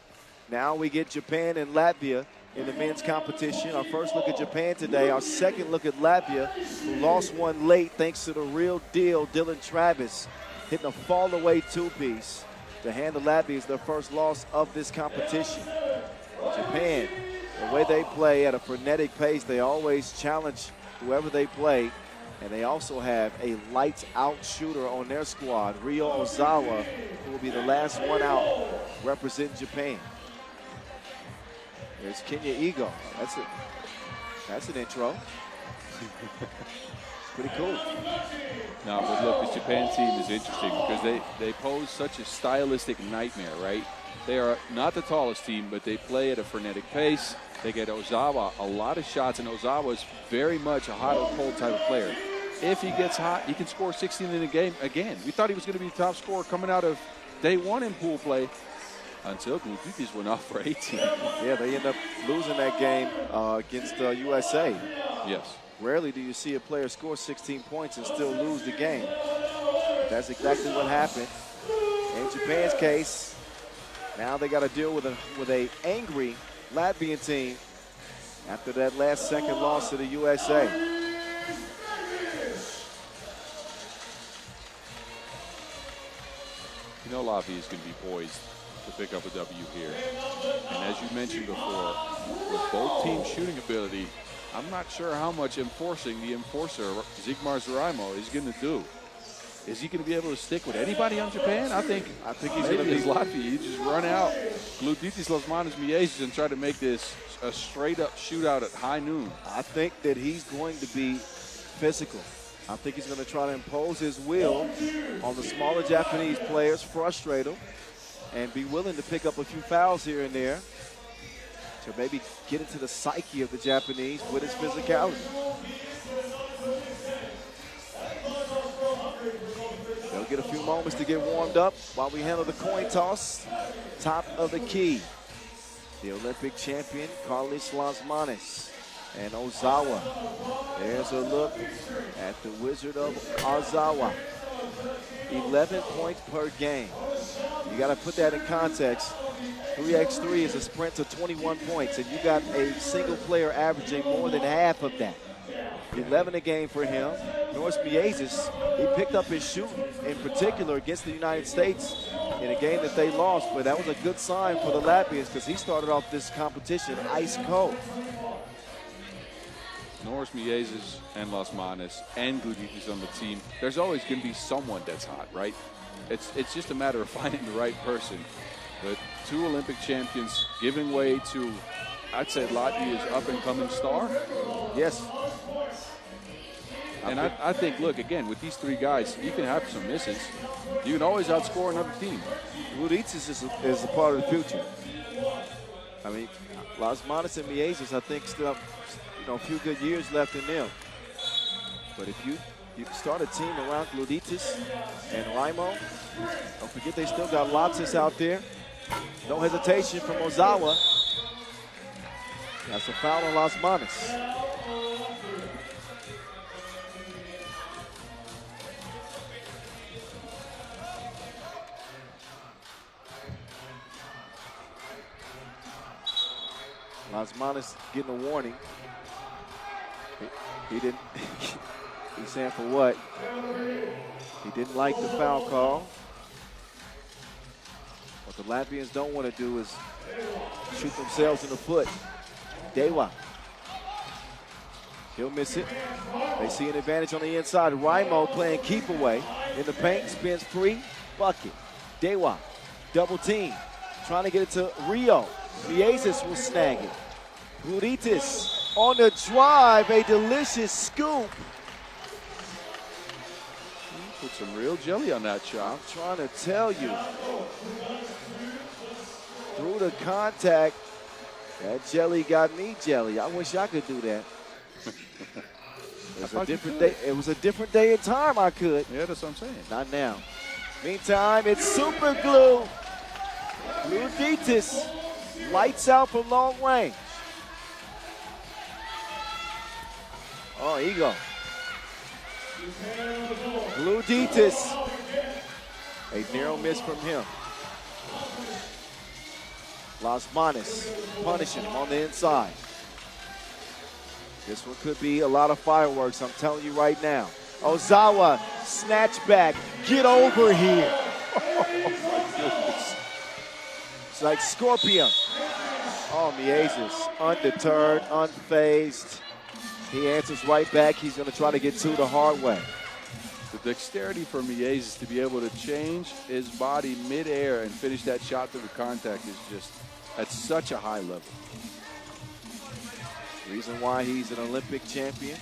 Now we get Japan and Latvia in the men's competition. Our first look at Japan today. Our second look at Latvia, who lost one late thanks to the real deal, Dylan Travis, hitting a fall-away two-piece to hand the Latvians their first loss of this competition. Japan, the way they play at a frenetic pace, they always challenge whoever they play, and they also have a lights-out shooter on their squad, Ryo Ozawa, who will be the last one out representing Japan. There's Kenya Ego. That's an intro. Pretty cool. No, but look, this Japan team is interesting because they pose such a stylistic nightmare, right? They are not the tallest team, but they play at a frenetic pace. They get Ozawa a lot of shots, and Ozawa is very much a hot or cold type of player. If he gets hot, he can score 16 in a game again. We thought he was going to be the top scorer coming out of day one in pool play until Gludidis went off for 18. Yeah, they end up losing that game against USA. Yes. Rarely do you see a player score 16 points and still lose the game. That's exactly what happened. In Japan's case, now they got to deal with a angry Latvian team after that last second loss to the USA. You know Latvia is going to be poised to pick up a W here. And as you mentioned before, with both teams' shooting ability, I'm not sure how much enforcing the enforcer, Zigmar Zaraimo, is going to do. Is he going to be able to stick with anybody on Japan? I think he's going to be Latvia. You just run out, Gludidis, Lasmanis, Miezes, and try to make this a straight-up shootout at high noon. I think that he's going to be physical. I think he's going to try to impose his will on the smaller Japanese players, frustrate them, and be willing to pick up a few fouls here and there to maybe get into the psyche of the Japanese with his physicality. They'll get a few moments to get warmed up while we handle the coin toss. Top of the key, the Olympic champion, Carlos Lasmanis and Ozawa. There's a look at the Wizard of Ozawa. 11 points per game. You got to put that in context. 3x3 is a sprint to 21 points, and you got a single player averaging more than half of that. 11 a game for him. Norris Miezes, he picked up his shooting, in particular against the United States in a game that they lost, but that was a good sign for the Latvians because he started off this competition ice cold. Norris Miezes and Lasmanis and Gludidis on the team. There's always going to be someone that's hot, right? It's just a matter of finding the right person. But two Olympic champions giving way to, I'd say, Latvia's up-and-coming star. Yes. And I think, look, again, with these three guys, you can have some misses. You can always outscore another team. Gludidis is a part of the future. I mean, Lasmanis and Miezes, I think, still a few good years left in them. But if you start a team around Gluditis and Raimo, don't forget they still got Lotsis out there. No hesitation from Ozawa. That's a foul on Las Manas. Las Manas getting a warning. He didn't. He's saying for what? He didn't like the foul call. What the Latvians don't want to do is shoot themselves in the foot. Dewa. He'll miss it. They see an advantage on the inside. Raimo playing keep away in the paint. Spins free. Bucket. Dewa. Double team. Trying to get it to Rio. Miezis will snag it. Gluditis on the drive. A delicious scoop. Put some real jelly on that shot. I'm trying to tell you. Through the contact, that jelly got me jelly. I wish I could do that. It was a different day. It was a different day and time I could. Yeah, that's what I'm saying. Not now. Meantime, it's super glue. Gluditis lights out from long range. Oh, here you go. Gluditis. A narrow miss from him. Las Manas punishing him on the inside. This one could be a lot of fireworks, I'm telling you right now. Ozawa, snatch back, get over here. Oh my goodness. It's like Scorpion. Oh, Miezis, undeterred, unfazed. He answers right back. He's going to try to get to the hard way. The dexterity for Miezis to be able to change his body midair and finish that shot through the contact is just at such a high level. Reason why he's an Olympic champion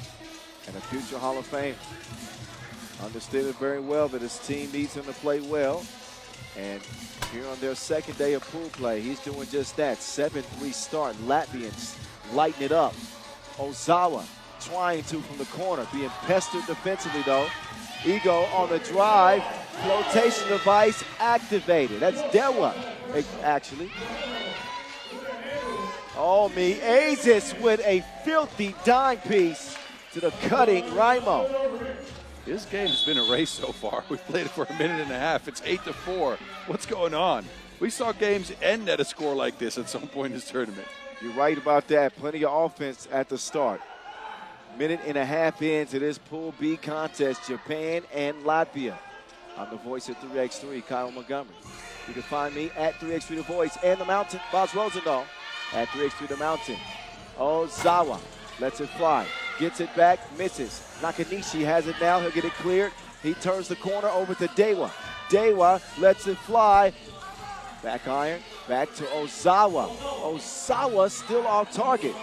and a future Hall of Famer. Understood it very well that his team needs him to play well. And here on their second day of pool play, he's doing just that. 7-3 start. Latvians lighting it up. Ozawa trying to from the corner, being pestered defensively though. Ego on the drive. Flotation device activated. That's Dewa, actually. Oh, Miezis with a filthy dime piece to the cutting Raimo. His game has been a race so far. We've played it for a minute and a half. It's 8-4. What's going on? We saw games end at a score like this at some point in this tournament. You're right about that. Plenty of offense at the start. Minute and a half into this Pool B contest, Japan and Latvia. I'm the voice of 3x3, Kyle Montgomery. You can find me at 3x3 The Voice and The Mountain, Boz Rosendahl, at 3x3 The Mountain. Ozawa lets it fly, gets it back, misses. Nakanishi has it now, he'll get it cleared. He turns the corner over to Dewa. Dewa lets it fly. Back iron, back to Ozawa. Ozawa still off target.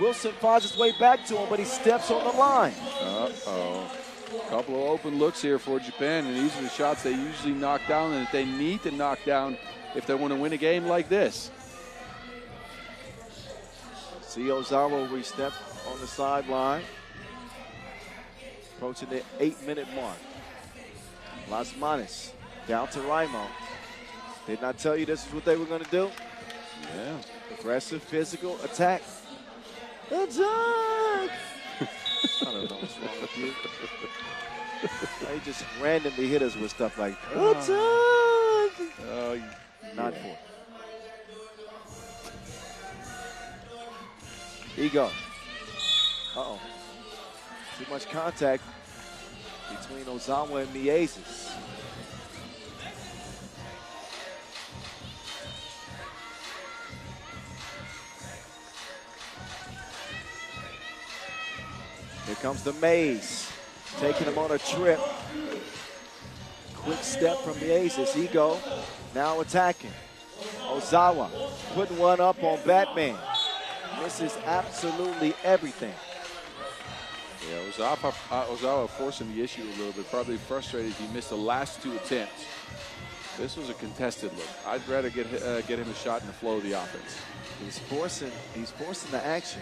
Wilson finds his way back to him, but he steps on the line. Uh-oh. A couple of open looks here for Japan, and these are the shots they usually knock down and that they need to knock down if they want to win a game like this. See Ozawa re-step on the sideline. Approaching the 8-minute mark. Las Manas down to Raimo. Did not tell you this is what they were going to do? Yeah. Aggressive physical attack. Attack! I don't know what's wrong with you. They just randomly hit us with stuff like attack! Not for. Ego. Uh-oh. Too much contact between Ozawa and Miezis. Here comes the maze, taking him on a trip. Quick step from Miezis. Ego now attacking. Ozawa putting one up on Batman. Misses absolutely everything. Yeah, Ozawa forcing the issue a little bit. Probably frustrated he missed the last two attempts. This was a contested look. I'd rather get him a shot in the flow of the offense. He's forcing the action.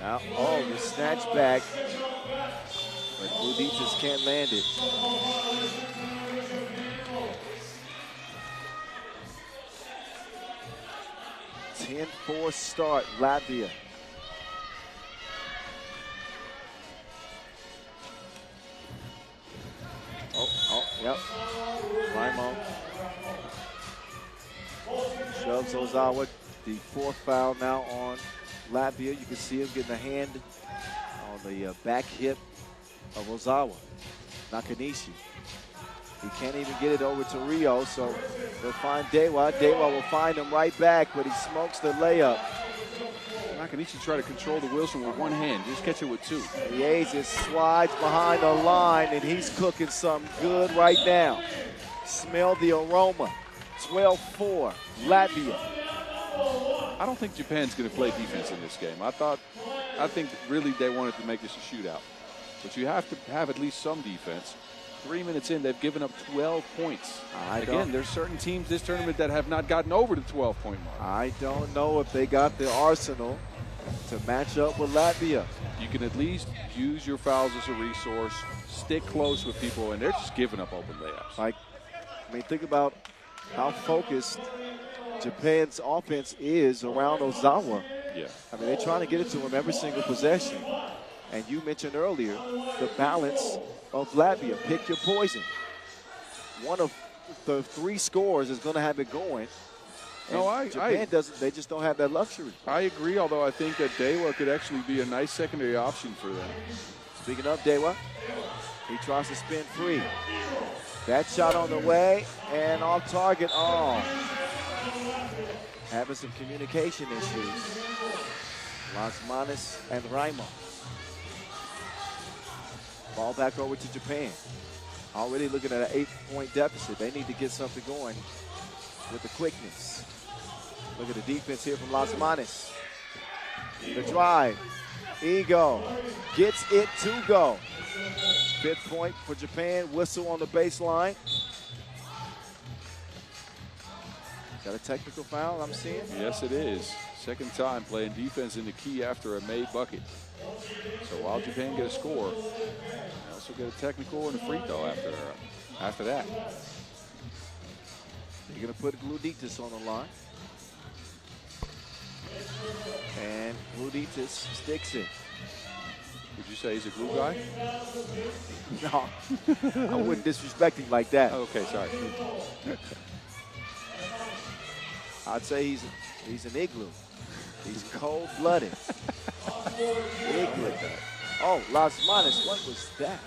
Now, oh, the snatch back. But Buditis can't land it. 10-4 start, Latvia. Oh, yep. Raimo shoves Ozawa. The fourth foul now on Latvia. You can see him getting a hand on the back hip of Ozawa. Nakanishi. He can't even get it over to Rio, so they'll find Dewa. Dewa will find him right back, but he smokes the layup. Nakanishi try to control the Wilson with one hand. Just catch it with two. Liazes slides behind the line, and he's cooking something good right now. Smell the aroma. 12-4, Latvia. I don't think Japan's going to play defense in this game. I think really they wanted to make this a shootout. But you have to have at least some defense. 3 minutes in, they've given up 12 points. Again, there's certain teams this tournament that have not gotten over the 12-point mark. I don't know if they got the arsenal to match up with Latvia. You can at least use your fouls as a resource, stick close with people, and they're just giving up open layups. Think about how focused Japan's offense is around Ozawa. Yeah. They're trying to get it to him every single possession. And you mentioned earlier the balance of Latvia. Pick your poison. One of the three scores is going to have it going. Japan doesn't. They just don't have that luxury. I agree, although I think that Dewa could actually be a nice secondary option for them. Speaking of Dewa, he tries to spin free. That shot on the way and off target. Oh, having some communication issues. Lasmanis and Raimo. Ball back over to Japan. Already looking at an 8-point deficit. They need to get something going with the quickness. Look at the defense here from Lasmanis. The drive. Ego gets it to go. 5th point for Japan. Whistle on the baseline. Got a technical foul I'm seeing? Yes, it is. Second time playing defense in the key after a made bucket. So while Japan get a score, they also get a technical and a free throw after that. You're going to put Gluditis on the line. And Gluditis sticks it. Would you say he's a glue guy? No, I wouldn't disrespect him like that. Okay, sorry. I'd say he's an igloo. He's cold-blooded. Igloo. Oh, Lasmanis, what was that?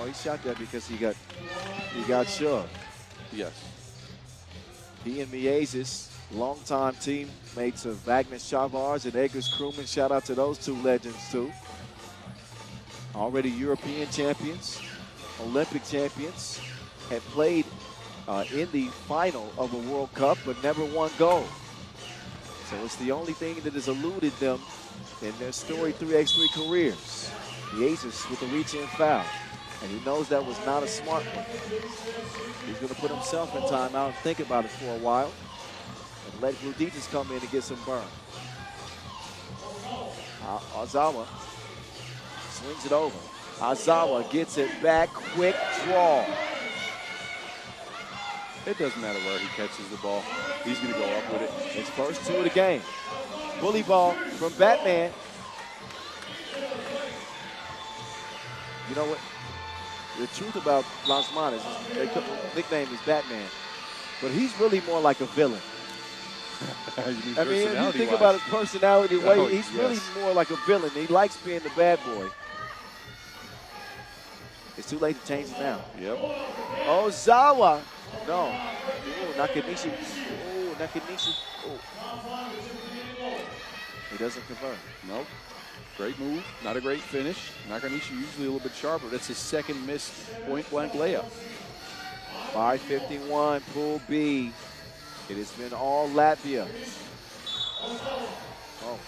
He shot that because he got shoved. Yes. He and Liazes, longtime teammates of Wagner Chavars and Eggers Crewman. Shout out to those two legends too. Already European champions, Olympic champions, had played in the final of a World Cup but never won gold. So it's the only thing that has eluded them in their storied 3x3 careers. Liazes with the reach-in foul. And he knows that was not a smart one. He's going to put himself in timeout and think about it for a while. And let Gluditis come in and get some burn. Ozawa swings it over. Ozawa gets it back. Quick draw. It doesn't matter where he catches the ball. He's going to go up with it. His first two of the game. Bully ball from Batman. You know what? The truth about Lasmanis is their nickname is Batman, but he's really more like a villain. If you think about his personality, he's really more like a villain. He likes being the bad boy. It's too late to change it now. Yep. Ozawa. No. Ooh, Nakanishi. Ooh, Nakanishi. Ooh. He doesn't convert. Nope. Great move. Not a great finish. Nakanishi usually a little bit sharper. That's his second missed point-blank layup. 5:51, Pool B. It has been all Latvia. Oh.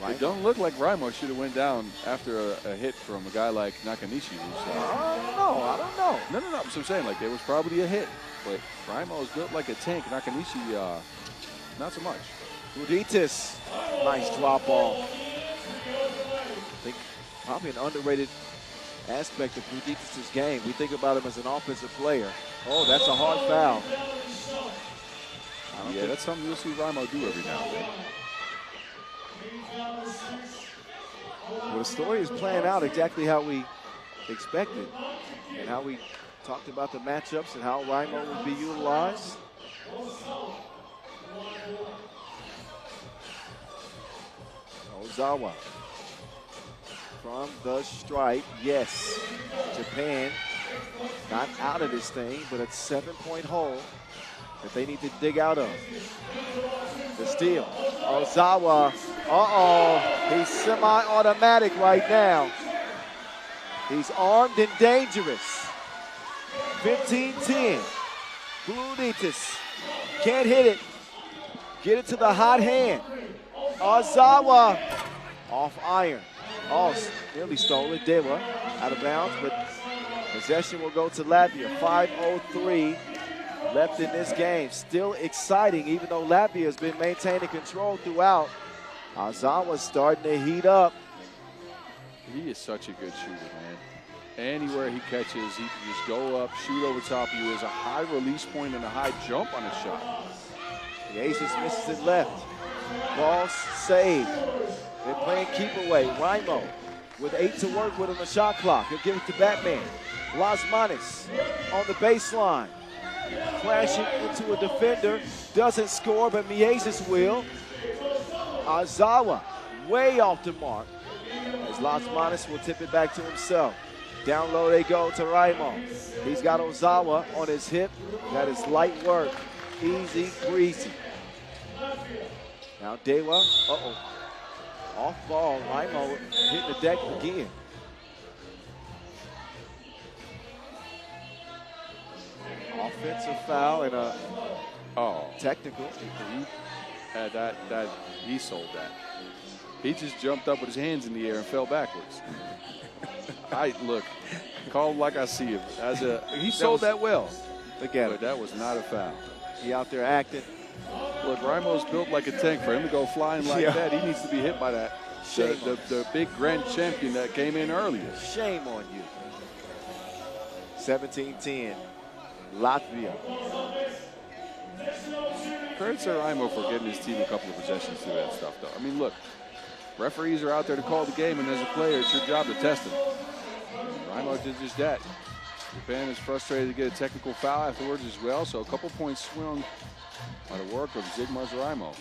It don't look like Raimo should have went down after a hit from a guy like Nakanishi. I don't know. No. So I'm saying, like, there was probably a hit. But Raimo is built like a tank. Nakanishi, not so much. Ruditis, nice drop ball. I think probably an underrated aspect of Ruditis' game. We think about him as an offensive player. Oh, that's a hard foul. Yeah, that's something you'll see Raimo do every now and then. Well, the story is playing out exactly how we expected and how we talked about the matchups and how Raimo would be utilized. Ozawa from the stripe, yes. Japan got out of this thing, but a 7-point hole that they need to dig out of. The steal. Ozawa, he's semi-automatic right now. He's armed and dangerous. 15-10. Bluditis can't hit it. Get it to the hot hand. Ozawa off iron. Oh, nearly stole it. Dewa out of bounds, but possession will go to Latvia. 5:03 left in this game. Still exciting, even though Latvia has been maintaining control throughout. Ozawa's starting to heat up. He is such a good shooter, man. Anywhere he catches, he can just go up, shoot over top of you. There's a high release point and a high jump on his shot. The Aces misses it left. Ball saved. They're playing keep away. Raimo with 8 to work with on the shot clock. He'll give it to Batman. Lasmanis on the baseline. Crashing into a defender. Doesn't score, but Mieses will. Ozawa way off the mark. As Lasmanis will tip it back to himself. Down low they go to Raimo. He's got Ozawa on his hip. That is light work. Easy, breezy. Now Dewa, off ball. Raimo hitting the deck again. Offensive foul and a technical. He sold that. He just jumped up with his hands in the air and fell backwards. Look, call him like I see him. He sold that well. Forget But it. that was not a foul. He out there acting. Look, Raimo's built like a tank. For him to go flying like that, he needs to be hit by that. The big grand champion that came in earlier. Shame on you. 17-10. Latvia. Credit to Raimo for getting his team a couple of possessions through that stuff, though. I mean, look, referees are out there to call the game, and as a player, it's your job to test them. Raimo did just that. Japan is frustrated to get a technical foul afterwards as well, so a couple points swung by the work of Zigmars Raimo.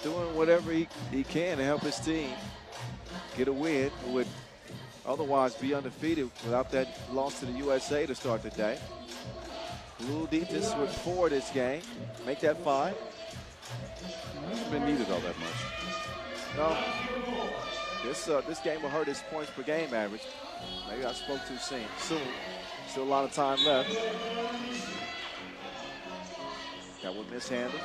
Doing whatever he can to help his team get a win. Who would otherwise be undefeated without that loss to the USA to start the day. Bluditis with 4 this game. Make that 5. He hasn't been needed all that much. No. This game will hurt his points per game average. Maybe I spoke too soon. Still a lot of time left. That one mishandled.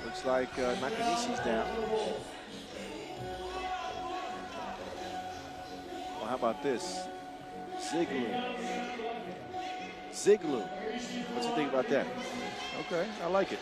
Looks like Nakanishi's down. Well, how about this? Ziglu. What you think about that? Okay, I like it.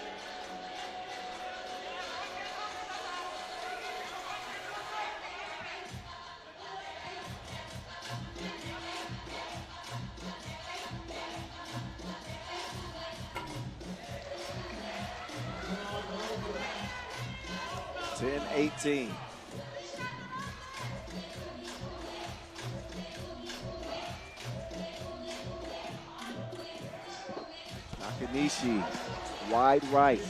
(10-18). Nakanishi, wide right.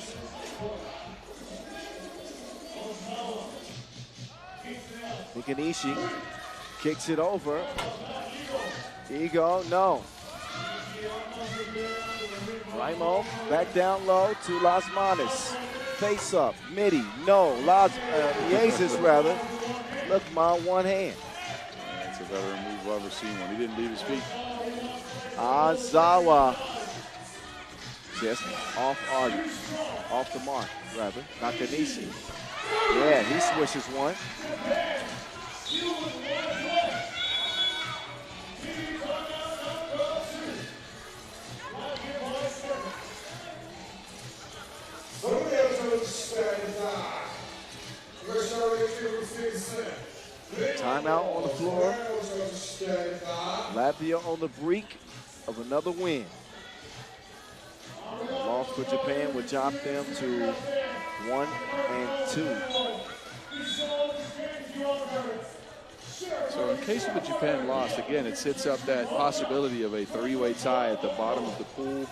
Nakanishi kicks it over. Ego, no. Raimo back down low to Lasmanis. Face up, midi, no. Mieses rather. Look, man, one hand. That's a better move I've ever seen when he didn't leave his feet. Ozawa Just off Arden. Off the mark, rather. Nakanisi. Yeah, he swishes one. Timeout on the floor. Latvia on the brink of another win. A loss for Japan would drop them to 1-2. So in case of a Japan loss, again, it sets up that possibility of a three-way tie at the bottom of the pool.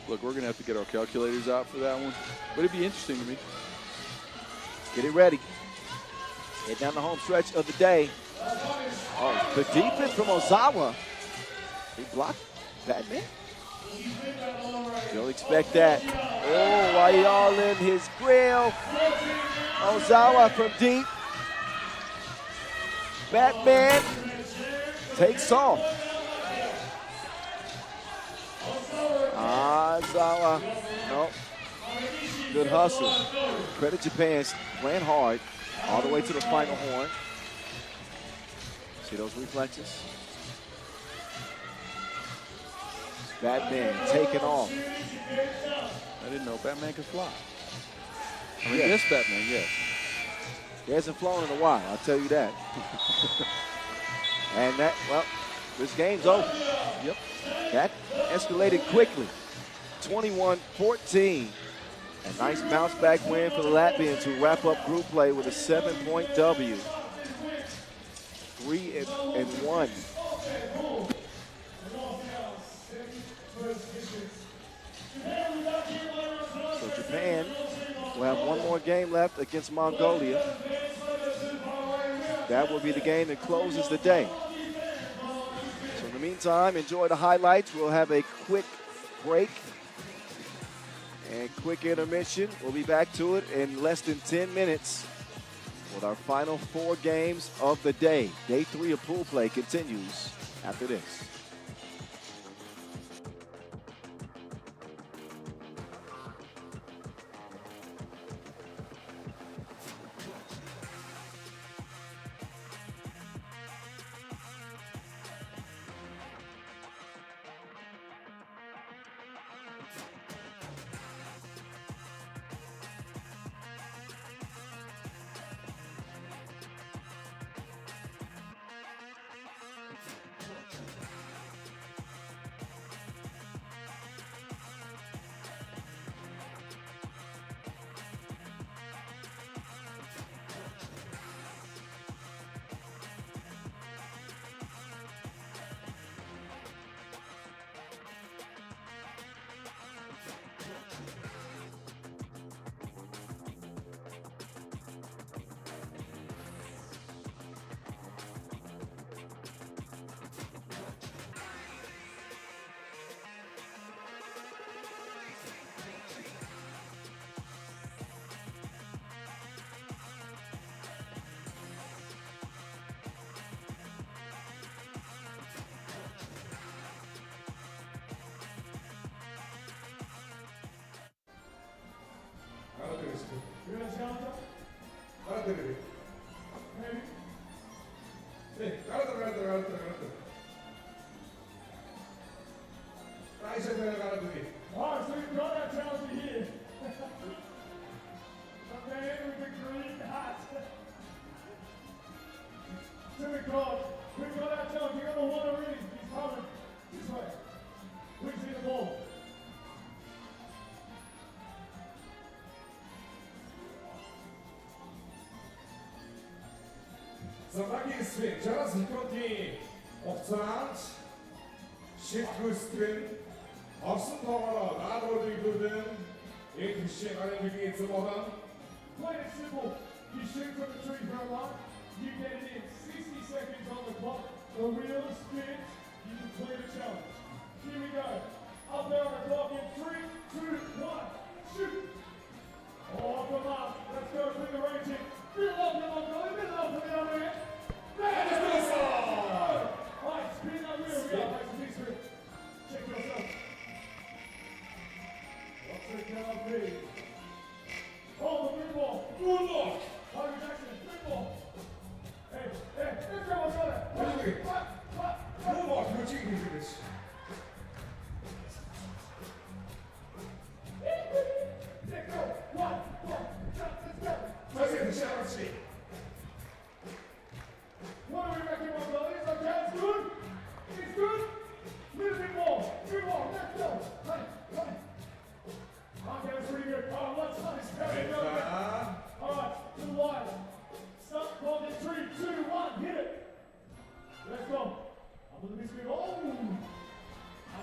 Look, we're going to have to get our calculators out for that one. But it'd be interesting to me. Get it ready. Head down the home stretch of the day. Oh, the defense from Ozawa. He blocked that, man. You'll expect that. Oh, why he all in his grill. Ozawa from deep. Batman takes off. Ozawa, nope. Good hustle. Credit Japan playing hard all the way to the final horn. See those reflexes? Batman taking off. I didn't know Batman could fly. I mean, Yeah. yes, Batman, yes. He hasn't flown in a while, I'll tell you that. And that, well, this game's over. Yep. That escalated quickly. 21-14. A nice bounce back win for the Latvians who wrap up group play with a 7-point W. 3-1. So Japan will have one more game left against Mongolia. That will be the game that closes the day. So in the meantime, enjoy the highlights. We'll have a quick break and quick intermission. We'll be back to it in less than 10 minutes with our final 4 games of the day. Day 3 of pool play continues after this. Alright, so we've got our challenger here. A man with a green hat. So we've got our challenger. We've got the one already. He's coming. This way. We see the ball. Zabagiswy, czas wychodzi obcać, szybko stryn, obsługowana, narody budem, jak się ale wybiec wodą. Plain and simple. You shoot from the tree for a line. You get it in 60 seconds on the clock. The wheel spins. You complete a challenge. Here we go. Up there on the clock in 3, 2, 1. Shoot. Oh, come on. Let's go through the raging. Bit of love, Mongolia. Bit of love for the other end. Right, spin that wheel. We got nice and easy. Check yourself. Stop, clock in 3, 2, 1, hit it. Let's go. Up with the big screen. Oh! And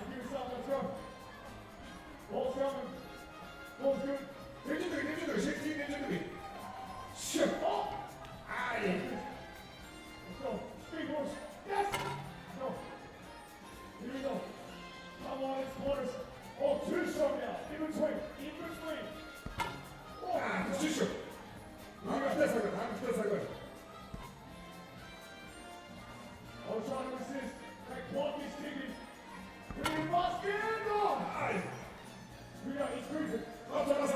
give yourself, let's go. Ball's coming. Ball's good. 내주들이 16 내주들이 슛! 아이 Let's go. Big push. Yes! Go. Here we go. Come on, it's corners. Oh, 2 strong now. In between. In between. Oh, 아, 슛! 다음 스텝 I was trying to resist. That clock is ticking. We must get it on. 아이 We got he's creeping. 돌아서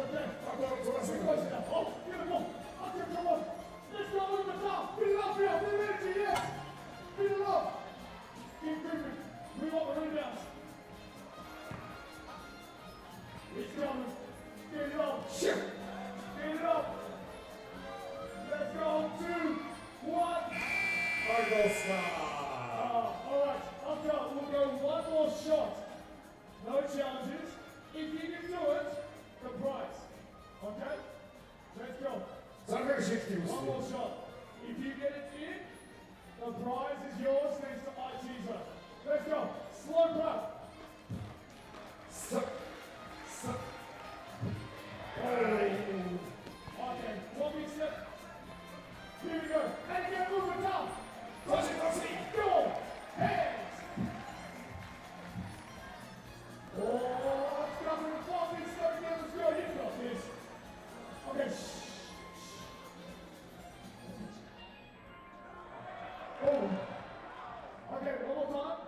Okay. 돌아서 We're close enough. Oh, beautiful. Okay, come on. Let's go over the top. Beat it up here. Beat it energy, yes. Beat it up. Keep creeping. We want the rebounds. It's coming. Get it up. 슛! Get it up. Let's go. 2, 1. 아이고 스타 All right, up top, we'll go one more shot. No challenges. If you can do it, the prize. Okay? Let's go. 310 One more shot. If you get it in, the prize is yours thanks to iTeaser. Let's go. Slow clap. 스탑 Okay, one big step. Here we go. And again, move it down. 다시 Go. Hands. Oh, it's coming. One big step again. Let's go. You got this. Okay. Oh. Okay, one more time.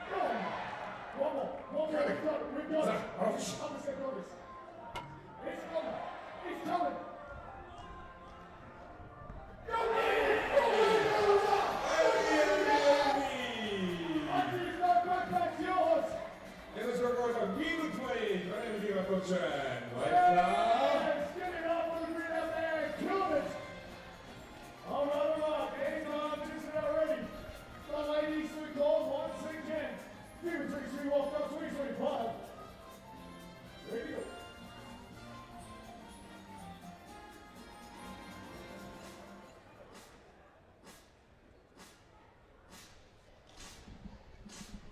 Go. One more. One more. We got it. I'm just gonna go this. It's coming. It's coming. Go. That's yours. 얘는 저거에서 미드 플레이 전해드리기가 도전 와이프다 Yes, get it up on the green up there. Kill it. All right. Game on. Just about ready. The ladies we call once again. FIBA 3x3 World Cup 2025. Ready to go.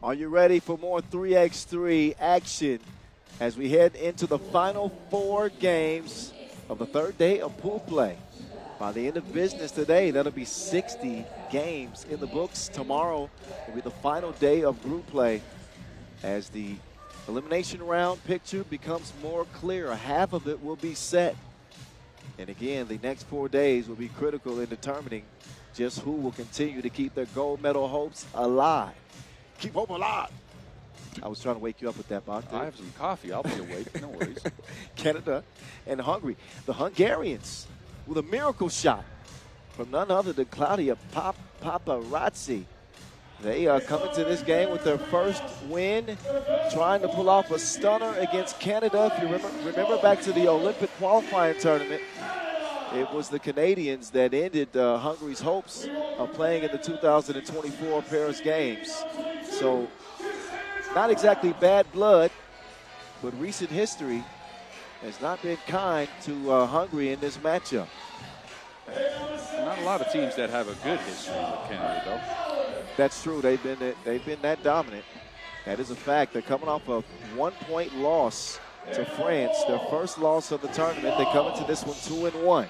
Are you ready for more 3x3 action as we head into the final 4 games of the 3rd day of pool play? By the end of business today, that'll be 60 games in the books. Tomorrow will be the final day of group play as the elimination round picture becomes more clear. Half of it will be set. And again, the next 4 days will be critical in determining just who will continue to keep their gold medal hopes alive. Keep hope alive. I was trying to wake you up with that, Bart. I have some coffee. I'll be awake. No worries. Canada and Hungary. The Hungarians with a miracle shot from none other than Claudia Paparazzi. They are coming to this game with their first win, trying to pull off a stunner against Canada. If you remember back to the Olympic qualifying tournament, it was the Canadians that ended Hungary's hopes of playing in the 2024 Paris Games. So, not exactly bad blood, but recent history has not been kind to Hungary in this matchup. Not a lot of teams that have a good history with Canada, though. That's true. They've been that dominant. That is a fact. They're coming off a 1-point loss to France, their first loss of the tournament. They come into this one 2-1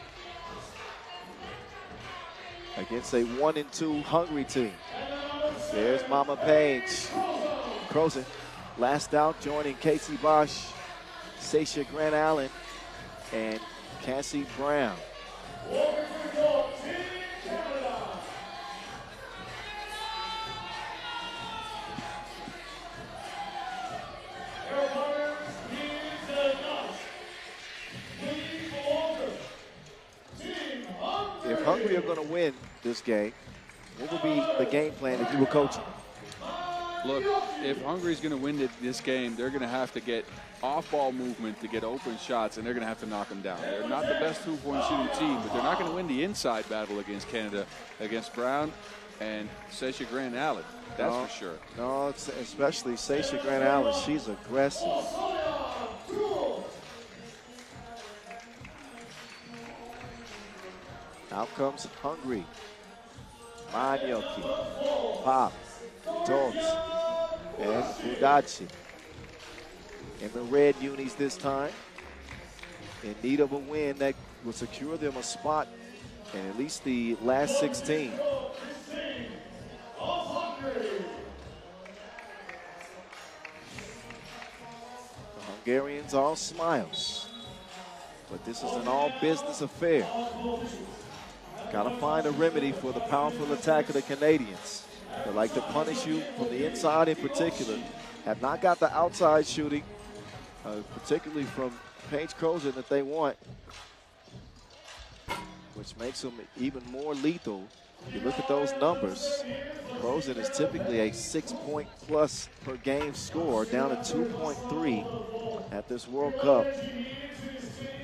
against a 1-2 Hungary team. There's Mama Page. Crozen last out, joining Casey Bosch, Sasha Grant Allen, and Cassie Brown. If Hungary are going to win this game, what would be the game plan if you were coaching? Look, if Hungary's going to win this game, they're going to have to get off-ball movement to get open shots, and they're going to have to knock them down. They're not the best two-point shooting team, but they're not going to win the inside battle against Canada, against Brown and Sasha Grant Allen. That's for sure. No, especially Sasha Grant Allen. She's aggressive. Out comes Hungary. Manioki, Pop, Tots, and Udachi. In the red unis this time. In need of a win that will secure them a spot in at least the last 16. The Hungarians all smiles. But this is an all-business affair. Got to find a remedy for the powerful attack of the Canadians. They like to punish you from the inside in particular. Have not got the outside shooting, particularly from Paige Crozan, that they want, which makes them even more lethal. You look at those numbers. Crozan is typically a 6-point plus per game score, down to 2.3 at this World Cup.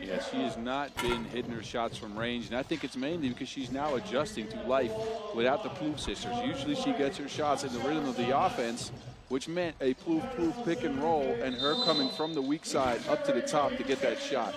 Yeah, she has not been hitting her shots from range, and I think it's mainly because she's now adjusting to life without the Plouffe sisters. Usually she gets her shots in the rhythm of the offense, which meant a Plouffe pick and roll, and her coming from the weak side up to the top to get that shot.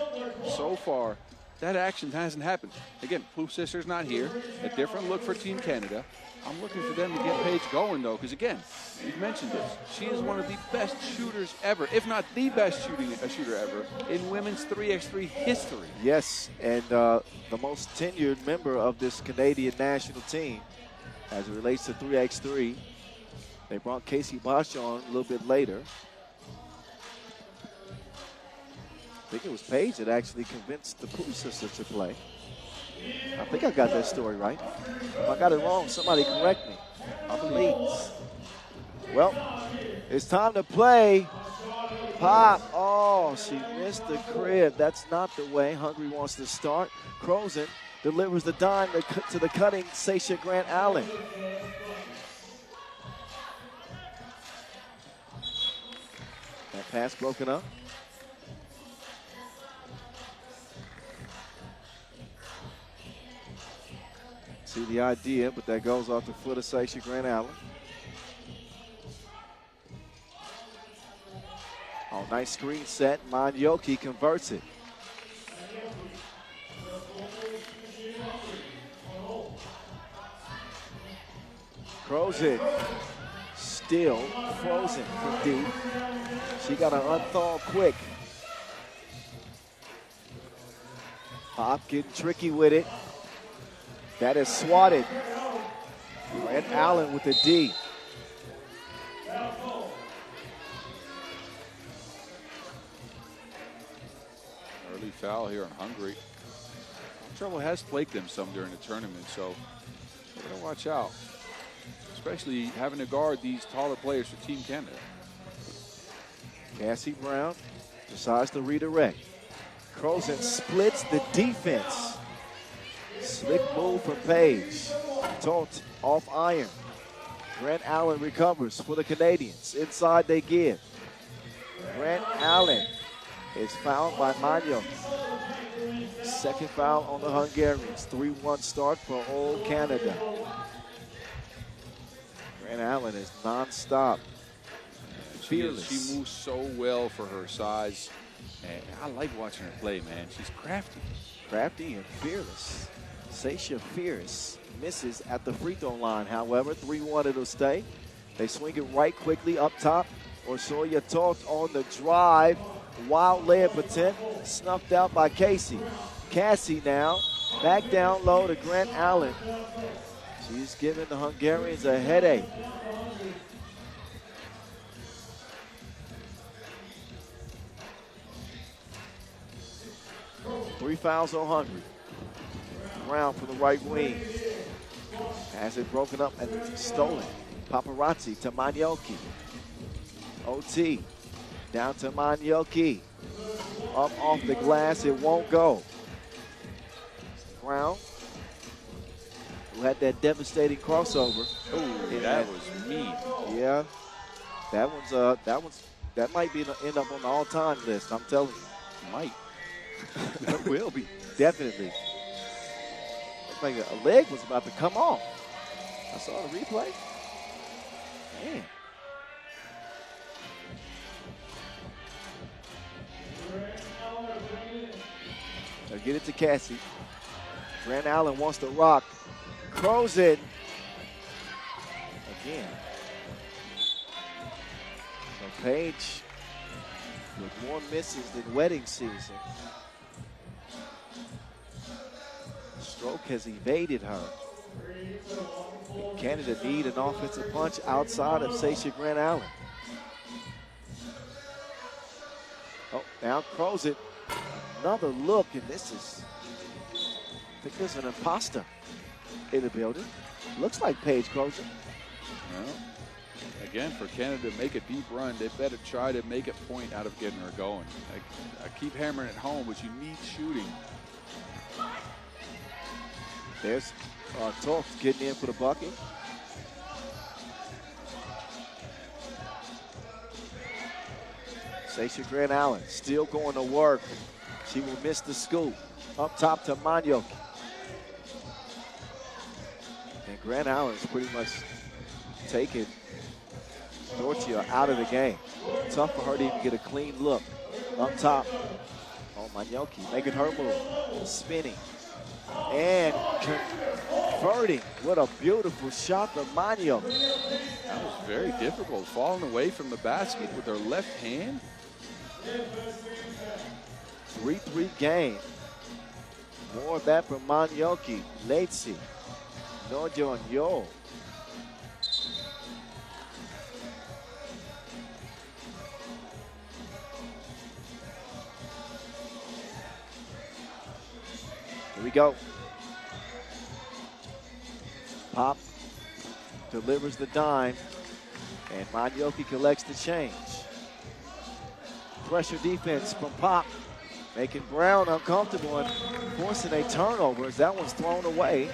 So far, that action hasn't happened. Again, Plouffe sisters not here. A different look for Team Canada. I'm looking for them to get Paige going, though, because, again, we've mentioned this. She is one of the best shooters ever, if not the best shooter ever, in women's 3x3 history. Yes, and the most tenured member of this Canadian national team as it relates to 3x3. They brought Casey Bosch on a little bit later. I think it was Paige that actually convinced the Plouffe sisters to play. I think I got that story right. If I got it wrong, somebody correct me. I'm the leads. Well, it's time to play. Pop. Oh, she missed the crib. That's not the way Hungary wants to start. Crozan delivers the dime to the cutting Sasha Grant Allen. That pass broken up. See the idea, but that goes off the foot of Sasha Grant Allen. Oh, nice screen set. Manioki converts it. Crozan still frozen from deep. She got to unthaw quick. Pop getting tricky with it. That is swatted. Grant Allen with the D. Early foul here on Hungary. Trouble has plagued them some during the tournament, so they gotta watch out. Especially having to guard these taller players for Team Canada. Cassie Brown decides to redirect. Crozan splits the defense. Slick move from Paige. Tolt off iron. Grant Allen recovers for the Canadians. Inside they give. Grant Allen is fouled by Magno. Second foul on the Hungarians. 3-1 start for Old Canada. Grant Allen is non-stop. Fearless. She moves so well for her size. And I like watching her play, man. She's crafty. Crafty and fearless. Sasha Fierce misses at the free throw line. However, 3-1 it'll stay. They swing it right quickly up top. Orsoya Toth on the drive. Wild layup attempt. Snuffed out by Casey. Cassie now back down low to Grant Allen. She's giving the Hungarians a headache. Three fouls on Hungary. Brown from the right wing. Has it broken up and stolen. Paparazzi to Manioki. OT. Down to Manioki. Up off the glass, it won't go. Brown, who had that devastating crossover. Oh, that was mean. Yeah. That might be end up on the all-time list, I'm telling you. Might. That will be. Definitely. Looked like a leg was about to come off. I saw the replay. Man. They'll get it to Cassie. Grant Allen wants to rock. Crows it. Again. So Paige with more misses than wedding season. Stroke has evaded her. And Canada need an offensive punch outside of Sasha Grant Allen. Oh, now Crows it. Another look, and this is, I think there's an imposter in the building. Looks like Paige Crows it. Well, again, for Canada to make a deep run, they better try to make a point out of getting her going. I keep hammering it home, but you need shooting. There's Toth getting in for the bucket. Sasha Grant Allen still going to work. She will miss the scoop. Up top to Manyoki. And Grant Allen's pretty much taken Dortia out of the game. Tough for her to even get a clean look. Up top. Oh, Manyoki making her move. Spinning. And converting. What a beautiful shot from Manyoki. That was very difficult. Falling away from the basket with her left hand. 3-3 game. More of that from Manyoki, Leitzi, Nojo, and Yo. Here we go. Pop delivers the dime, and Manyoki collects the change. Pressure defense from Pop, making Brown uncomfortable and forcing a turnover as that one's thrown away.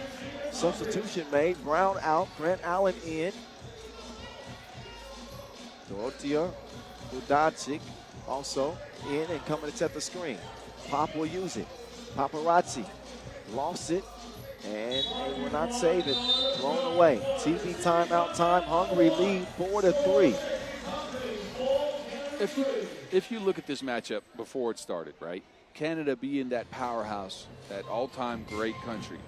Substitution made, Brown out, Grant Allen in. Dorothea Udacic also in and coming to set the screen. Pop will use it. Paparazzi lost it, and they will not save it. Thrown away. TV timeout time. Hungary lead 4-3. If you look at this matchup before it started, right? Canada being that powerhouse, that all-time great country.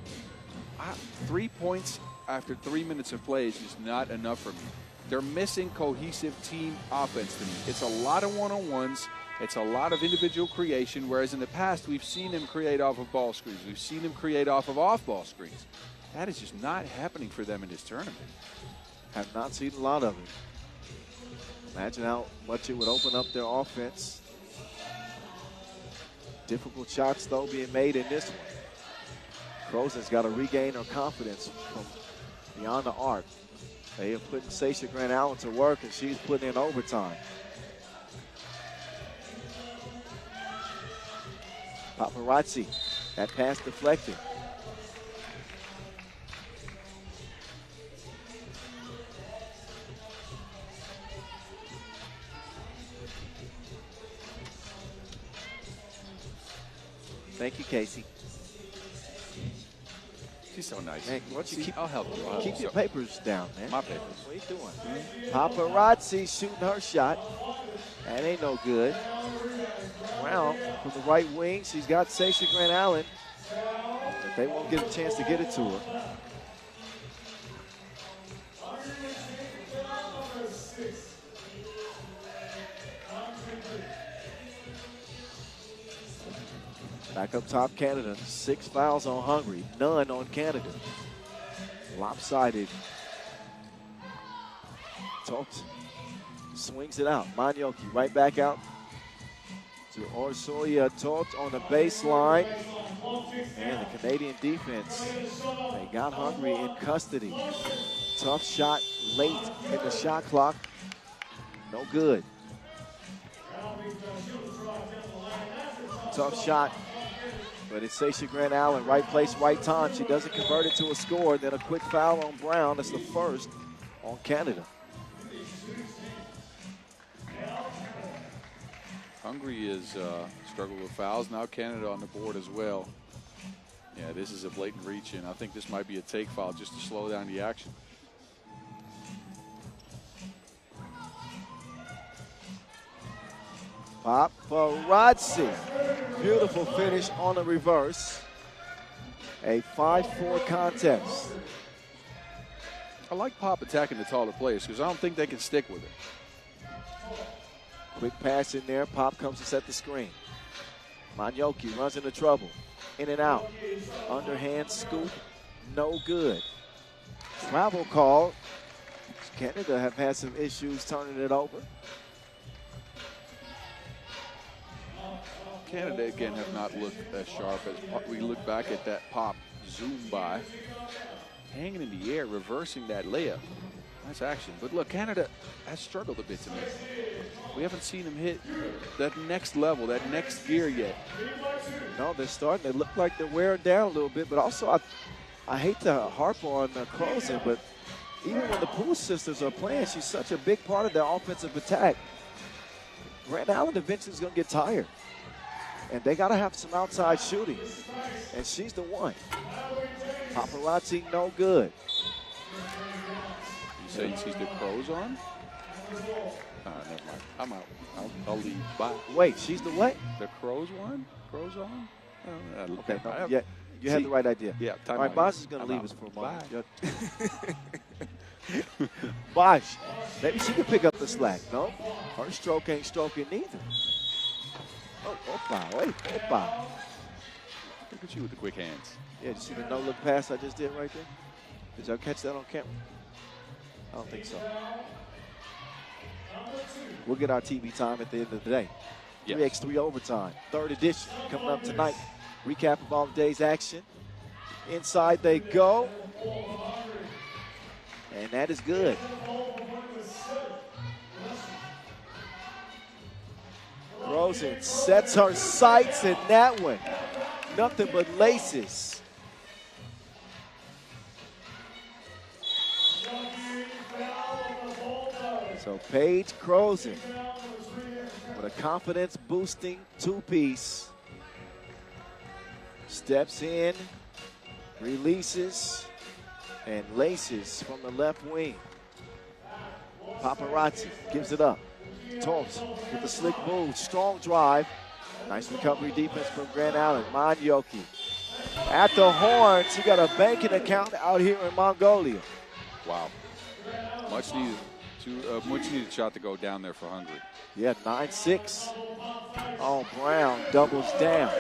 3 points after 3 minutes of play is just not enough for me. They're missing cohesive team offense to me. It's a lot of one-on-ones. It's a lot of individual creation, whereas in the past we've seen them create off of ball screens. We've seen them create off of off-ball screens. That is just not happening for them in this tournament. Have not seen a lot of it. Imagine how much it would open up their offense. Difficult shots, though, being made in this one. Crozen's got to regain her confidence from beyond the arc. They are putting Sasha Grant Allen to work, and she's putting in overtime. Paparazzi, that pass deflected. Thank you, Casey. She's so nice. Man, why don't you I'll help you. keep your papers down, man. My papers. What are you doing? Paparazzi shooting her shot. That ain't no good. Brown from the right wing. She's got Sasha Grant Allen, but they won't get a chance to get it to her. Back up top, Canada. 6 fouls on Hungary, none on Canada. Lopsided. Toth swings it out. Manyoki right back out to Orsoya Toth on the baseline. And the Canadian defense, they got Hungary in custody. Tough shot late in the shot clock. No good. Tough shot. But it's Sasha Grant Allen, right place, right time. She doesn't convert it to a score. Then a quick foul on Brown. That's the first on Canada. Hungary is struggled with fouls. Now Canada on the board as well. Yeah, this is a blatant reach in. I think this might be a take foul just to slow down the action. Paparazzi. Beautiful finish on the reverse. A 5-4 contest. I like Pop attacking the taller players because I don't think they can stick with it. Quick pass in there. Pop comes to set the screen. Manyoki runs into trouble. In and out. Underhand scoop. No good. Travel call. Canada have had some issues turning it over. Canada, again, have not looked as sharp as we look back at that Pop zoom by. Hanging in the air, reversing that layup. Nice action. But look, Canada has struggled a bit to me. We haven't seen them hit that next level, that next gear yet. No, they're starting. They look like they're wearing down a little bit, but also I hate to harp on Croson, but even when the Poole sisters are playing, she's such a big part of their offensive attack. Grant Allen eventually is going to get tired. And they got to have some outside shooting. And she's the one. Paparazzi, no good. You saying she's the Crows on? Never mind. I'm out. I'll leave. Bye. Wait, she's the what? The Crows one? Crows on? Okay, no, yeah, you had the right idea. Yeah, time all right, out. Bosch is going to leave out. us for a moment. Bosch, maybe she can pick up the slack. No, her stroke ain't stroking neither. Oh, opa, wait, opa. Look at you with the quick hands. Yeah, did you see the no-look pass I just did right there? Did y'all catch that on camera? I don't think so. We'll get our TV time at the end of the day. Yes. 3x3 overtime, third edition, coming up tonight. Recap of all the day's action. Inside they go. And that is good. Rosen sets her sights in that one. Nothing but laces. So Paige Croson with a confidence-boosting two-piece. Steps in, releases, and laces from the left wing. Paparazzi gives it up. Torps with the slick move, strong drive. Nice recovery defense from Grant Allen. Manyoki at the horn. She got a banking account out here in Mongolia. Wow. Much needed shot to go down there for Hungary. Yeah, 9-6. Oh, Brown doubles down.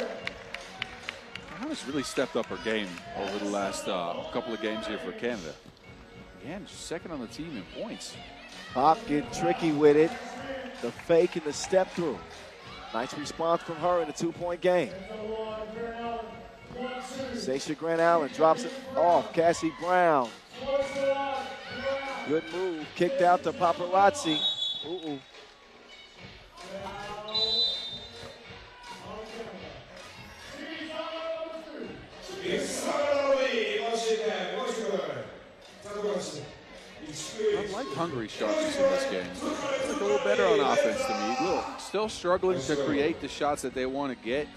Hannah's really stepped up her game over the last couple of games here for Canada. Again, second on the team in points. Pop getting tricky with it. The fake and the step through. Nice response from her in a two-point game. Sasha Grant Allen drops it off. Cassie Brown. Good move. Kicked out to Paparazzi. Ooh. I like Hungary's sharpness in this game. They look a little better on offense to me. Look, still struggling to create the shots that they want to get.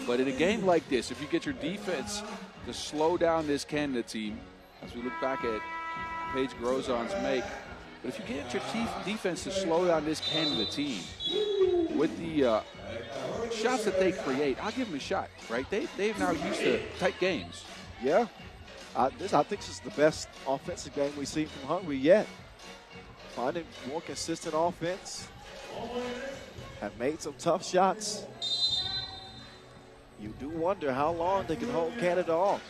But in a game like this, if you get your defense to slow down this Canada team, as we look back at Paige Groson's make, but if you get your defense to slow down this Canada team with the shots that they create, I'll give them a shot, right? They've now used to tight games. Yeah. I think this is the best offensive game we've seen from Hungary yet. Finding more consistent offense. Have made some tough shots. You do wonder how long they can hold Canada off.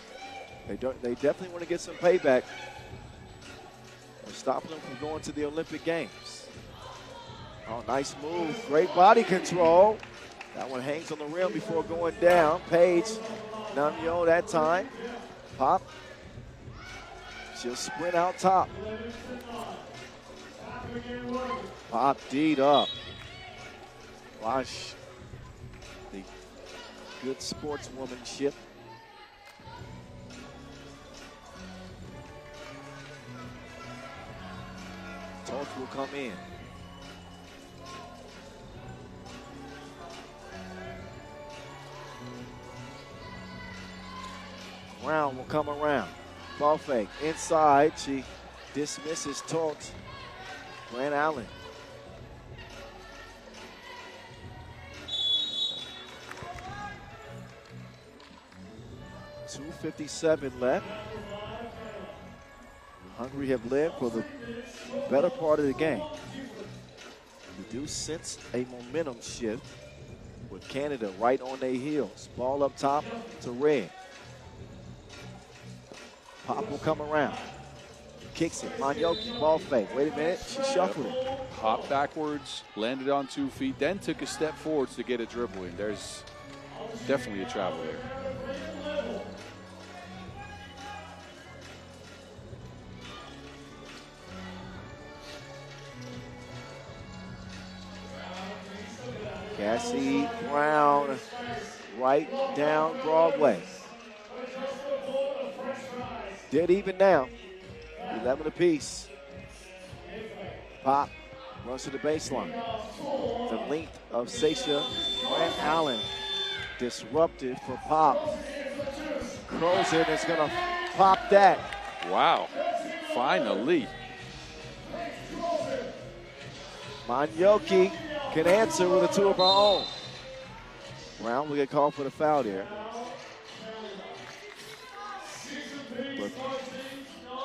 They definitely want to get some payback and stop them from going to the Olympic Games. Oh, nice move. Great body control. That one hangs on the rim before going down. Paige, Namyo that time. Pop. She'll sprint out top. Pop D'd up. Watch the good sportswomanship. Torch will come in. Brown will come around. Ball fake. Inside, she dismisses Torch. Grant Allen. 2:57 left. Hungary have led for the better part of the game. We do sense a momentum shift with Canada right on their heels. Ball up top to Red. Pop will come around. Kicks it. Manyoki, ball fake. Wait a minute. She shuffled it. Hop backwards, landed on 2 feet, then took a step forwards to get a dribble in. There's definitely a travel there. Cassie Brown right down Broadway. Dead even now. 11 apiece. Pop runs to the baseline. The length of Sasha Grant Allen. Disrupted for Pop. Crozen is going to pop that. Wow, finally. Manyoki can answer with a 2 of her own. Brown will get called for the foul there. But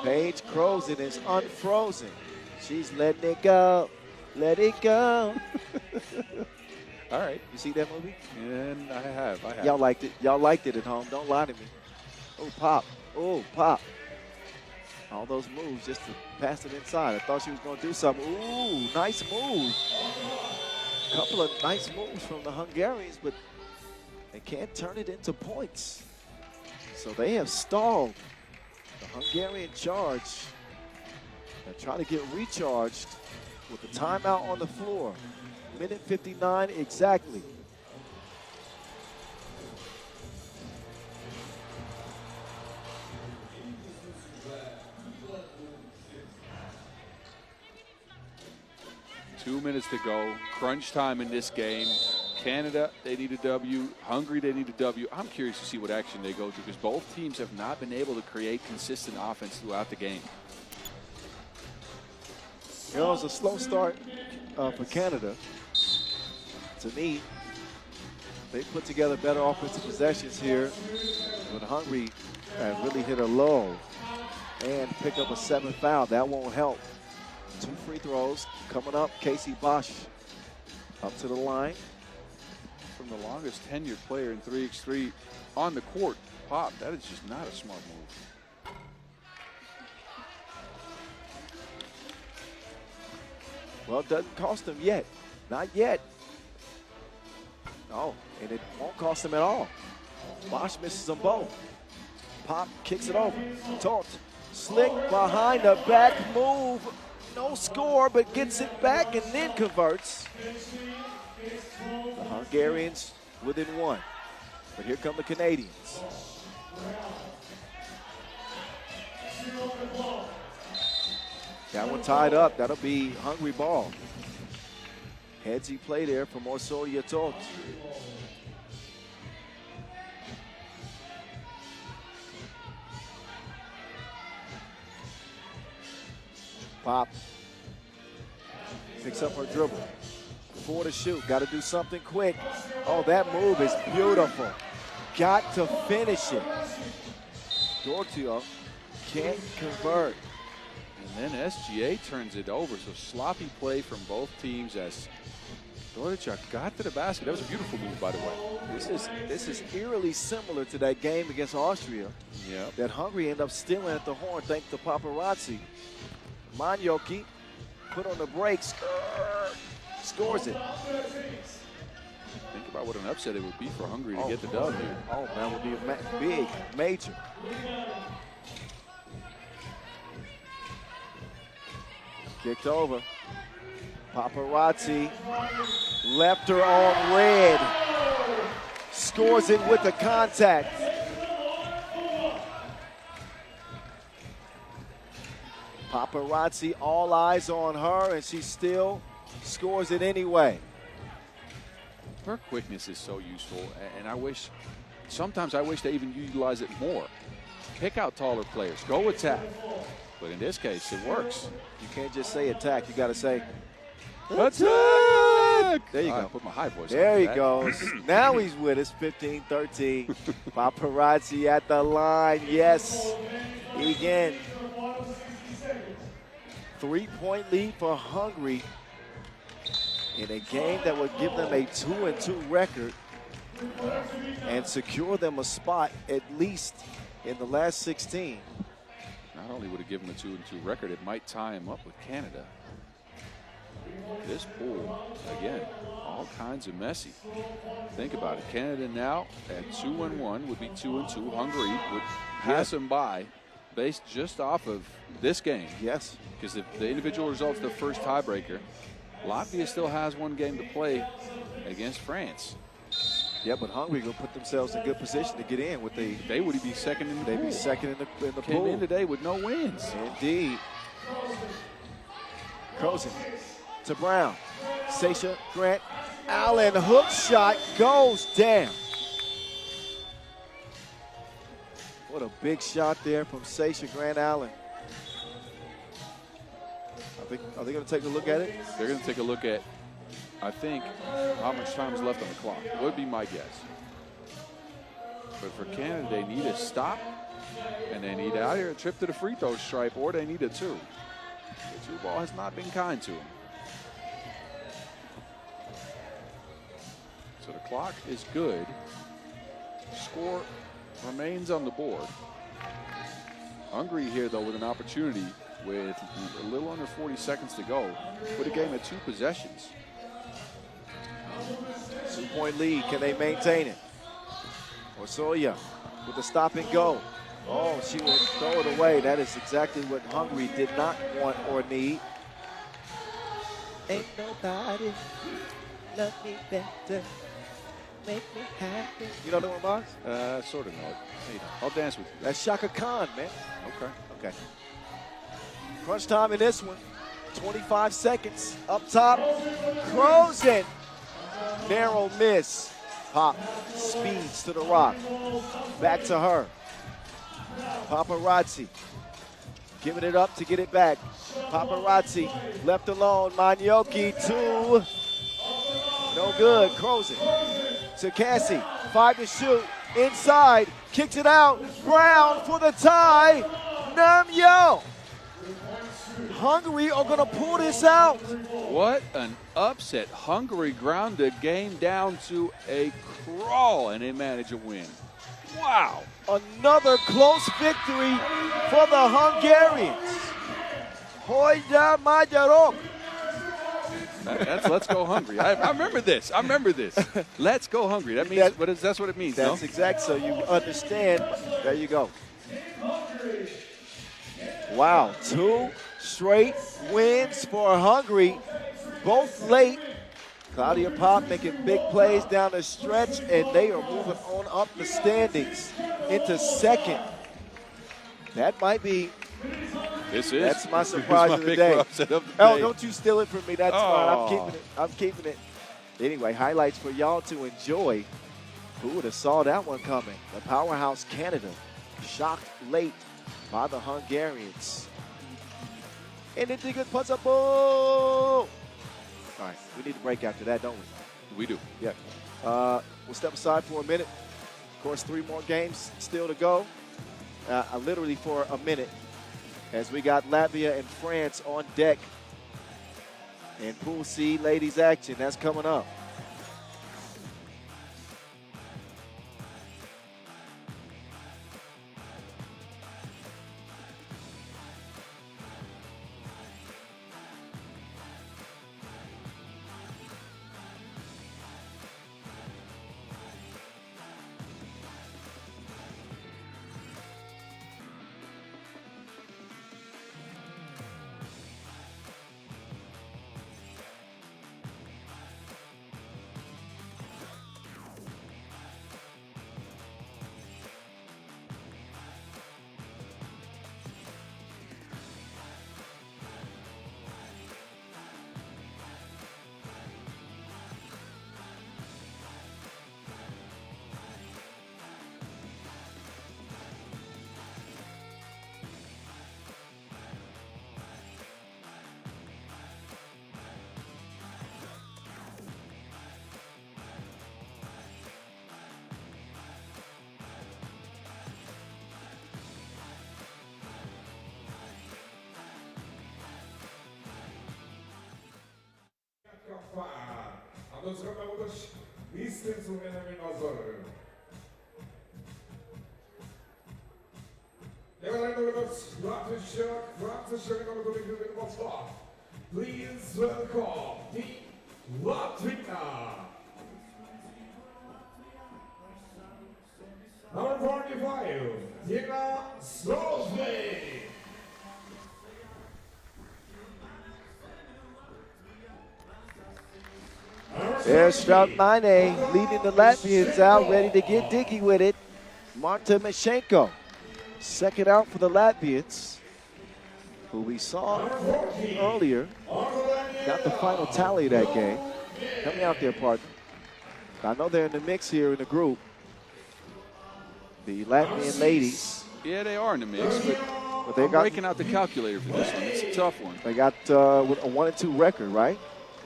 Paige Crozen is unfrozen. She's letting it go. Let it go. All right. You see that movie? And I have. Y'all liked it. Y'all liked it at home. Don't lie to me. Oh, Pop. Oh, Pop. All those moves just to pass it inside. I thought she was going to do something. Ooh, nice move. A couple of nice moves from the Hungarians, but they can't turn it into points. So they have stalled the Hungarian charge. They're trying to get recharged with the timeout on the floor. Minute 59 exactly. Two minutes to go. Crunch time in this game. Canada, they need a W. Hungary, they need a W. I'm curious to see what action they go to because both teams have not been able to create consistent offense throughout the game. You know, it was a slow start for Canada. To me, they put together better offensive possessions here, but Hungary really hit a lull and picked up a 7th foul. That won't help. 2 free throws coming up. Casey Bosch up to the line. From the longest tenured player in 3x3 on the court, Pop, that is just not a smart move. Well, it doesn't cost them yet. Not yet. Oh, and it won't cost them at all. Bosch misses them both. Pop kicks it over. Toth, slick behind the back move. No score, but gets it back and then converts. The Hungarians within 1. But here come the Canadians. That one tied up. That'll be Hungary ball. Headsy play there for Morsolia Toth. Pop picks up her dribble. 4 to shoot. Got to do something quick. Oh, that move is beautiful. Got to finish it. Dortio can't convert. And then SGA turns it over. So sloppy play from both teams as Dortio got to the basket. That was a beautiful move, by the way. This is eerily similar to that game against Austria. Yeah. That Hungary ended up stealing at the horn thanks to Paparazzi. Manyoki put on the brakes, scores it. Think about what an upset it would be for Hungary to get the dub here. Oh, that would be a big, major. Kicked over. Paparazzi left her on Red. Scores it with the contact. Paparazzi, all eyes on her, and she still scores it anyway. Her quickness is so useful, and sometimes I wish they even utilize it more. Pick out taller players, go attack. But in this case, it works. You can't just say attack, you got to say attack! back. There you I go. put my high voice on There for he that. goes. Now he's with us, 15-13. Paparazzi at the line. Yes, again. 3-point lead for Hungary in a game that would give them a 2-2 record and secure them a spot at least in the last 16. Not only would it give them a 2-2 record, it might tie him up with Canada. This pool, again, all kinds of messy. Think about it. Canada now at 2-1 would be 2-2. Hungary would pass them by based just off of this game. Yes. Because if the individual result's the first tiebreaker, Latvia still has one game to play against France. Yeah, but Hungary will put themselves in good position to get in with the. They would be second in the They'd pool. be second in the Came pool. in today with no wins. Indeed. Crozen to Brown. Sasha Grant Allen hook shot goes down. What a big shot there from Sasha Grant Allen. Are they going to take a look at it? They're going to take a look at, I think, how much time is left on the clock. Would be my guess. But for Canada, they need a stop, and they need either a trip to the free throw stripe, or they need a two. The two ball has not been kind to them. So the clock is good. Score remains on the board. Hungary here, though, with an opportunity with a little under 40 seconds to go. Put a game at 2 possessions. 2-point lead. Can they maintain it? Osoya with the stop and go. Oh, she will throw it away. That is exactly what Hungary did not want or need. Ain't nobody love me better, make me happy. You know the one, Box? Sort of know it. Hey, I'll dance with you. That's Shaka Khan, man. Okay. Okay. Crunch time in this one. 25 seconds. Up top. Crozen. Narrow miss. Pop speeds to the rock. Back to her. Paparazzi. Giving it up to get it back. Paparazzi left alone. Manioki 2. No good. Crozen to Cassie. 5 to shoot. Inside. Kicks it out. Brown for the tie. Namyo. Hungary are going to pull this out. What an upset. Hungary ground the game down to a crawl, and they manage a win. Wow. Another close victory for the Hungarians. Hoida Magyarok. That's let's go Hungary. I remember this. I remember this. Let's go Hungary. That means that's what it means. That's no? exact. So you understand. There you go. Wow, 2 straight wins for Hungary, both late. Claudia Pop making big plays down the stretch, and they are moving on up the standings into second. That might be. That's my surprise of the day. Oh, don't you steal it from me. That's fine. I'm keeping it. I'm keeping it. Anyway, highlights for y'all to enjoy. Who would have saw that one coming? The powerhouse Canada, shocked late by the Hungarians. And it did good puts up. All right, we need to break after that, don't we? We do. Yeah. We'll step aside for a minute. Of course, 3 more games still to go. Literally for a minute, as we got Latvia and France on deck. And Pool C ladies action, that's coming up. Please welcome the Latvia. Number 45, Tina Strollsby. There's Ulaanbaatar leading the Latvians out, ready to get diggy with it. Marta Mashenko, second out for the Latvians, who we saw earlier, got the final tally of that game. Help me out there, partner. I know they're in the mix here in the group. The Latvian ladies. Yeah, they are in the mix, but they I'm got breaking out the calculator for this one. It's a tough one. They got a 1-2 record, right?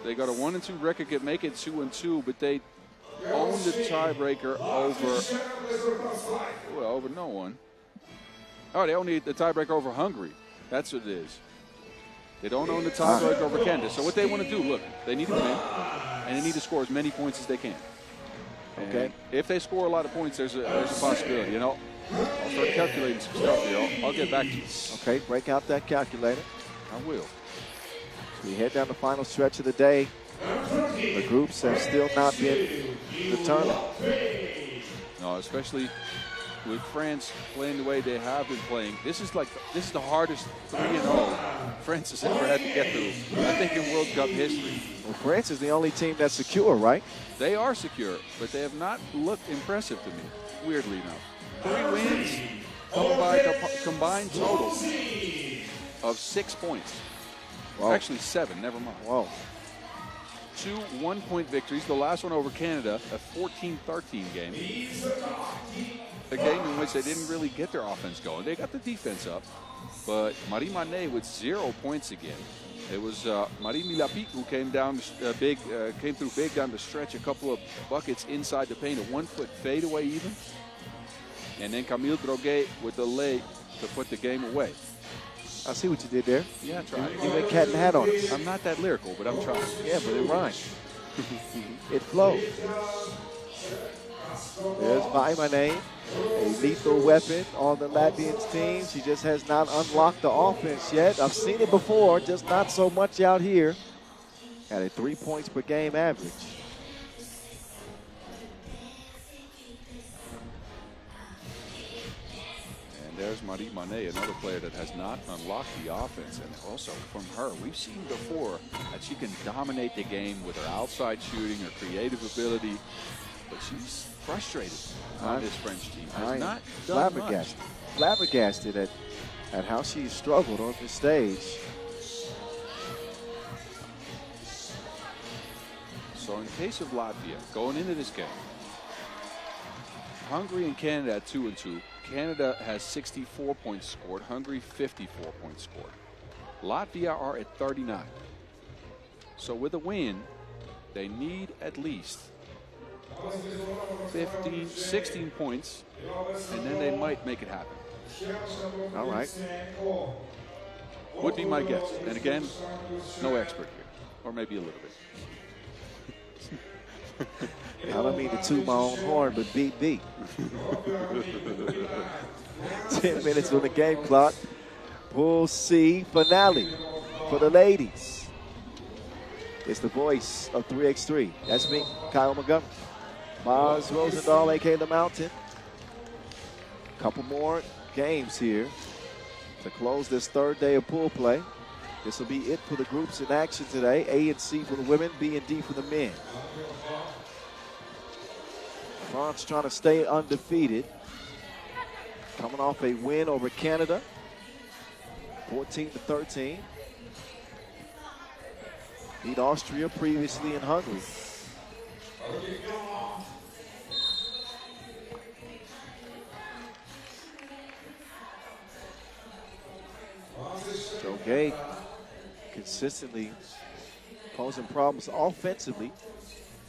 They got a 1-2 record, could make it 2-2, but they own the tiebreaker over no one. Oh, they own the tiebreaker over Hungary. That's what it is. They don't own the tiebreaker over Canada. So what they want to do, look, they need to win, and they need to score as many points as they can. Okay. And if they score a lot of points, there's a possibility. You know, I'll start calculating some stuff here. I'll get back to you. Okay, break out that calculator. I will. As we head down the final stretch of the day, the groups have still not been determined. No, especially with France playing the way they have been playing. This is the hardest 3-0 France has ever had to get through, I think, in World Cup history. Well, France is the only team that's secure, right? They are secure, but they have not looked impressive to me, weirdly enough. 3 wins, coming by a combined total of 6 points. Whoa. Actually 7, never mind. Whoa. 2 one-point victories, the last one over Canada, a 14-13 game. A game in which they didn't really get their offense going. They got the defense up, but Marie Manet with 0 points again. It was Marie Milapik who came down came through big down the stretch, a couple of buckets inside the paint, a 1-foot fadeaway even. And then Camille Droguet with the lay to put the game away. I see what you did there. Yeah, I tried. You went cat and hat on us. I'm not that lyrical, but I'm trying. Yeah, but it rhymes. It flows. There's Maimane, a lethal weapon on the Latvians team. She just has not unlocked the offense yet. I've seen it before, just not so much out here. At a 3 points per game average. There's Marie Manet, another player that has not unlocked the offense. And also from her, we've seen before that she can dominate the game with her outside shooting, her creative ability. But she's frustrated on this French team. Has not done much. Flabbergasted at how she's struggled on this stage. So in case of Latvia, going into this game, Hungary and Canada at 2-2. Canada has 64 points scored. Hungary 54 points scored. Latvia are at 39. So with a win, they need at least 15, 16 points, and then they might make it happen. All right. Would be my guess. And again, no expert here, or maybe a little bit. I don't mean to toot my own horn, but beat. 10 minutes on the game clock. Pool C finale for the ladies. It's the voice of 3x3. That's me, Kyle Montgomery. Mars Rosendahl, a.k.a. The Mountain. Couple more games here to close this third day of pool play. This will be it for the groups in action today. A and C for the women, B and D for the men. France trying to stay undefeated. Coming off a win over Canada, 14-13. Beat Austria previously in Hungary. Droguet consistently posing problems offensively,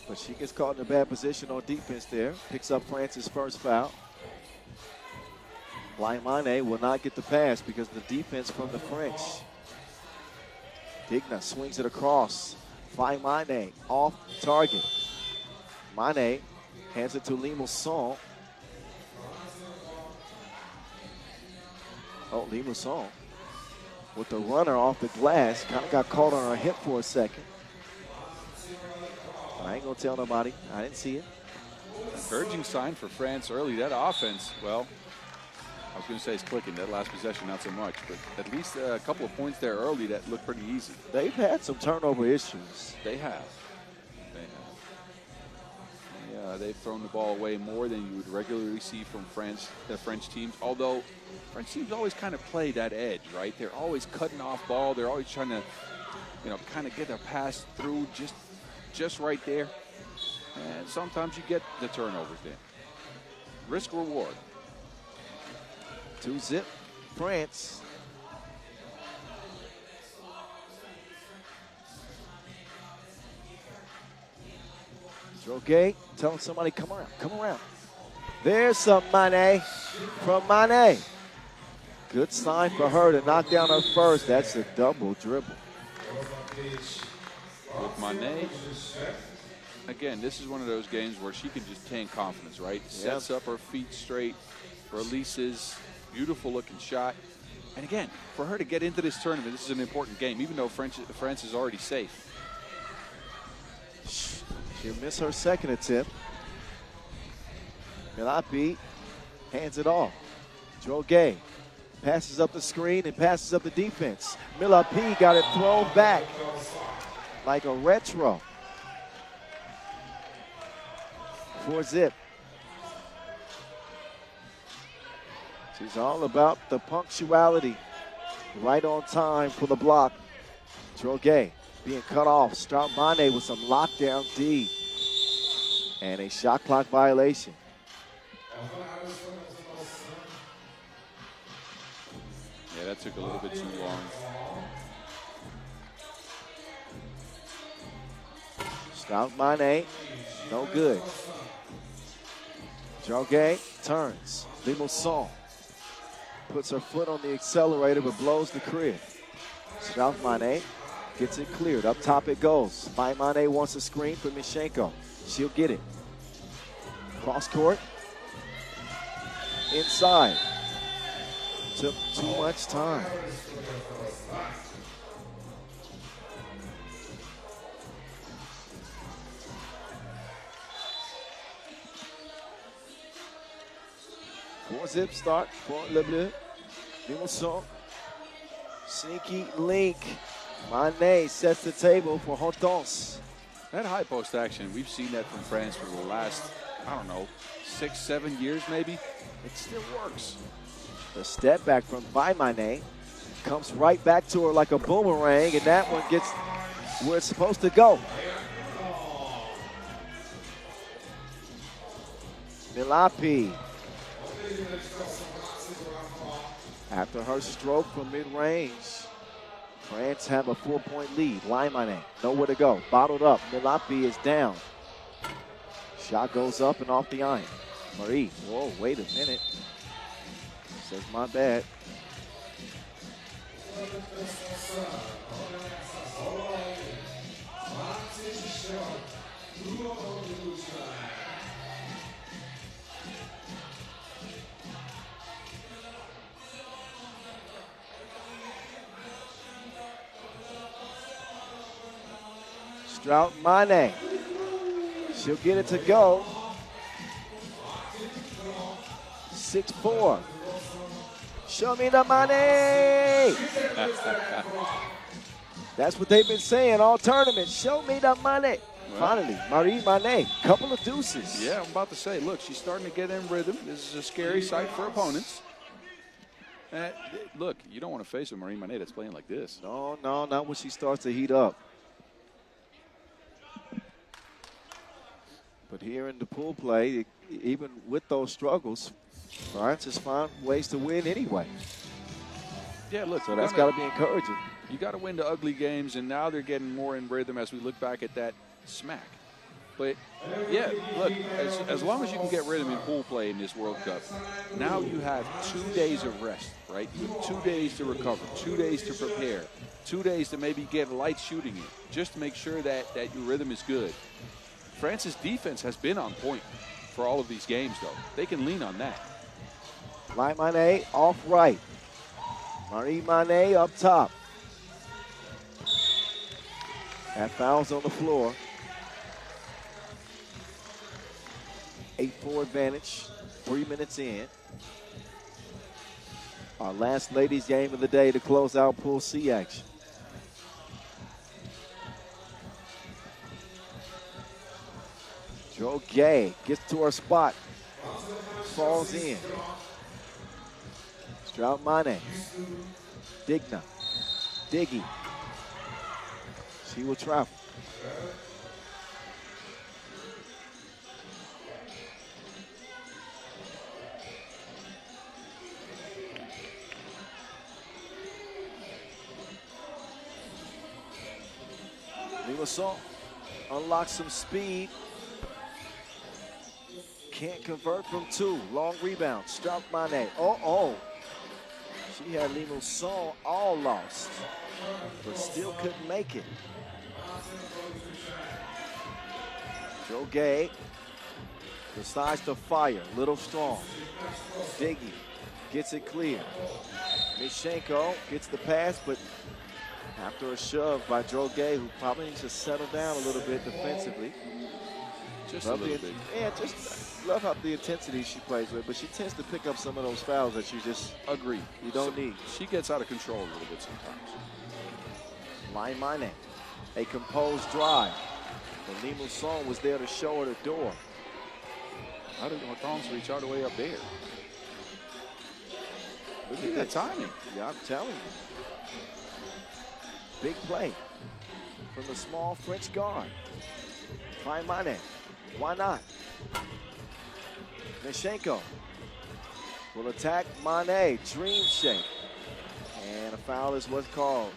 but she gets caught in a bad position on defense there. Picks up France's first foul. Laimane will not get the pass because of the defense from the French. Digna swings it across. Laimane off target. Mane hands it to Limassol. Oh, Limassol with the runner off the glass. Kind of got caught on her hip for a second. I ain't going to tell nobody. I didn't see it. Encouraging sign for France early. That offense, well, I was going to say it's clicking. That last possession, not so much. But at least a couple of points there early that looked pretty easy. They've had some turnover issues. They have. Yeah, they've thrown the ball away more than you would regularly see from the French teams. Although French teams always kind of play that edge, right? They're always cutting off ball. They're always trying to, kind of get their pass through just right there. And sometimes you get the turnovers there. Risk reward. 2-zip France. Droguet telling somebody, come around. There's some Mane from Mane. Good sign for her to knock down her first. That's a double dribble. With Mane, again, this is one of those games where she can just take confidence, right? Sets up her feet straight, releases, beautiful looking shot. And again, for her to get into this tournament, this is an important game, even though France is already safe. She'll miss her second attempt. Milapi hands it off. Droguet passes up the screen and passes up the defense. Milapi got it thrown back like a retro. 4-zip. She's all about the punctuality. Right on time for the block. Droguet being cut off. Strout Mane with some lockdown D. And a shot clock violation. Yeah, that took a little bit too long. Strout Mane, no good. Droguet turns. Limassol puts her foot on the accelerator but blows the crib. Strout Mane gets it cleared. Up top it goes. Mane wants a screen for Mishenko. She'll get it. Cross court. Inside. Took too much time. Four-zip start for Le Bleu. Limassol. Sneaky link. Mane sets the table for Hortense. That high post action, we've seen that from France for the last, 6-7 years maybe. It still works. The step back from Mane comes right back to her like a boomerang, and that one gets where it's supposed to go. Milapi. After her stroke from mid-range, France have a 4-point lead. Mane, nowhere to go. Bottled up. Milapi is down. Shot goes up and off the iron. Marie, whoa, wait a minute. Says my bad. Strout Mane. She'll get it to go. 6-4. Show me the money. That's what they've been saying all tournament. Show me the money. Well, finally, Marie Mane, couple of deuces. Yeah, I'm about to say, look, she's starting to get in rhythm. This is a scary sight for opponents. Look, you don't want to face a Marie Mane that's playing like this. No, not when she starts to heat up. But here in the pool play, even with those struggles, France has found ways to win anyway. Yeah, look. So that's got to be encouraging. You got to win the ugly games, and now they're getting more in rhythm as we look back at that smack. But, yeah, look, as long as you can get rhythm in pool play in this World Cup, now you have 2 days of rest, right? You have 2 days to recover, 2 days to prepare, 2 days to maybe get light shooting in, just to make sure that your rhythm is good. France's defense has been on point for all of these games, though. They can lean on that. Mané off right. Marie Mané up top. That foul's on the floor. 8-4 advantage, 3 minutes in. Our last ladies game of the day to close out Pool C action. Joe Gay gets to her spot, falls in. Strout Mane, Digna, Diggy. She will travel. Limassol unlocks some speed. Can't convert from 2. Long rebound. Strout Mane. Oh. She had Limassol all lost, but still couldn't make it. Joe Gay decides to fire. Little strong. Diggy gets it clear. Mishenko gets the pass, but after a shove by Joe Gay, who probably needs to settle down a little bit defensively. Just a little bit. Yeah, just love how the intensity she plays with, but she tends to pick up some of those fouls that you just agree. You don't need. She gets out of control a little bit sometimes. Mane, a composed drive. But Limassol was there to show her the door. How did Hortense reach all the way up there? Look at that timing. Yeah, I'm telling you. Big play from the small French guard. Find Mane. Why not? Mishenko will attack Mane. Dream shake. And a foul is what's called.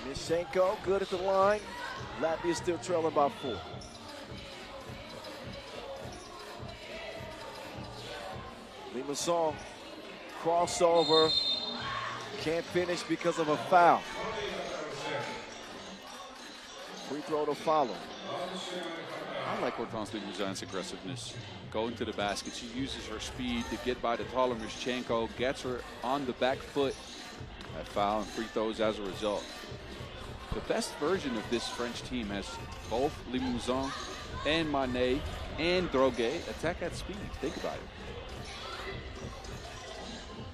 Mishenko good at the line. Latvia still trailing by 4. Limassol crossover. Can't finish because of a foul. Free throw to follow. I like Hortense Limasson's aggressiveness. Going to the basket, she uses her speed to get by the taller Mishenko, gets her on the back foot. A foul and free throws as a result. The best version of this French team has both Limassol and Mane and Droguet attack at speed. Think about it.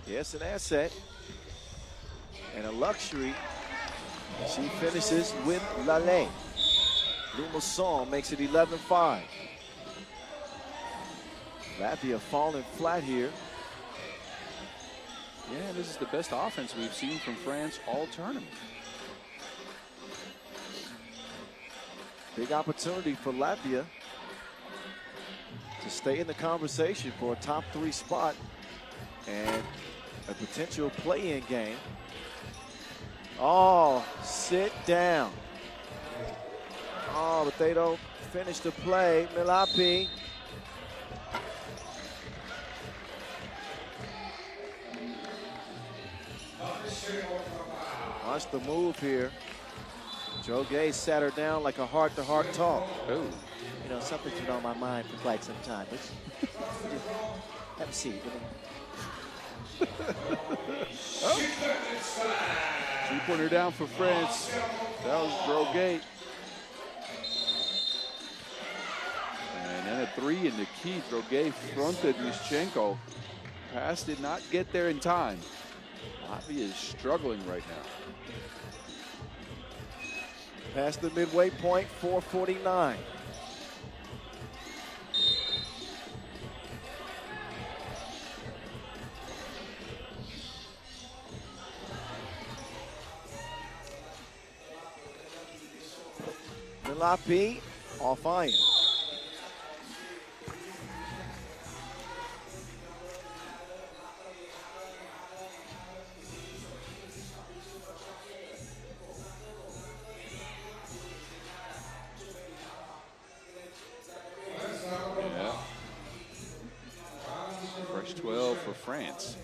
Yes, an asset and a luxury. She finishes with Lalé. Limassol makes it 11-5. Latvia falling flat here. Yeah, this is the best offense we've seen from France all tournament. Big opportunity for Latvia to stay in the conversation for a top 3 spot and a potential play-in game. Oh, sit down. Oh, but they don't finish the play. Milapi. Watch the move here. Joe Gay sat her down like a heart-to-heart talk. Oh. You know, something's been on my mind for quite some time. Have a seat. She put her down for France. That was Droguet. And then a 3 in the key. Droguet fronted Mishenko. Pass did not get there in time. Latvia is struggling right now. Past the midway point, 4:49. Milapi off iron. France.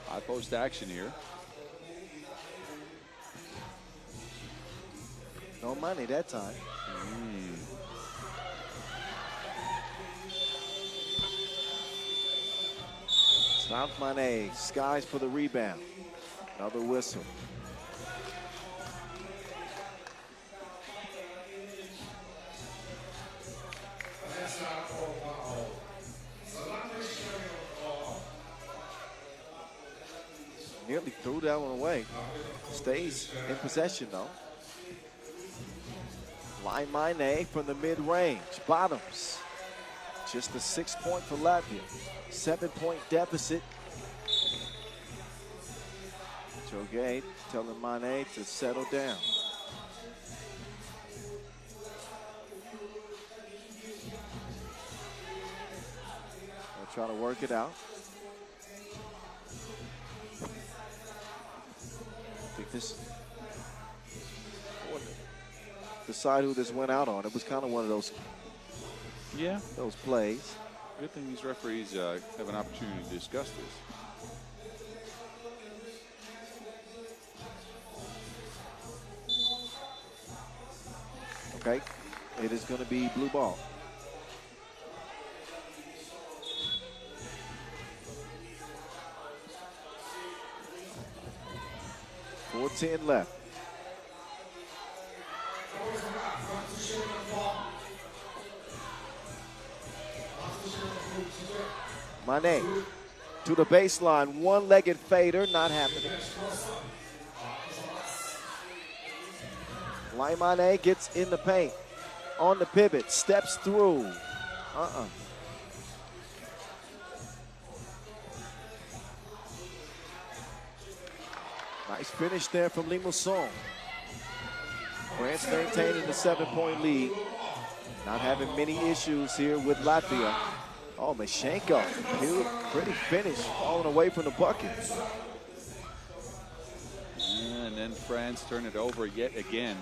High post action here. No money that time. South Mane skies for the rebound. Another whistle. Nearly threw that one away. Stays in possession though. Mane from the mid-range. Bottoms. Just a 6-point for Latvia. 7-point deficit. Joe telling Mane to settle down. They'll try to work it out. I think this, decide who this went out on. It was kind of one of those plays. Good thing these referees have an opportunity to discuss this. Okay, it is going to be blue ball. .410 left. Mane to the baseline, one-legged fader, not happening. Mane gets in the paint, on the pivot, steps through. Nice finish there from Ulaanbaatar. France maintaining the 7-point lead. Not having many issues here with Latvia. Oh, Mashenko, pretty finish, falling away from the bucket. And then France turn it over yet again.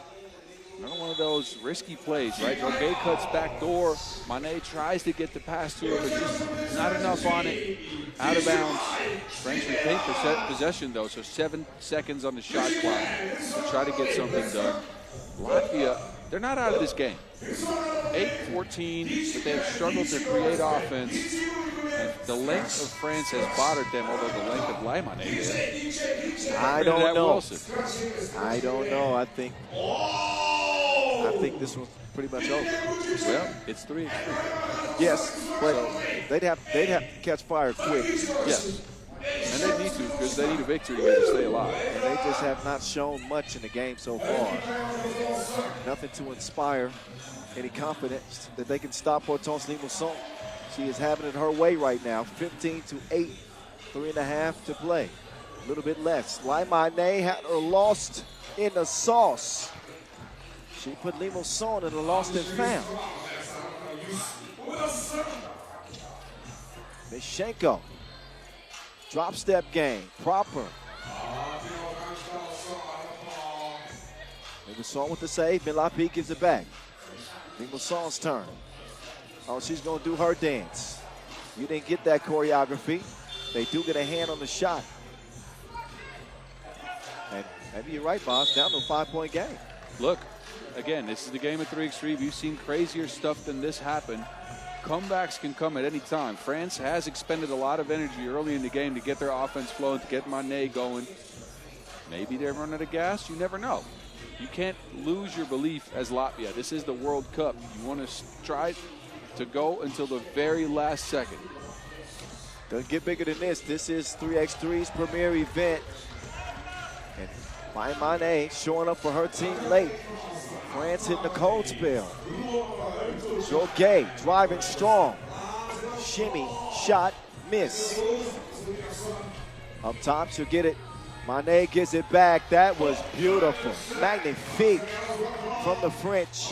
Another one of those risky plays, right? Roguet cuts back door. Mane tries to get the pass to her, but just not enough on it. Out of bounds. French retain possession, though, so 7 seconds on the shot clock to try to get something done. Latvia, they're not out of this game. 8-14, but they've struggled to create offense. And the length of France has bothered them, although the length of Mane did. I don't know. Wilson. I don't know. I think this one's pretty much over. Well, it's 3-3. Yes, but they'd have to catch fire quick. Yes. And they need to, because they need a victory here to stay alive. And they just have not shown much in the game so far. Nothing to inspire any confidence that they can stop Hortense Ulaanbaatar. She is having it her way right now. 15-8, 3.5 to play. A little bit less. Mane had her lost in the sauce. She put Ulaanbaatar in the lost and found. Mashenko. Drop step game, proper. Ulaanbaatar with the save. Milapi gives it back. Ulaanbaatar's turn. Oh, she's going to do her dance. You didn't get that choreography. They do get a hand on the shot. And maybe you're right, Boss. Down to a 5-point game. Look, again, this is the game of 3x3. We've seen crazier stuff than this happen. Comebacks can come at any time. France has expended a lot of energy early in the game to get their offense flowing, to get Mane going. Maybe they're running out of gas. You never know. You can't lose your belief as Latvia. This is the World Cup. You want to try to go until the very last second. Doesn't get bigger than this. This is 3x3's premier event. And Mane showing up for her team late. France hitting the cold spell. Joe driving strong. Shimmy, shot, miss. Up top, she'll get it. Mane gives it back. That was beautiful. Magnifique from the French.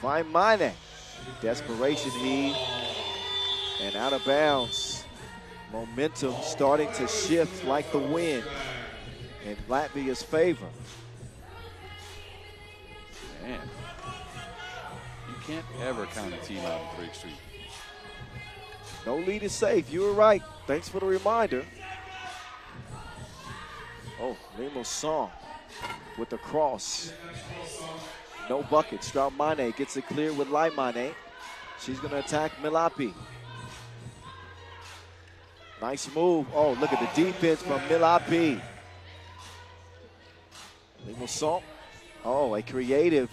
Mane. Desperation heave. And out of bounds. Momentum starting to shift like the wind in Latvia's favor. Man. can't ever count a team out in 3x3. No lead is safe. You were right. Thanks for the reminder. Oh, Limo Song with the cross. No bucket. Stroud Mane gets it clear with Lai Mane. She's going to attack Milapi. Nice move. Oh, look at the defense from Milapi. Limo Song. Oh, a creative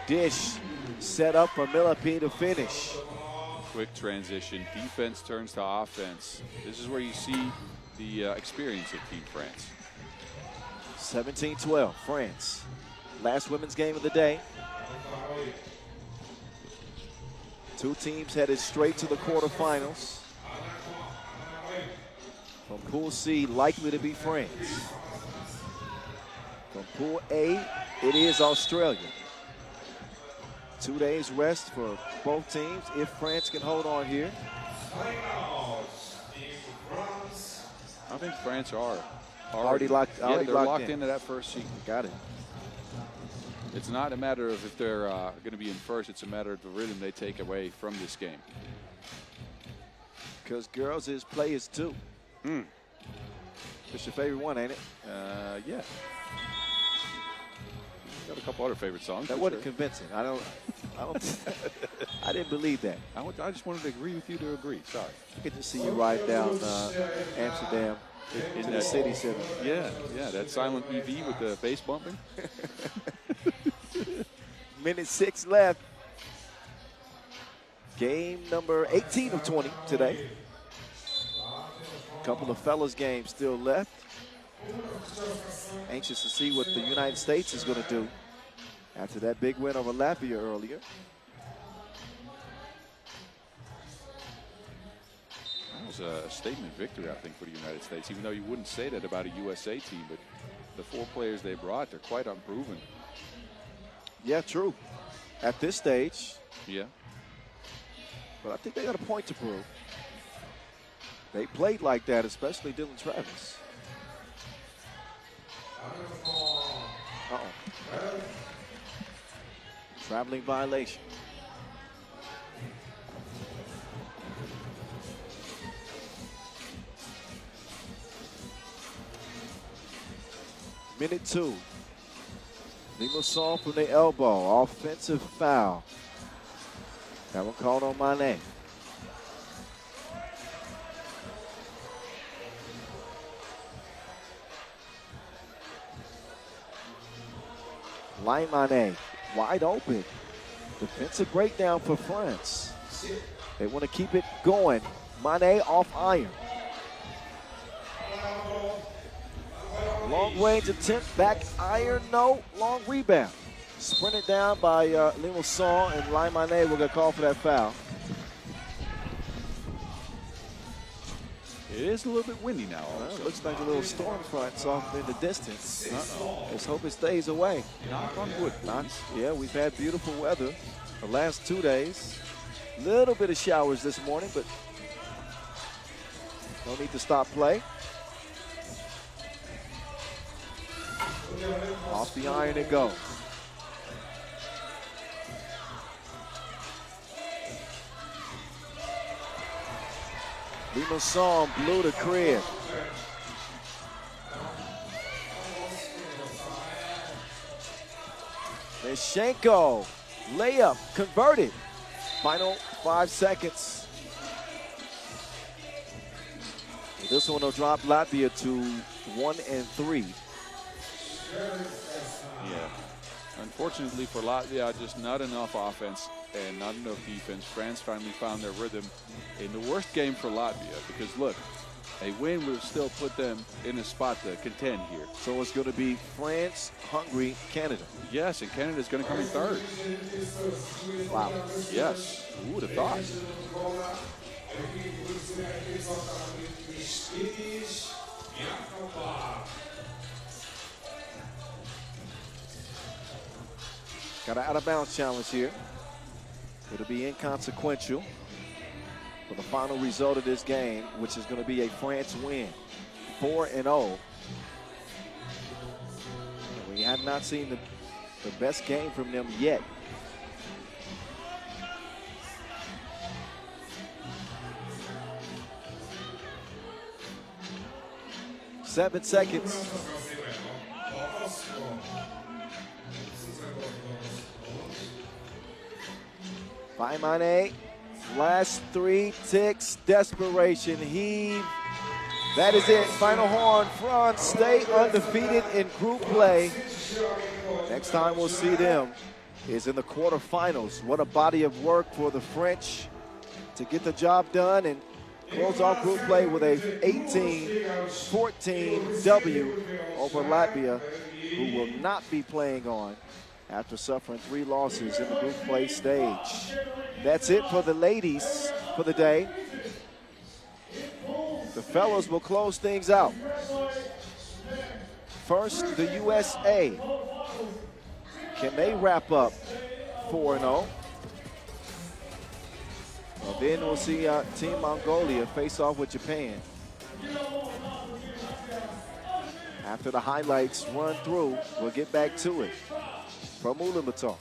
dish set up for Milapi to finish. Quick transition. Defense turns to offense. This is where you see the experience of Team France. 17-12, France. Last women's game of the day. Two teams headed straight to the quarterfinals. From Pool C, likely to be France. From Pool A, it is Australia. 2 days rest for both teams if France can hold on here. I think France are Already locked locked in. into that first seed. Got it. It's not a matter of if they're going to be in first. It's a matter of the rhythm they take away from this game. Because girls is players too. It's your favorite one, ain't it? Yeah. Got a couple other favorite songs. That wasn't convincing. I don't. I didn't believe that. I just wanted to agree with you to agree. Sorry. I could just see you ride down Amsterdam in the city center. Yeah, that silent EV with the bass bumping. Minute 6 left. Game number 18 of 20 today. Couple of fellas games still left. Anxious to see what the United States is going to do after that big win over Latvia earlier. That was a statement victory, I think, for the United States, even though you wouldn't say that about a USA team, but the 4 players they brought, they're quite unproven. Yeah, true. At this stage. Yeah. But I think they got a point to prove. They played like that, especially Dylan Travis. Uh-oh. Traveling violation. Minute 2. Limassol from the elbow. Offensive foul. That one called on Mane. Mane wide open. Defensive breakdown for France. They want to keep it going. Mane off iron. Long range attempt, back iron, no. Long rebound. Sprinted down by Limassol, and Mane will get called for that foul. It is a little bit windy now. It looks like a little storm front's off in the distance. Let's hope it stays away. Knock on wood. Yeah, we've had beautiful weather the last 2 days. Little bit of showers this morning, but no need to stop play. Off the iron it goes. Limassol blew the crib. Leshenko, layup, converted. Final 5 seconds. This one will drop Latvia to 1-3. Yeah. Unfortunately for Latvia, just not enough offense and not enough defense. France finally found their rhythm in the worst game for Latvia because, look, a win would still put them in a spot to contend here. So it's going to be France, Hungary, Canada. Yes, and Canada's going to come in third. Wow. Yes. Who would have thought? Got an out-of-bounds challenge here. It'll be inconsequential for the final result of this game, which is going to be a France win, 4-0. We have not seen the best game from them yet. 7 seconds. Faimane, last 3 ticks, desperation, heave. That is it, final horn. France stay undefeated in group play. Next time we'll see them is in the quarterfinals. What a body of work for the French to get the job done and close off group play with a 18-14 W over Latvia, who will not be playing on after suffering 3 losses in the group play stage. That's it for the ladies for the day. The fellows will close things out. First, the USA. Can they wrap up 4-0? And then we'll see Team Mongolia face off with Japan. After the highlights run through, we'll get back to it. From Ulaanbaatar.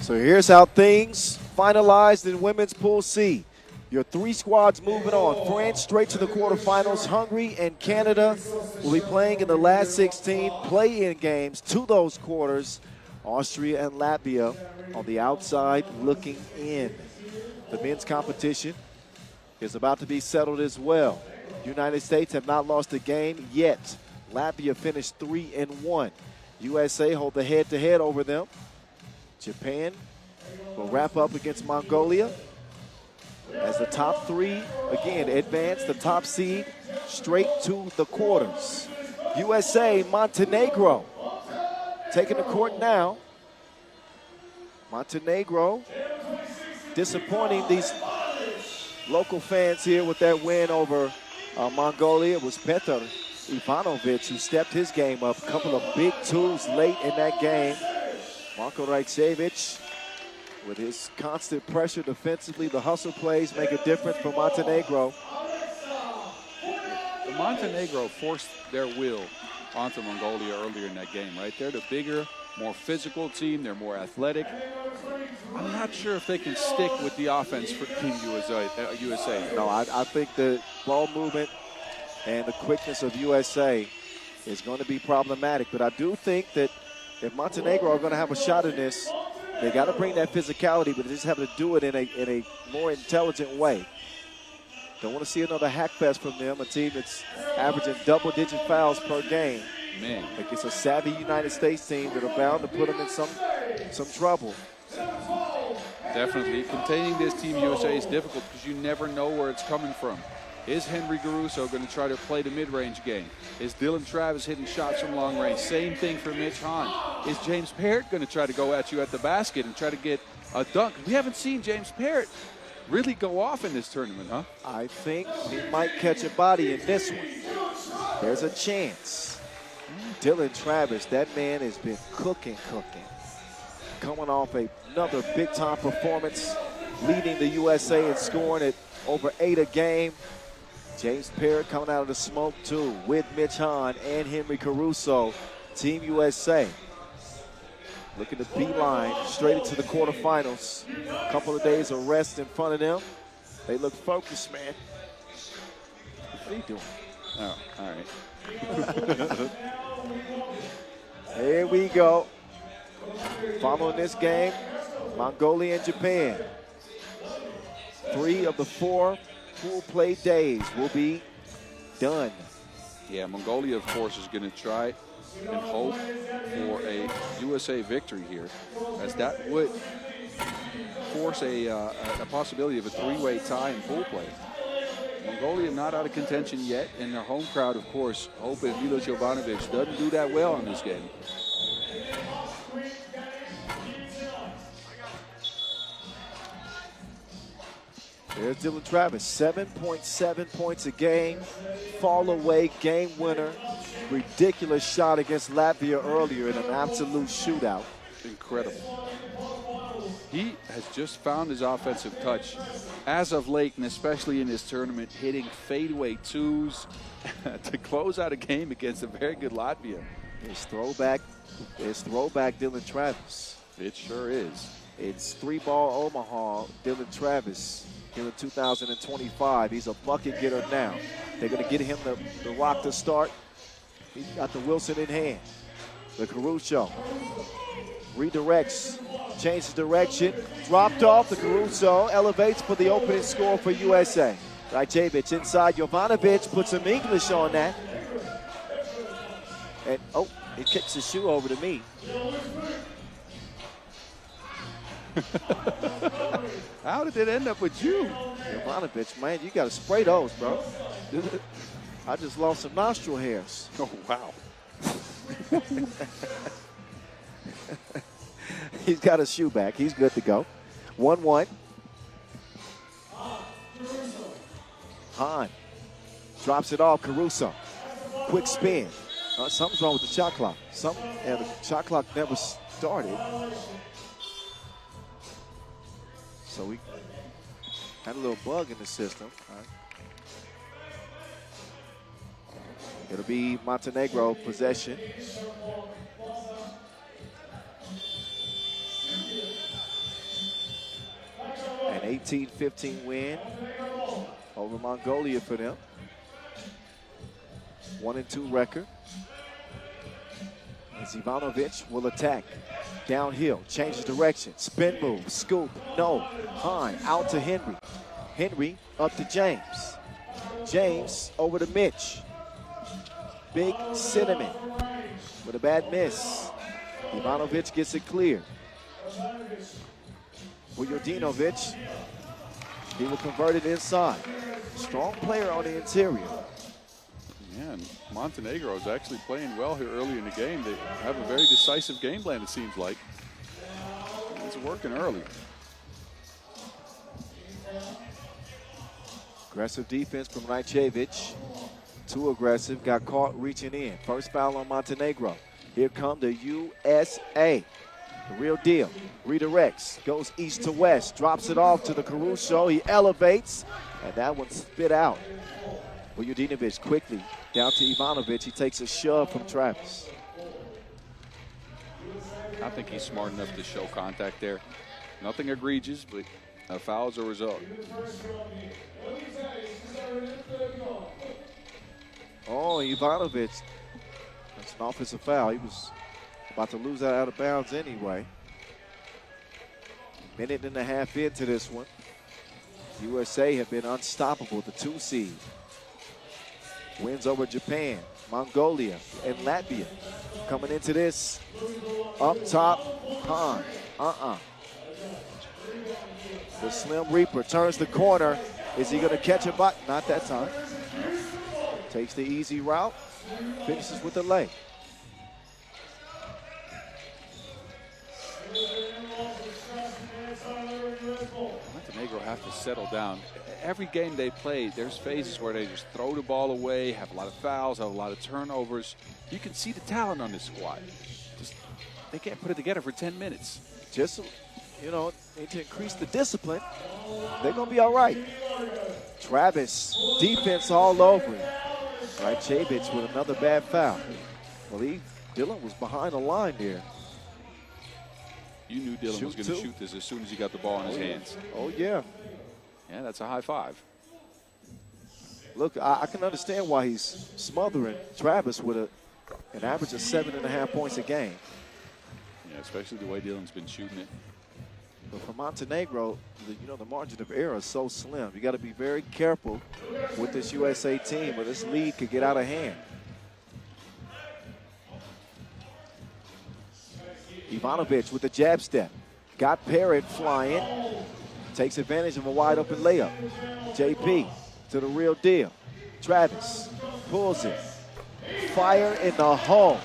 So here's how things finalized in women's Pool C. Your 3 squads moving on. France straight to the quarterfinals. Hungary and Canada will be playing in the last 16 play-in games to those quarters. Austria and Latvia on the outside looking in. The men's competition is about to be settled as well. United States have not lost a game yet. Latvia finished 3-1. USA hold the head-to-head over them. Japan will wrap up against Mongolia as the top 3, again, advance the top seed straight to the quarters. USA, Montenegro, taking the court now. Montenegro disappointing these local fans here with that win over Mongolia. It was Petar Ivanovic who stepped his game up. A couple of big twos late in that game. Marko Rajcevic with his constant pressure defensively. The hustle plays make a difference for Montenegro. The Montenegro forced their will onto Mongolia earlier in that game, right? They're the bigger, more physical team. They're more athletic. I'm not sure if they can stick with the offense for Team USA. No, I think the ball movement and the quickness of USA is going to be problematic. But I do think that if Montenegro are going to have a shot in this, they got to bring that physicality, but they just have to do it in a more intelligent way. Don't want to see another hack fest from them, a team that's averaging double-digit fouls per game. Man, Against a savvy United States team that are bound to put them in some trouble. definitely. Containing this Team USA is difficult because you never know where it's coming from. Is Henry Garuso going to try to play the mid-range game? Is Dylan Travis hitting shots from long range? Same thing for Mitch Hahn. Is James Parrott going to try to go at you at the basket and try to get a dunk? We haven't seen James Parrott really go off in this tournament, huh? I think he might catch a body in this one. There's a chance. Dylan Travis, that man has been cooking. coming off another big-time performance, leading the USA in scoring at over 8 a game. James Parrott coming out of the smoke, too, with Mitch Hahn and Henry Caruso. Team USA looking to beeline straight into the quarterfinals. A couple of days of rest in front of them. They look focused, man. What are they doing? Oh, all right. Here we go. Following this game, Mongolia and Japan. 3 of the 4 full play days will be done. Yeah, Mongolia, of course, is going to try and hope for a USA victory here, as that would force a possibility of a 3-way tie in pool play. Mongolia not out of contention yet, and their home crowd, of course, hope if Milos Jovanovic doesn't do that well in this game. There's Dylan Travis, 7.7 points a game, fall away game winner. Ridiculous shot against Latvia earlier in an absolute shootout. Incredible. He has just found his offensive touch as of late, and especially in this tournament, hitting fadeaway 2s to close out a game against a very good Latvia. It's throwback Dylan Travis. It sure is. It's 3-ball Omaha, Dylan Travis. Here in 2025, he's a bucket getter now. They're going to get him the rock to start. He's got the Wilson in hand. The Caruso redirects, changes direction, dropped off. The Caruso elevates for the opening score for USA. Rajcevic inside. Jovanovic puts some English on that. And, oh, he kicks his shoe over to me. How did it end up with you? Jovanovic, man, you got to spray those, bro. I just lost some nostril hairs. Oh, wow. He's got his shoe back. He's good to go. 1-1. Hahn drops it off. Caruso. Quick spin. Something's wrong with the shot clock. The shot clock never started. So we had a little bug in the system. All right. It'll be Montenegro possession. An 18-15 win over Mongolia for them. 1-2 record. And Ivanovic will attack. Downhill, changes direction, spin move, scoop, no. Hahn out to Henry. Henry up to James. James over to Mitch. Big Cinnamon with a bad miss. Ivanovic gets it clear. Vujodinovic, he will convert it inside. Strong player on the interior. Yeah, and Montenegro is actually playing well here early in the game. They have a very decisive game plan, it seems like. It's working early. Aggressive defense from Rajcevic. Too aggressive, got caught reaching in. First foul on Montenegro. Here come the USA. The real deal. Redirects, goes east to west, drops it off to the Caruso. He elevates, and that one spit out. Vujodinovic quickly down to Ivanovic. He takes a shove from Travis. I think he's smart enough to show contact there. Nothing egregious, but a foul is a result. Oh, Ivanovic. That's an offensive foul. He was about to lose that out of bounds anyway. Minute and a half into this one. USA have been unstoppable, the 2 seed. Wins over Japan, Mongolia, and Latvia. Coming into this, up top, Hahn. The Slim Reaper turns the corner. Is he going to catch a butt? Not that time. Takes the easy route, finishes with the lay. Montenegro have to settle down. Every game they play, there's phases where they just throw the ball away, have a lot of fouls, have a lot of turnovers. You can see the talent on this squad. Just they can't put it together for 10 minutes. just, you know, need to increase the discipline. They're going to be all right. Travis, defense all over him. Right, Chavic with another bad foul. I believe Dylan was behind the line there. You knew Dylan was going to shoot this as soon as he got the ball in his hands. Oh, yeah. Yeah, that's a high five. Look, I can understand why he's smothering Travis with an average of 7.5 points a game. Yeah, especially the way Dylan's been shooting it. But for Montenegro, the margin of error is so slim. You got to be very careful with this USA team, or this lead could get out of hand. Ivanovic with the jab step. Got Parrott flying. Takes advantage of a wide open layup. JP to the real deal. Travis pulls it. Fire in the hole.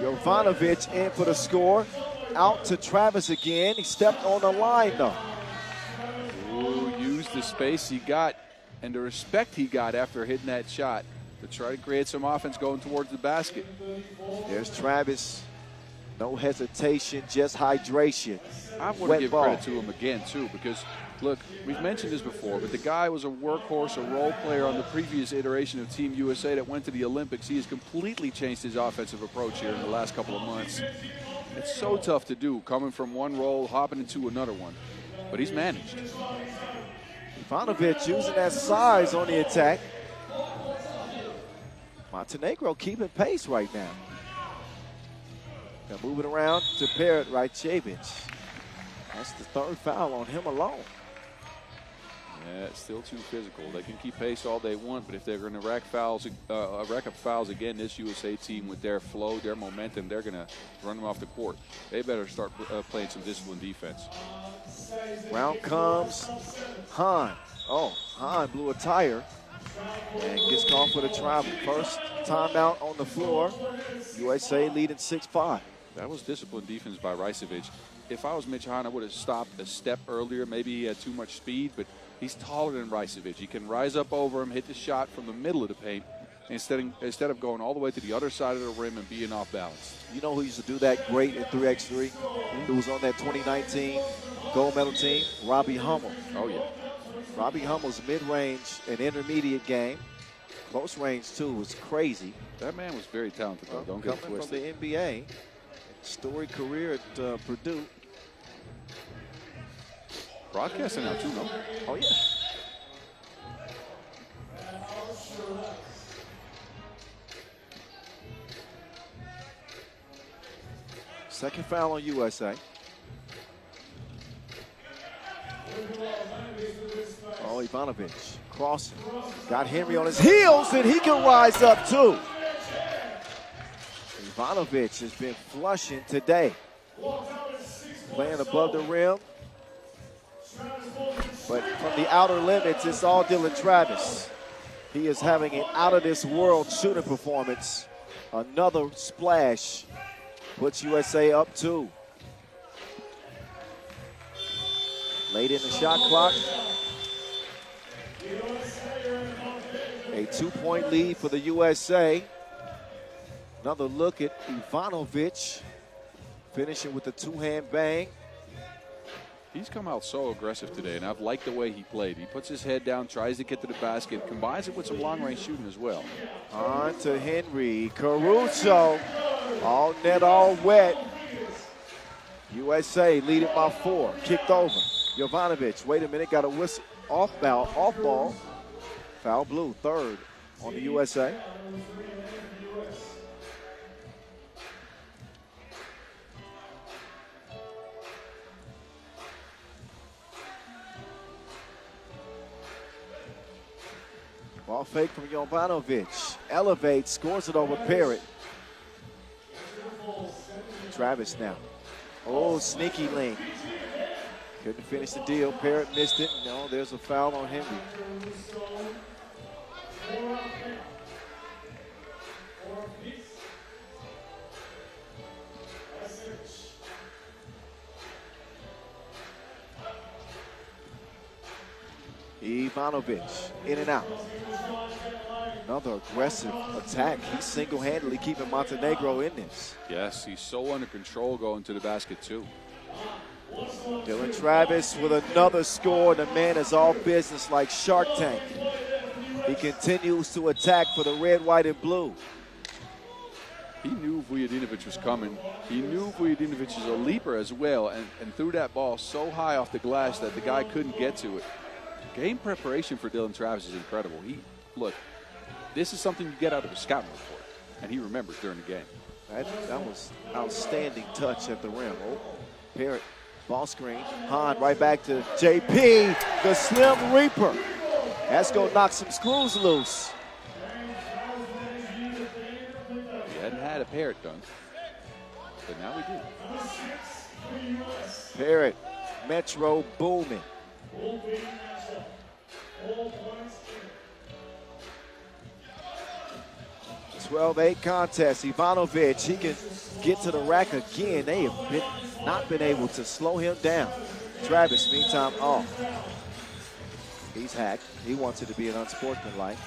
Jovanovic in for the score. Out to Travis again. He stepped on the line though. Ooh, used the space he got and the respect he got after hitting that shot to try to create some offense going towards the basket. There's Travis. No hesitation, just hydration. I want to give credit to him again, too, because, look, we've mentioned this before, but the guy was a workhorse, a role player on the previous iteration of Team USA that went to the Olympics. He has completely changed his offensive approach here in the last couple of months. It's so tough to do, coming from one role, hopping into another one. But he's managed. Ivanovic using that size on the attack. Montenegro keeping pace right now. Now moving around to Parrott, right, Chavic. That's the third foul on him alone. Yeah, it's still too physical. They can keep pace all they want, but if they're going to rack up fouls again, this USA team with their flow, their momentum, they're going to run them off the court. They better start playing some disciplined defense. Round comes Hahn. Oh, Hahn blew a tire and gets called for the travel. First timeout on the floor. USA leading 6-5. That was disciplined defense by Rajcevic. If I was Mitch Hahn, I would have stopped a step earlier. Maybe he had too much speed, but he's taller than Rajcevic. He can rise up over him, hit the shot from the middle of the paint, instead of going all the way to the other side of the rim and being off balance. You know who used to do that great in 3x3? Who was on that 2019 gold medal team? Robbie Hummel. Oh, yeah. Robbie Hummel's mid-range and intermediate game. Close range, too, was crazy. That man was very talented, though. Don't get it Coming twisted. from the NBA. Storied career at Purdue. Broadcasting now, too, though. Oh, yeah. Second foul on USA. Oh, Ivanovic crossing. Got Henry on his heels, and he can rise up too. Ivanovic has been flushing today. Playing above the rim. But from the outer limits, it's all Dylan Travis. He is having an out-of-this-world shooting performance. Another splash puts USA up 2. Late in the shot clock. A 2-point lead for the USA. Another look at Ivanovic, finishing with a two-hand bang. He's come out so aggressive today, and I've liked the way he played. He puts his head down, tries to get to the basket, combines it with some long-range shooting as well. On to Henry. Caruso, all net, all wet. USA leading by 4. Kicked over. Jovanovic, wait a minute, got a whistle. Off ball. Foul blue, third on the USA. Ball fake from Jovanovic. Elevates, scores it over Parrott. Travis now. Oh, sneaky link. Couldn't finish the deal. Parrott missed it. No, there's a foul on Henry. Ivanovic in and out. Another aggressive attack. He's single-handedly keeping Montenegro in this. Yes, he's so under control going to the basket, too. Dylan Travis with another score. The man is all business like Shark Tank. He continues to attack for the red, white, and blue. He knew Vujadinovic was coming. He knew Vujadinovic is a leaper as well, and threw that ball so high off the glass that the guy couldn't get to it. Game preparation for Dylan Travis is incredible. Look, this is something you get out of a scouting report, and he remembers during the game. That was outstanding touch at the rim. Oh, Parrott, ball screen. Hahn right back to JP, the Slim Reaper. That's going to knock some screws loose. We hadn't had a Parrott dunk, but now we do. Parrott, Metro booming. 12-8 contest. Ivanovic, he can get to the rack again. They have not been able to slow him down. Travis, meantime, off. He's hacked. He wants it to be an unsportsmanlike.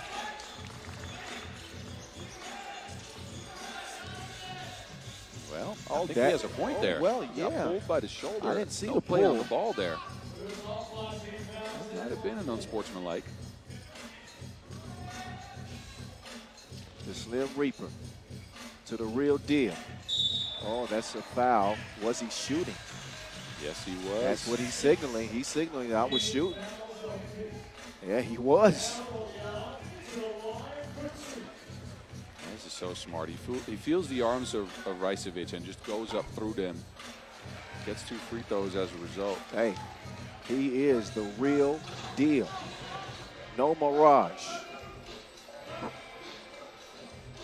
Well, I think he has a point there. Well, He got yeah. pulled by the shoulder. I didn't see no the play on pull. the ball there. Might have been an unsportsmanlike. The Slim Reaper to the real deal. Oh, that's a foul. Was he shooting? Yes, he was. That's what he's signaling. He's signaling that I was shooting. Yeah, he was. This is so smart. He feels the arms of Rajcevic and just goes up through them. Gets 2 free throws as a result. Hey, he is the real deal. No mirage.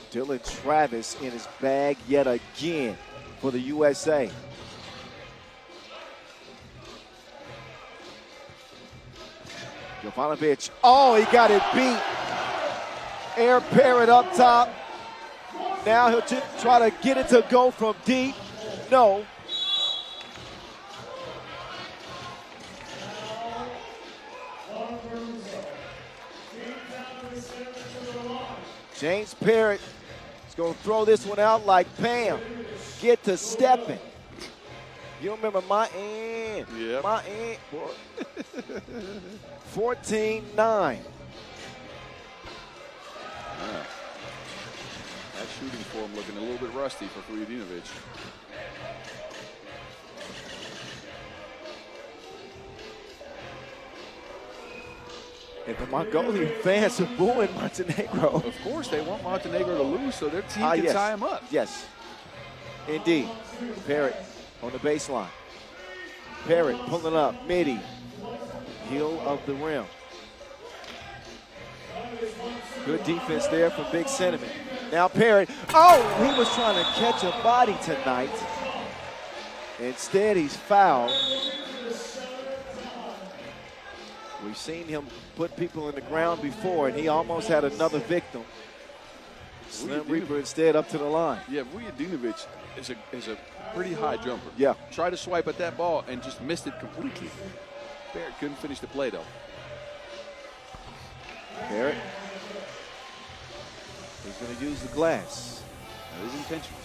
Dylan Travis in his bag yet again for the USA. Jovanovic, oh, he got it beat. Air Parrott up top. Now he'll try to get it to go from deep. No. James Parrott is going to throw this one out like Pam. Get to stepping. You remember my end. Yep. My end. 14-9. Yeah. That shooting form looking a little bit rusty for Vujadinovic. And the Mongolian fans are booing Montenegro. Of course, they want Montenegro to lose so their team can Yes. tie him up. Yes, indeed. Parrott on the baseline. Parrott pulling up, midi, heel of the rim. Good defense there from Big Sentiment. Now Parrott, oh, he was trying to catch a body tonight. Instead, he's fouled. We've seen him put people in the ground before, and he almost had another victim. Slim Reaper instead up to the line. Yeah, Vujadinovic is a pretty high jumper. Yeah. Tried to swipe at that ball and just missed it completely. Parrott couldn't finish the play, though. Parrott. He's going to use the glass. That is intentional.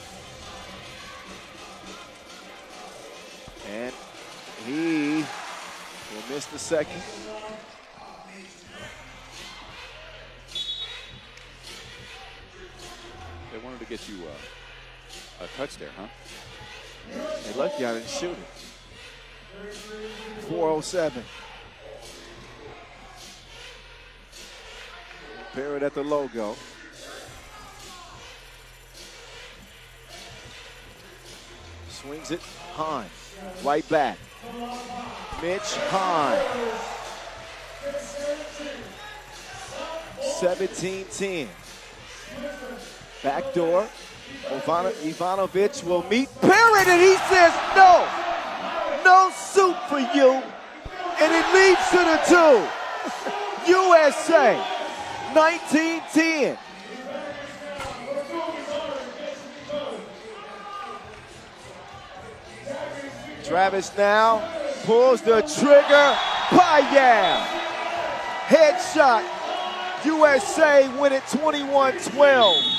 And he will miss the second. They wanted to get you a touch there, huh? Hey, lucky I didn't shoot it. 4:07. Parrott at the logo. Swings it. Hahn. Right back. Mitch Hahn. 17-10. Backdoor. Ivanovic will meet Parrott, and he says no. No suit for you. And it leads to the 2. USA. 19-10. Travis now pulls the trigger. Payam. Headshot. USA win it 21-12.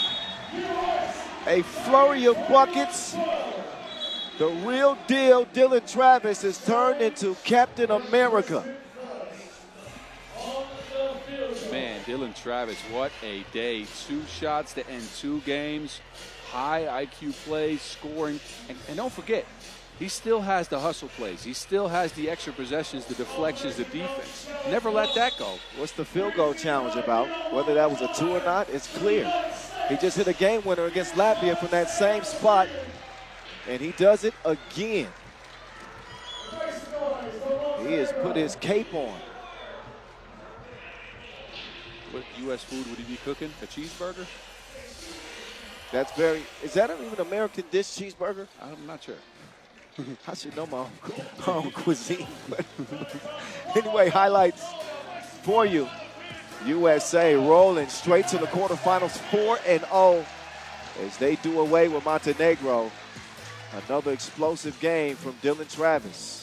A flurry of buckets. The real deal, Dylan Travis, has turned into Captain America. Man, Dylan Travis, what a day. 2 shots to end 2 games. High IQ plays, scoring. And don't forget, he still has the hustle plays. He still has the extra possessions, the deflections, the defense. Never let that go. What's the field goal challenge about? Whether that was a 2 or not, it's clear. He just hit a game winner against Latvia from that same spot, and he does it again. He has put his cape on. What U.S. food would he be cooking? A cheeseburger? Is that even an American dish, cheeseburger? I'm not sure. I should know my own cuisine. But anyway, highlights for you. USA rolling straight to the quarterfinals, 4-0 as they do away with Montenegro. Another explosive game from Dylan Travis.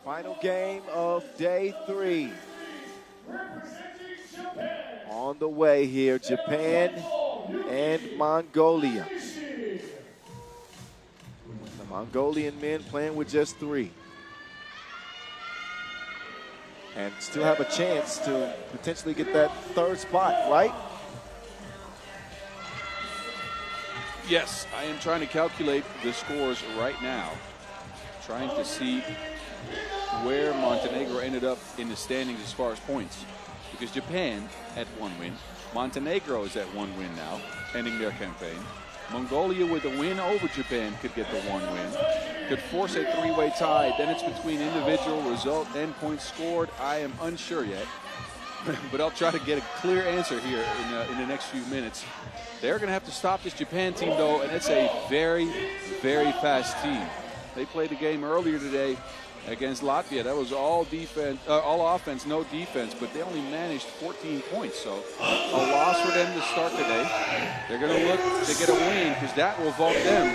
Final game of day 3. On the way here, Japan and Mongolia. The Mongolian men playing with just 3. And still have a chance to potentially get that 3rd spot, right? Yes, I am trying to calculate the scores right now. Trying to see where Montenegro ended up in the standings as far as points. Because Japan had 1 win. Montenegro is at 1 win now, ending their campaign. Mongolia with a win over Japan could get the 1 win. Could force a 3-way tie. Then it's between individual result and points scored. I am unsure yet. But I'll try to get a clear answer here in the next few minutes. They're going to have to stop this Japan team, though, and it's a very, very fast team. They played the game earlier today against Latvia. That was all defense, all offense, no defense, but they only managed 14 points. So a loss for them to start today. They're going to look to get a win because that will vault them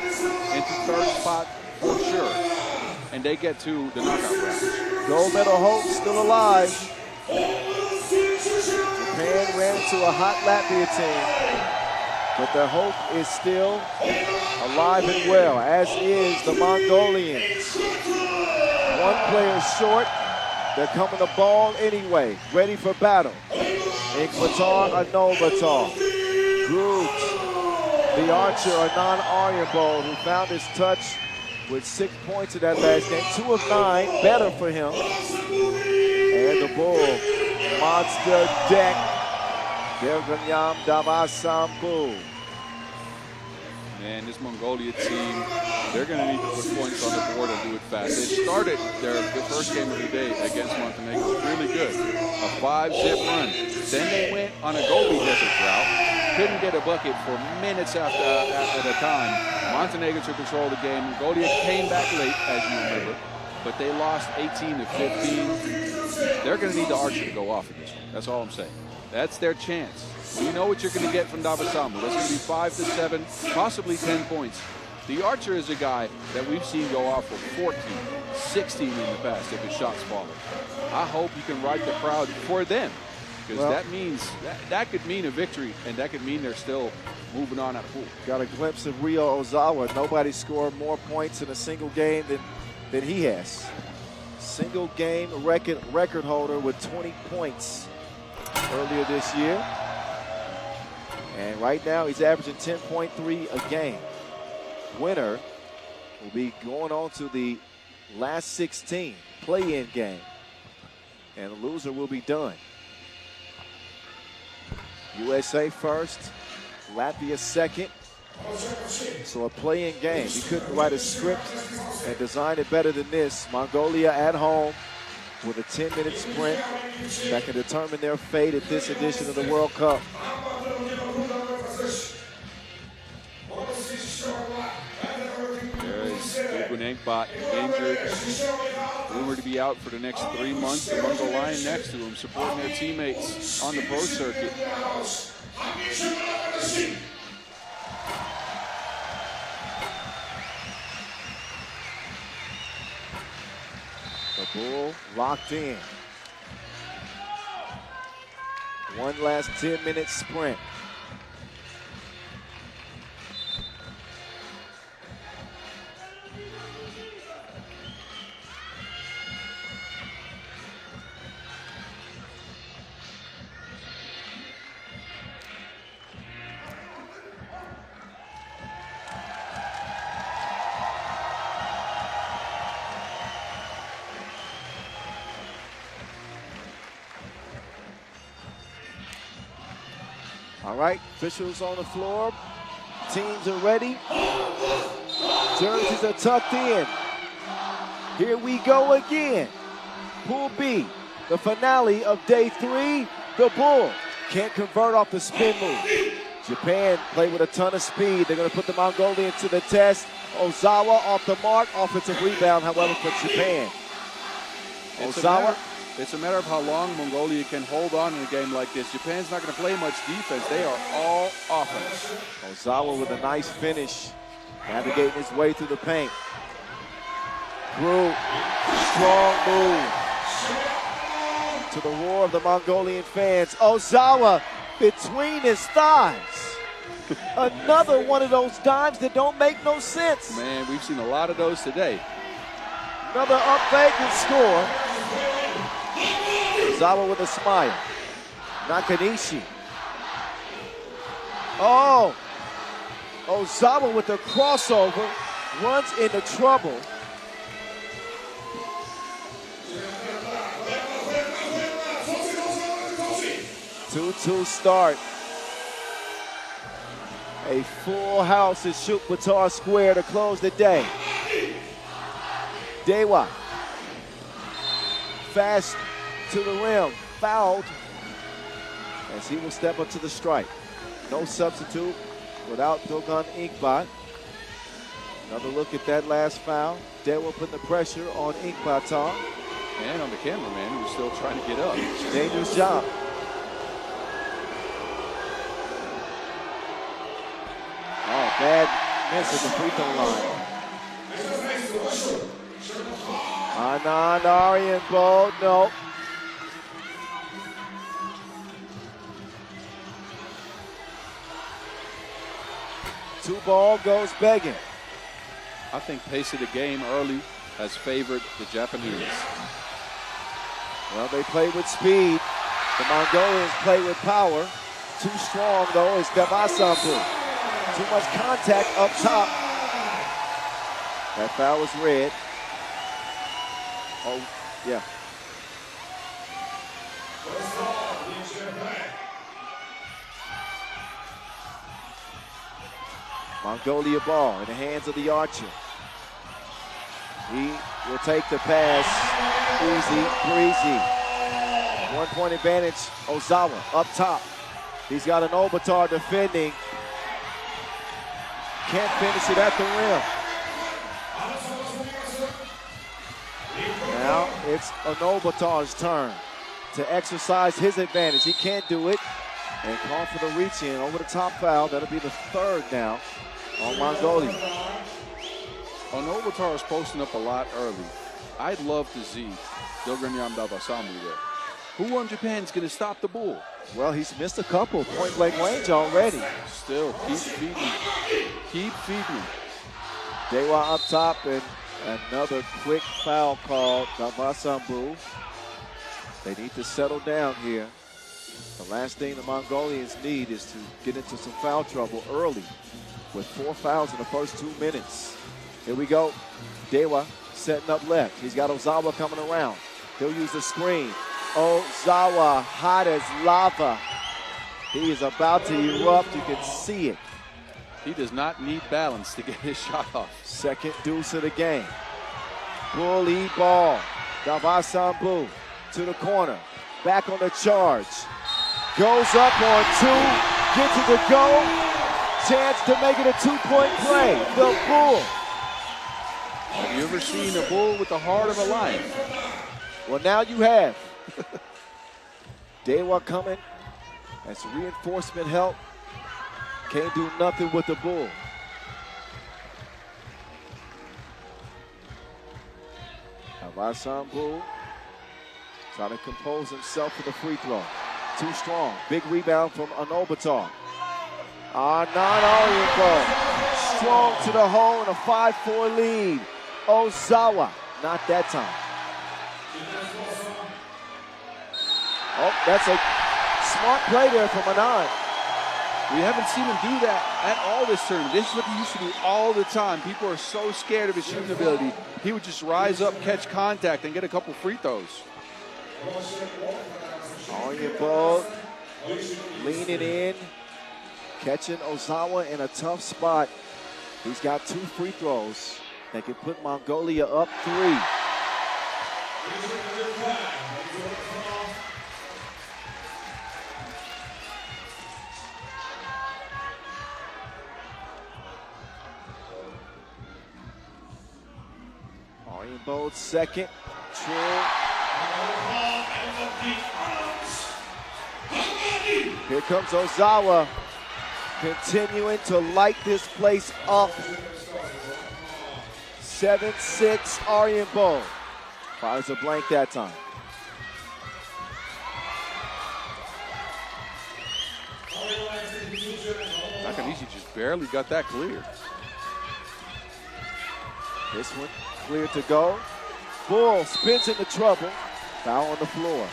into 3rd spot for sure. And they get to the knockout round. Gold medal hope still alive. Japan ran into a hot Latvia team, but their hope is still alive and well, as is the Mongolians. 1 player short. They're coming to ball anyway, ready for battle. Ulaanbaatar, Ulaanbaatar. Groot the archer, or non-Aryan who found his touch with 6 points in that last game. 2 of 9, better for him. And the bull, monster deck. Derganyam Davasampu. Man, this Mongolia team, they're going to need to put points on the board and do it fast. They started their first game of the day against Montenegro really good. A 5-zip run. Then they went on a Gobi Desert route. Couldn't get a bucket for minutes at a time. Montenegro took control of the game. Mongolia came back late, as you remember, but they lost 18 to 15. They're going to need the archer to go off in this one. That's all I'm saying. That's their chance. You know what you're going to get from Davasamu. That's going to be 5 to 7, possibly 10 points. The archer is a guy that we've seen go off for 14, 16 in the past if his shots fall. I hope you can ride the crowd for them, because that means that could mean a victory, and that could mean they're still moving on at pool. Got a glimpse of Ryo Ozawa. Nobody scored more points in a single game than he has. Single game record holder with 20 points earlier this year. And right now he's averaging 10.3 a game. Winner will be going on to the last 16 play-in game. And the loser will be done. USA first, Latvia second. So a play-in game. He couldn't write a script and design it better than this. Mongolia at home with a 10-minute sprint that can determine their fate at this edition of the World Cup. There is Ulaanbaatar injured, rumored to be out for the next 3 months. The Mongol Lion next to him, supporting their teammates on the pro circuit. The Bull locked in. One last 10-minute sprint. All right, officials on the floor. Teams are ready. Jerseys are tucked in. Here we go again. Pool B, the finale of day 3. The Bull can't convert off the spin move. Japan played with a ton of speed. They're going to put the Mongolian to the test. Ozawa off the mark. Offensive rebound, however, for Japan. Ozawa. It's a matter of how long Mongolia can hold on in a game like this. Japan's not going to play much defense. They are all offense. Ozawa with a nice finish, navigating his way through the paint. Grew, strong move. To the roar of the Mongolian fans. Ozawa between his thighs. Another one of those dimes that don't make no sense. Man, we've seen a lot of those today. Another up fake and score. Ozawa with a smile. Nakanishi. Oh! Ozawa with the crossover. Runs into trouble. Two-two start. A full house at Ulaanbaatar Square to close the day. Dewa. Fast to the rim, fouled as he will step up to the strike. No substitute without Dogan Inkbat. Another look at that last foul. Dewa putting the pressure on Inkbatar. And on the cameraman who's still trying to get up. Dangerous job. Oh, bad miss at the free throw line. Anand Aryan, no. Two ball goes begging. I think pace of the game early has favored the Japanese. Well, they play with speed. The Mongolians play with power. Too strong, though, is Davasampu. Too much contact up top. That foul was red. Oh, yeah. Mongolia ball in the hands of the archer. He will take the pass. Easy, breezy. 1 point advantage, Ozawa up top. He's got an Ulaanbaatar defending. Can't finish it at the rim. Now it's Ulaanbaatar's turn to exercise his advantage. He can't do it. And call for the reach in over the top foul. That'll be the third now on Mongolia. Ulaanbaatar is posting up a lot early. I'd love to see Ulaanbaatar there. Who on Japan is going to stop the Bull? Well, he's missed a couple point-blank range already. Still, keep feeding. Keep feeding. Dewa up top, and another quick foul called. Davasambu. They need to settle down here. The last thing the Mongolians need is to get into some foul trouble early with 4 fouls in the first 2 minutes. Here we go. Dewa setting up left. He's got Ozawa coming around. He'll use the screen. Ozawa, hot as lava. He is about to erupt. You can see it. He does not need balance to get his shot off. Second deuce of the game. Bully ball. Davasambu to the corner. Back on the charge. Goes up on 2. Gets it to go. Chance to make it a 2-point play. The Bull. Have you ever seen a bull with the heart of a lion? Well, now you have. Dewa coming as reinforcement help. Can't do nothing with the Bull. Davasambu trying to compose himself for the free throw. Too strong. Big rebound from Ulaanbaatar. Non-Aryan ball. Strong to the hole and a 5-4 lead. Ozawa, not that time. Oh, that's a smart play there from Anand. We haven't seen him do that at all this tournament. This is what he used to do all the time. People are so scared of his shooting ability. He would just rise up, catch contact, and get a couple free throws. Aryan ball, leaning in, catching Ozawa in a tough spot. He's got 2 free throws that can put Mongolia up 3. Aryan Bold second. True. Here comes Ozawa, continuing to light this place up. 7-6 Aryan Bold. Fires a blank that time. Nakanishi just barely got that clear. This one clear to go. Bull spins into trouble. Foul on the floor.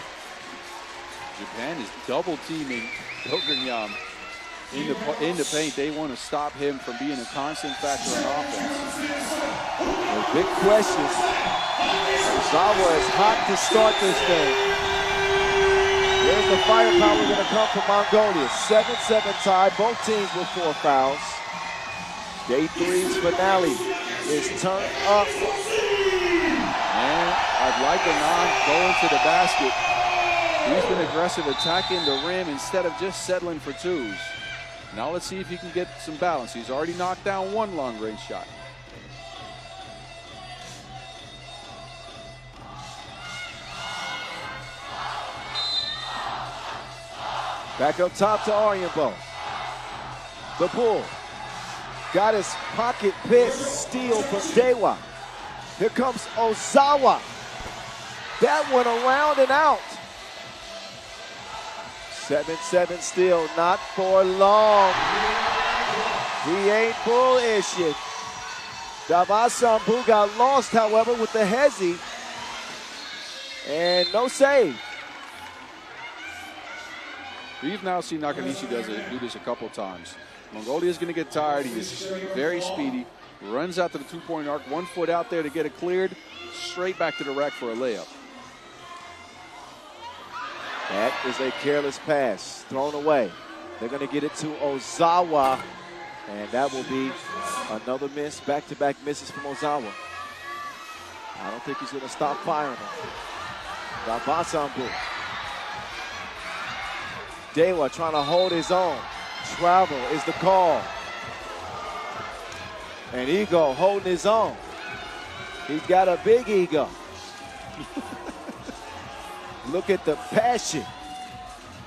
Japan is double teaming Hilganyam in the paint. They want to stop him from being a constant factor on offense. The big question. Ozawa is hot to start this thing. Where's the firepower going to come from Mongolia? 7-7 tie. Both teams with 4 fouls. Day 3's finale is turned up. And I'd like Anand going to the basket. He's been aggressive attacking the rim instead of just settling for 2s. Now let's see if he can get some balance. He's already knocked down 1 long-range shot. Back up top to Aryan Bold. The Bull got his pocket pick, steal from Dewa. Here comes Ozawa. That one around and out. 7-7 still, not for long. He ain't bullishing. Davasambu got lost, however, with the hezi. And no save. We've now seen Nakanishi do this a couple times. Mongolia is going to get tired. He is very speedy. Runs out to the two-point arc, 1 foot out there to get it cleared. Straight back to the rack for a layup. That is a careless pass, thrown away. They're going to get it to Ozawa, and that will be another miss. Back-to-back misses from Ozawa. I don't think he's going to stop firing them. Dabasambu. Dewa trying to hold his own. Travel is the call. And Ego holding his own. He's got a big ego. Look at the passion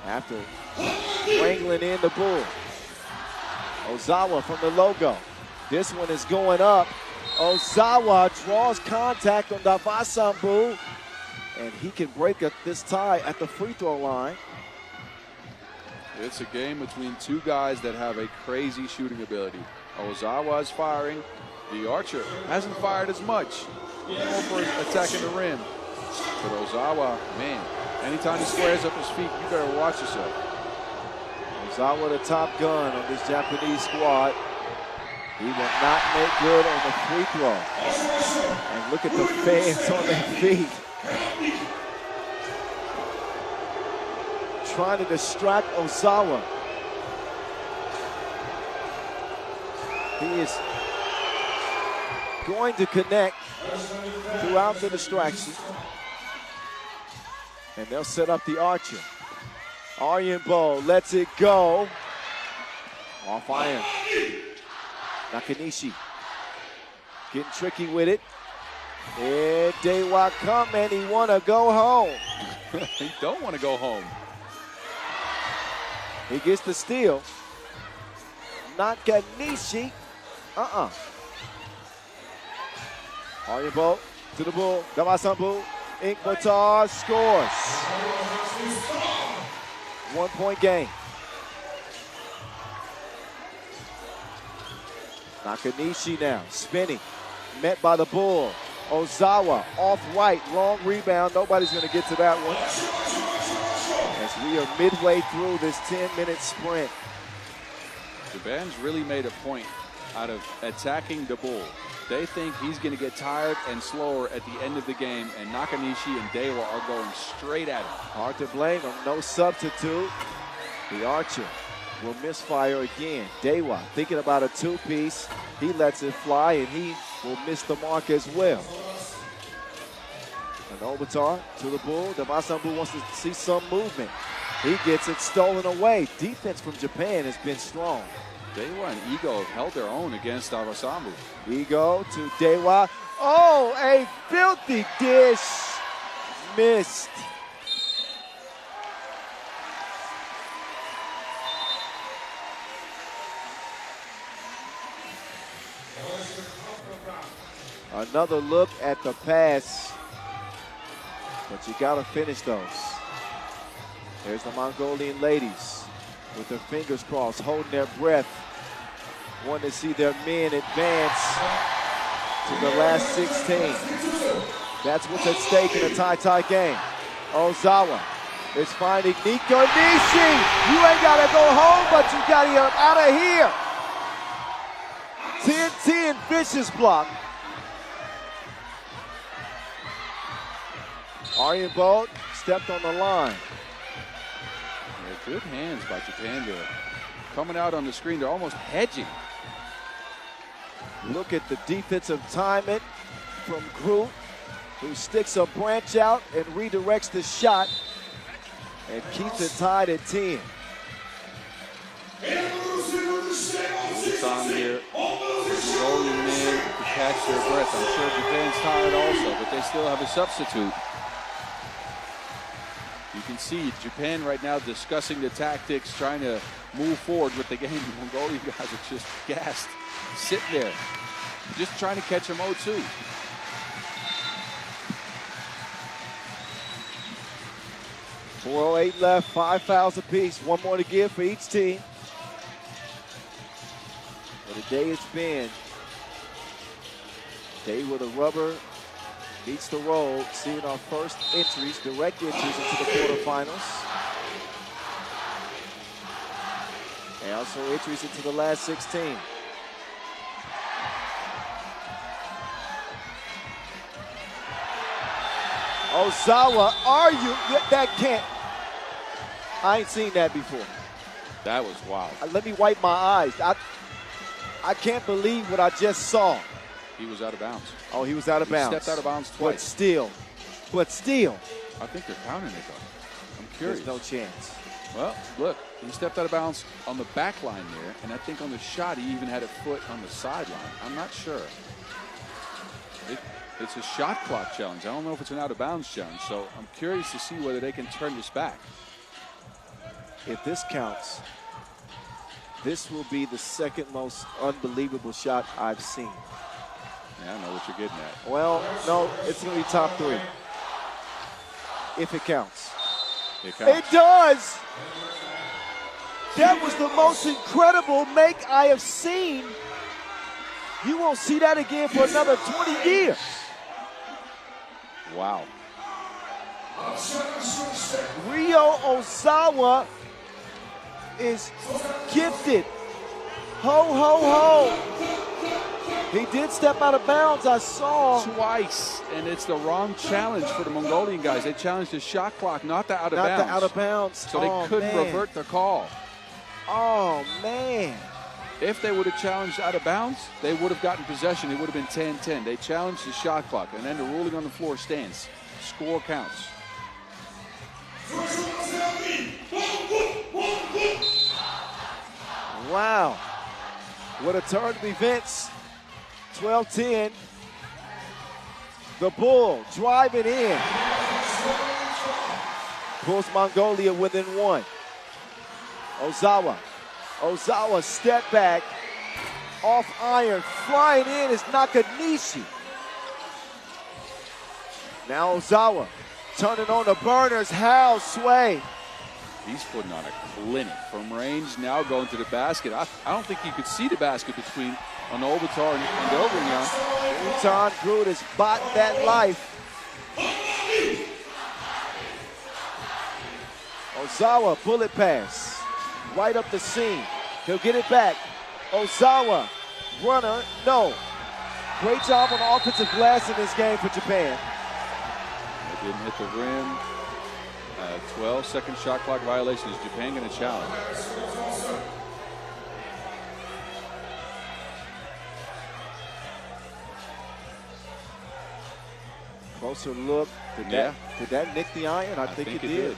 after wrangling in the bull. Ozawa from the logo. This one is going up. Ozawa draws contact on Dabasambu, and he can break up this tie at the free throw line. It's a game between two guys that have a crazy shooting ability. Ozawa is firing. The Archer hasn't fired as much. More for attacking the rim. But Ozawa, man, anytime he squares up his feet, you better watch yourself. Ozawa, the top gun on this Japanese squad. He will not make good on the free throw. And look at the fans on their feet. Trying to distract Ozawa. He is going to connect throughout the distraction. And they'll set up the Archer. Aryembo lets it go. Off iron. Nakanishi getting tricky with it. And Dewa come and he want to go home. He don't want to go home. He gets the steal. Nakanishi. Aryembo to the bull. Dabasambu. Ulaanbaatar scores. 1 point game. Nakanishi now spinning. Met by the bull. Ozawa off right. Long rebound. Nobody's going to get to that one. As we are midway through this 10-minute sprint. Japan's really made a point out of attacking the bull. They think he's going to get tired and slower at the end of the game, and Nakanishi and Dewa are going straight at him. Hard to blame him. No substitute. The Archer will misfire again. Dewa thinking about a two-piece. He lets it fly, and he will miss the mark as well. And Ulaanbaatar to the bull. Dabasambu wants to see some movement. He gets it stolen away. Defense from Japan has been strong. Dewa and Ego have held their own against Dabasambu. Ego to Dewa. Oh, a filthy dish. Missed. Another look at the pass. But you got to finish those. There's the Mongolian ladies with their fingers crossed, holding their breath. Want to see their men advance to the last 16. That's what's at stake in a tie game. Ozawa is finding Nico Nishi. You ain't got to go home, but you got to get out of here. 10-10 vicious block. Aryembo stepped on the line. Yeah, good hands by Japan there. Coming out on the screen, they're almost hedging. Look at the defensive timing from Groot, who sticks a branch out and redirects the shot and keeps it tied at 10. It's on here. Rolling in to catch their breath. I'm sure Japan's tired also, but they still have a substitute. You can see Japan right now discussing the tactics, trying to move forward with the game. The Mongolian guys are just gassed, sitting there, just trying to catch them 0-2. .408 left, 5 fouls apiece. One more to give for each team. What a day it's been. Day with a rubber beats the road, seeing our first entries, direct entries into the quarterfinals. And also entries into the last 16. Ozawa, are you? That can't. I ain't seen that before. That was wild. Let me wipe my eyes. I can't believe what I just saw. He was out of bounds. Oh, he was out of bounds. He stepped out of bounds twice. But still. I think they're counting it, though. I'm curious. There's no chance. Well, look, he stepped out of bounds on the back line there, and I think on the shot he even had a foot on the sideline. I'm not sure. It's a shot clock challenge. I don't know if it's an out of bounds challenge, so I'm curious to see whether they can turn this back. If this counts, this will be the second most unbelievable shot I've seen. Yeah, I know what you're getting at. Well, no, it's going to be top 3. If it counts. It counts. It does! That was the most incredible make I have seen. You won't see that again for another 20 years. Wow. Ryo Ozawa is gifted. Ho, ho, ho. He did step out of bounds, I saw. Twice, and it's the wrong challenge for the Mongolian guys. They challenged the shot clock, not the out of bounds. Not the out of bounds. So they couldn't revert the call. Oh, man. If they would have challenged out of bounds, they would have gotten possession. It would have been 10-10. They challenged the shot clock, and then the ruling on the floor stands. Score counts. Wow. What a turn of events. 12-10. The Bull driving in. Pulls Mongolia within 1. Ozawa step back. Off iron. Flying in is Nakanishi. Now Ozawa turning on the burners. How Sway. He's putting on a clinic from range, now going to the basket. I don't think you could see the basket between Ulaanbaatar and Dobrinja. Utan Brutus bought that life. Ozawa, bullet pass. Right up the seam. He'll get it back. Ozawa, runner, no. Great job on the offensive glass in this game for Japan. They didn't hit the rim. 12-second shot clock violation. Is Japan going to challenge? Closer look. Did that nick the iron? I think it did.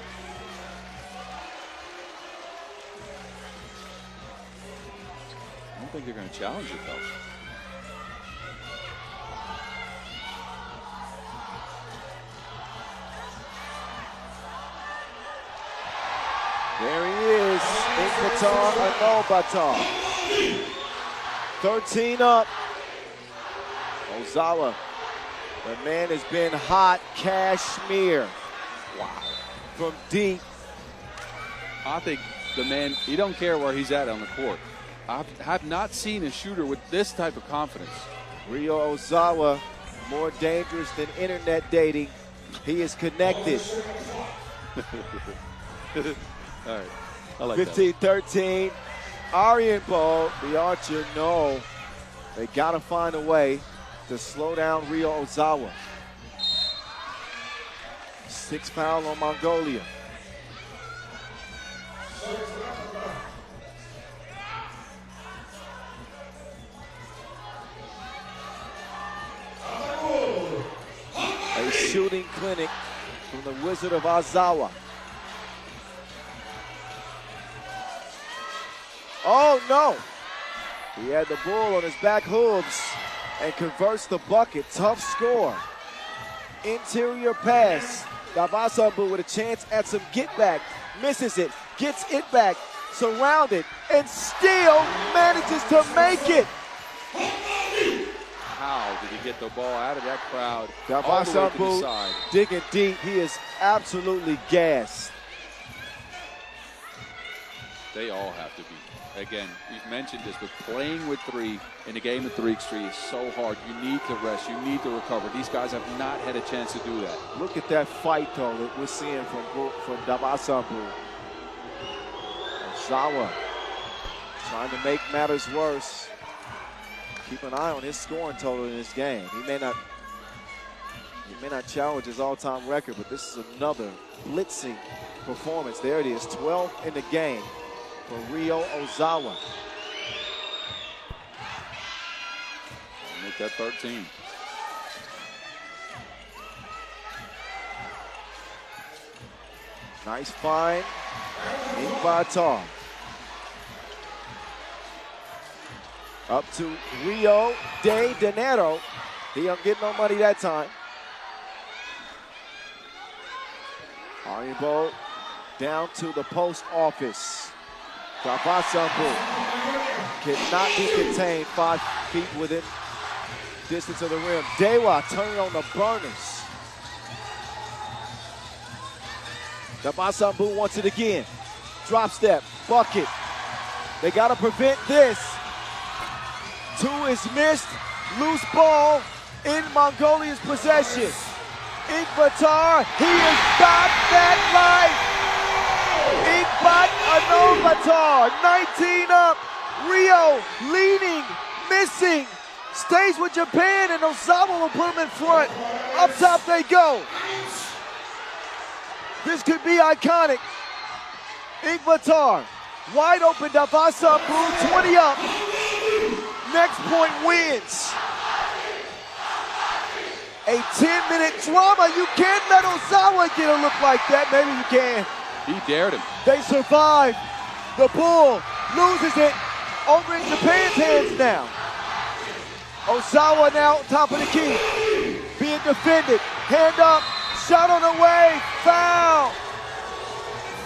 I don't think they're going to challenge it, though. There he is, Ulaanbaatar. 13 up. Ozawa, the man has been hot. Kashmir. Wow. From deep. I think the man, he don't care where he's at on the court. I have not seen a shooter with this type of confidence. Ryo Ozawa, more dangerous than internet dating. He is connected. All right. I like 15-13. Aryan Ball, the archer, no. They got to find a way to slow down Ryo Ozawa. 6 foul on Mongolia. A shooting clinic from the Wizard of Ozawa. Oh, no. He had the bull on his back hooves and converts the bucket. Tough score. Interior pass. Davasambu with a chance at some get back. Misses it. Gets it back. Surrounded. And still manages to make it. How did he get the ball out of that crowd? Davasambu digging deep. He is absolutely gassed. They all have to be. Again, we've mentioned this, but playing with 3 in a game of 3x3 is so hard. You need to rest. You need to recover. These guys have not had a chance to do that. Look at that fight, though, that we're seeing from Davasambu. Ozawa Trying to make matters worse. Keep an eye on his scoring total in this game. He may not challenge his all-time record, but this is another blitzing performance. There it is, 12 in the game for Ryo Ozawa. Make that 13. Nice find, Ulaanbaatar. Up to Rio de Janeiro. He don't get no money that time. Aribo down to the post office. Davasambu cannot be contained 5 feet within distance of the rim. Dewa turning on the burners. Davasambu wants it again. Drop step, bucket. They got to prevent this. 2 is missed. Loose ball in Mongolia's possession. Ulaanbaatar, he is back that life. Ulaanbaatar, 19 up. Rio leading, missing. Stays with Japan, and Ozawa will put him in front. Up top they go. This could be iconic. Ulaanbaatar, wide open. Davasambu, 20 up. Next point wins. A 10-minute drama. You can't let Ozawa get a look like that. Maybe you can. He dared him. They survive. The Bull loses it. Over in Japan's hands now. Ozawa now top of the key. Being defended. Hand up. Shot on the way. Foul.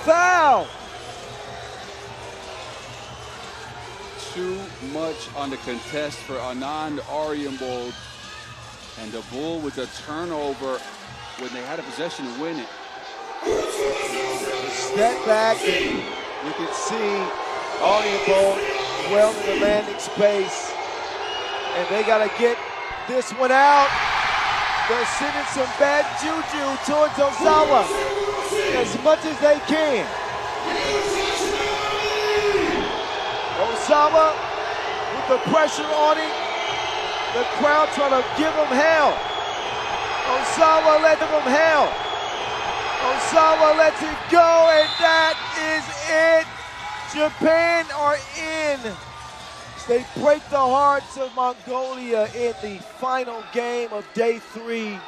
Foul. Too much on the contest for Anand Aryambold. And the Bull with a turnover when they had a possession to win it. Step back, and you can see Aryambold well in the landing space. And they got to get this one out. They're sending some bad juju towards Ozawa as much as they can. Ozawa with the pressure on him. The crowd trying to give him hell. Ozawa lets him hell. Ozawa lets it go, and that is it. Japan are in. They break the hearts of Mongolia in the final game of day 3.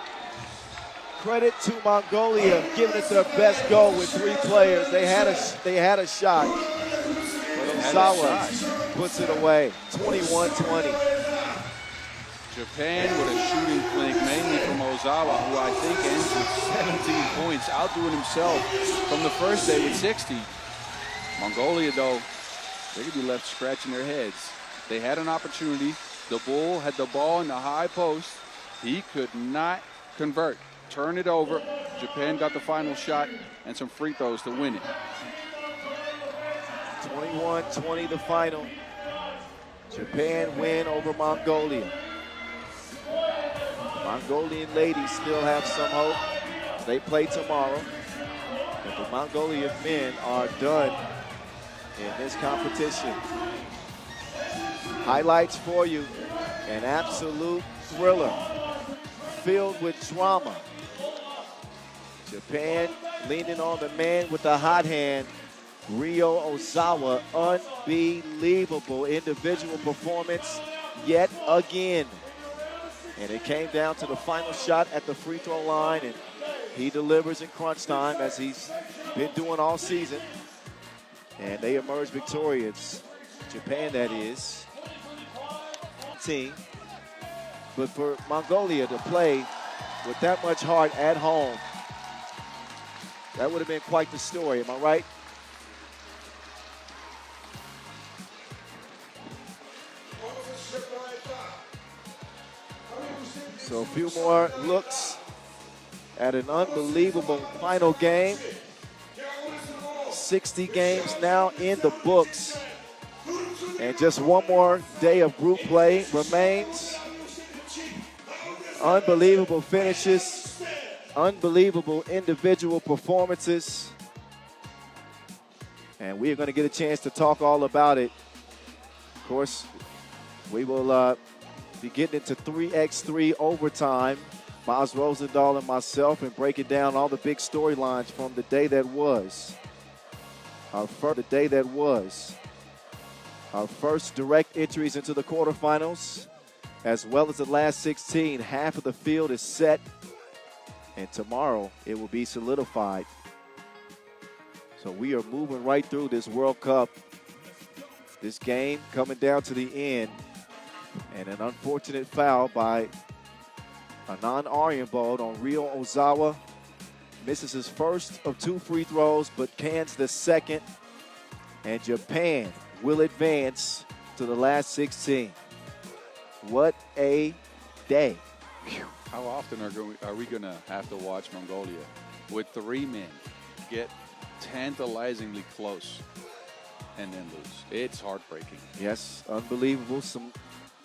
Credit to Mongolia giving it their best go with 3 players. They had a shot, but Ozawa puts it away. 21-20. Japan with a shooting flick, mainly from Ozawa, who I think ends with 17 points, outdoing himself from the first day with 60. Mongolia, though, they could be left scratching their heads. They had an opportunity. The Bull had the ball in the high post. He could not convert. Turn it over. Japan got the final shot and some free throws to win it. 21-20 the final. Japan win over Mongolia. Mongolian ladies still have some hope. They play tomorrow. But the Mongolian men are done in this competition. Highlights for you. An absolute thriller filled with drama. Japan leaning on the man with the hot hand, Ryo Ozawa. Unbelievable individual performance yet again. And it came down to the final shot at the free throw line, and he delivers in crunch time as he's been doing all season. And they emerge victorious. Japan, that is. Team. But for Mongolia to play with that much heart at home, that would have been quite the story. Am I right? So a few more looks at an unbelievable final game. 60 games now in the books. And just one more day of group play remains. Unbelievable finishes. Unbelievable individual performances. And we are going to get a chance to talk all about it course, we will be getting into 3x3 overtime. Miles Rosendahl and myself, and breaking down all the big storylines from the day that was. Our first direct entries into the quarterfinals, as well as the last 16. Half of the field is set, and tomorrow it will be solidified. So we are moving right through this World Cup. This game coming down to the end, and an unfortunate foul by a non-Aryan-Bold on Ryo Ozawa. Misses his first of 2 free throws, but cans the second. And Japan will advance to the last 16. What a day. How often are we going to have to watch Mongolia with 3 men get tantalizingly close and then lose? It's heartbreaking. Yes, unbelievable.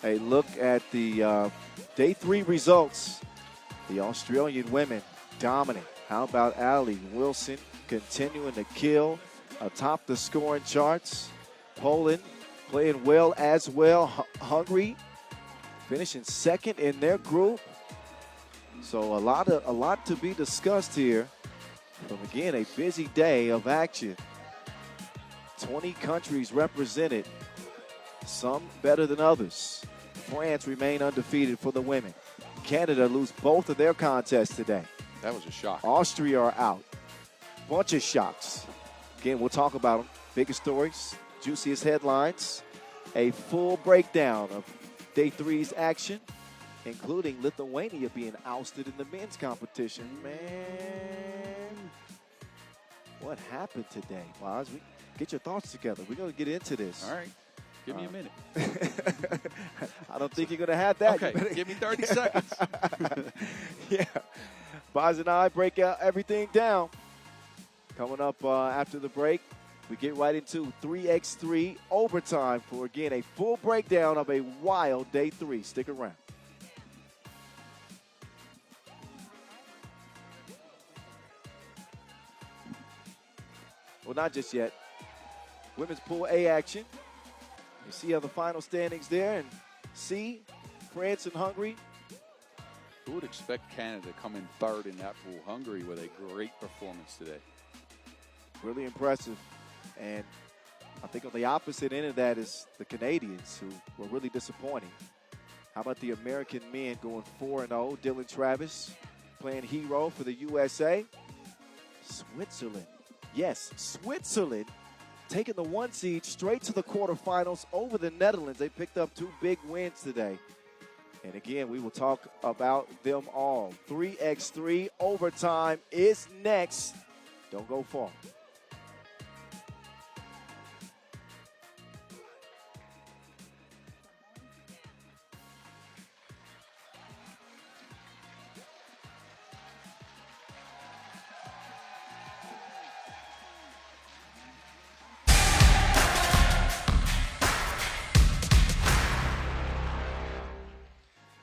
A look at the day 3 results. The Australian women dominant. How about Ali Wilson continuing to kill atop the scoring charts? Poland playing well as well. Hungary finishing second in their group. So a lot to be discussed here. From again a busy day of action. 20 countries represented, some better than others. France remain undefeated for the women. Canada lose both of their contests today. That was a shock. Austria are out. Bunch of shocks. Again, we'll talk about them. Biggest stories, juiciest headlines. A full breakdown of day 3's action, including Lithuania being ousted in the men's competition. Man, what happened today, Boz? Get your thoughts together. We're going to get into this. All right. Give me a minute. I don't think you're going to have that. Okay, give me 30 seconds. Yeah. Boz and I break everything down. Coming up after the break, we get right into 3x3 overtime for, again, a full breakdown of a wild day 3. Stick around. Well, not just yet. Women's Pool A action. You see how the final standings there, and C, France and Hungary. Who would expect Canada to come in 3rd in that pool? Hungary with a great performance today. Really impressive. And I think on the opposite end of that is the Canadians, who were really disappointing. How about the American men going 4-0? Dylan Travis playing hero for the USA. Switzerland. Yes, Switzerland taking the 1 seed straight to the quarterfinals over the Netherlands. They picked up 2 big wins today. And again, we will talk about them all. 3x3 overtime is next. Don't go far.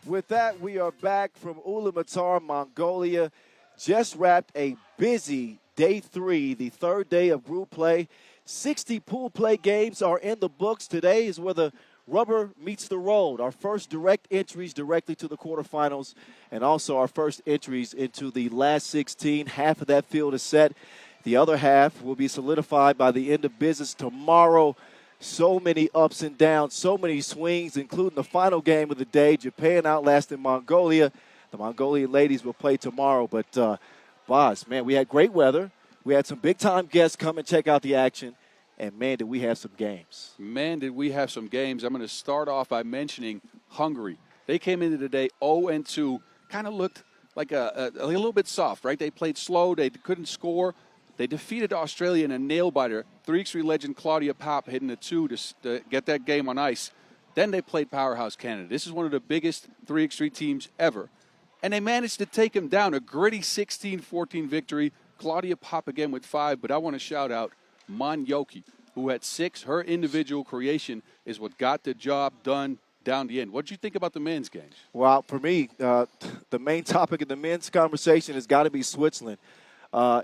With that, we are back from Ulaanbaatar, Mongolia. Just wrapped a busy day 3, the 3rd day of group play. 60 pool play games are in the books. Today is where the rubber meets the road. Our first direct entries directly to the quarterfinals, and also our first entries into the last 16. Half of that field is set. The other half will be solidified by the end of business tomorrow. So many ups and downs, so many swings, including the final game of the day. Japan outlasting Mongolia. The Mongolian ladies will play tomorrow. But, Boz, man, we had great weather. We had some big-time guests come and check out the action. And, man, did we have some games. Man, did we have some games. I'm going to start off by mentioning Hungary. They came into the day 0-2, kind of looked like a little bit soft, right? They played slow. They couldn't score. They defeated Australia in a nail-biter. 3x3 legend Claudia Pop hitting a 2 to get that game on ice. Then they played Powerhouse Canada. This is one of the biggest 3x3 teams ever. And they managed to take them down. A gritty 16-14 victory. Claudia Pop again with 5. But I want to shout out Monyoki, who had 6. Her individual creation is what got the job done down the end. What did you think about the men's games? Well, for me, the main topic of the men's conversation has got to be Switzerland.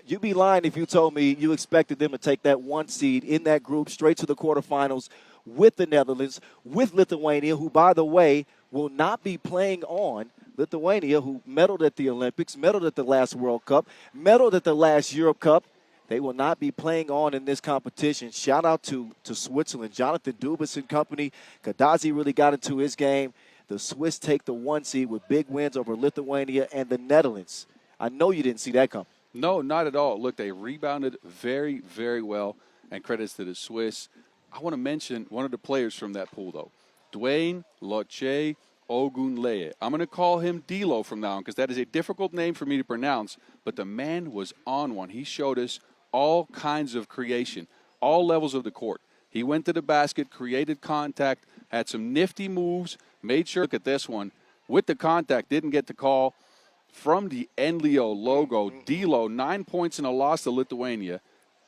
You'd be lying if you told me you expected them to take that 1 seed in that group straight to the quarterfinals with the Netherlands, with Lithuania, who, by the way, will not be playing on. Lithuania, who medaled at the Olympics, medaled at the last World Cup, medaled at the last Europe Cup. They will not be playing on in this competition. Shout out to Switzerland. Jonathan Dubas and company. Kadazi really got into his game. The Swiss take the 1 seed with big wins over Lithuania and the Netherlands. I know you didn't see that coming. No, not at all. Look, they rebounded very, very well, and credits to the Swiss. I want to mention one of the players from that pool, though. Dwayne Loche Ogunleye. I'm going to call him D'Lo from now on because that is a difficult name for me to pronounce, but the man was on one. He showed us all kinds of creation, all levels of the court. He went to the basket, created contact, had some nifty moves, made sure, look at this one, with the contact, didn't get the call. From the Enlio logo, D'Lo, 9 points in a loss to Lithuania.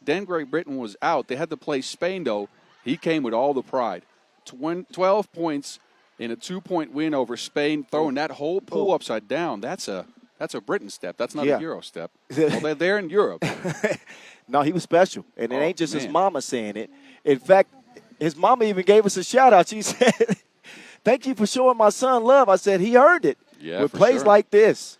Then Great Britain was out. They had to play Spain, though. He came with all the pride. 12 points in a 2-point win over Spain, throwing that whole pool upside down. That's a Britain step. That's not a Euro step. Well, they're in Europe. No, he was special. And it ain't just his mama saying it. In fact, his mama even gave us a shout-out. She said, thank you for showing my son love. I said, he earned it with plays like this.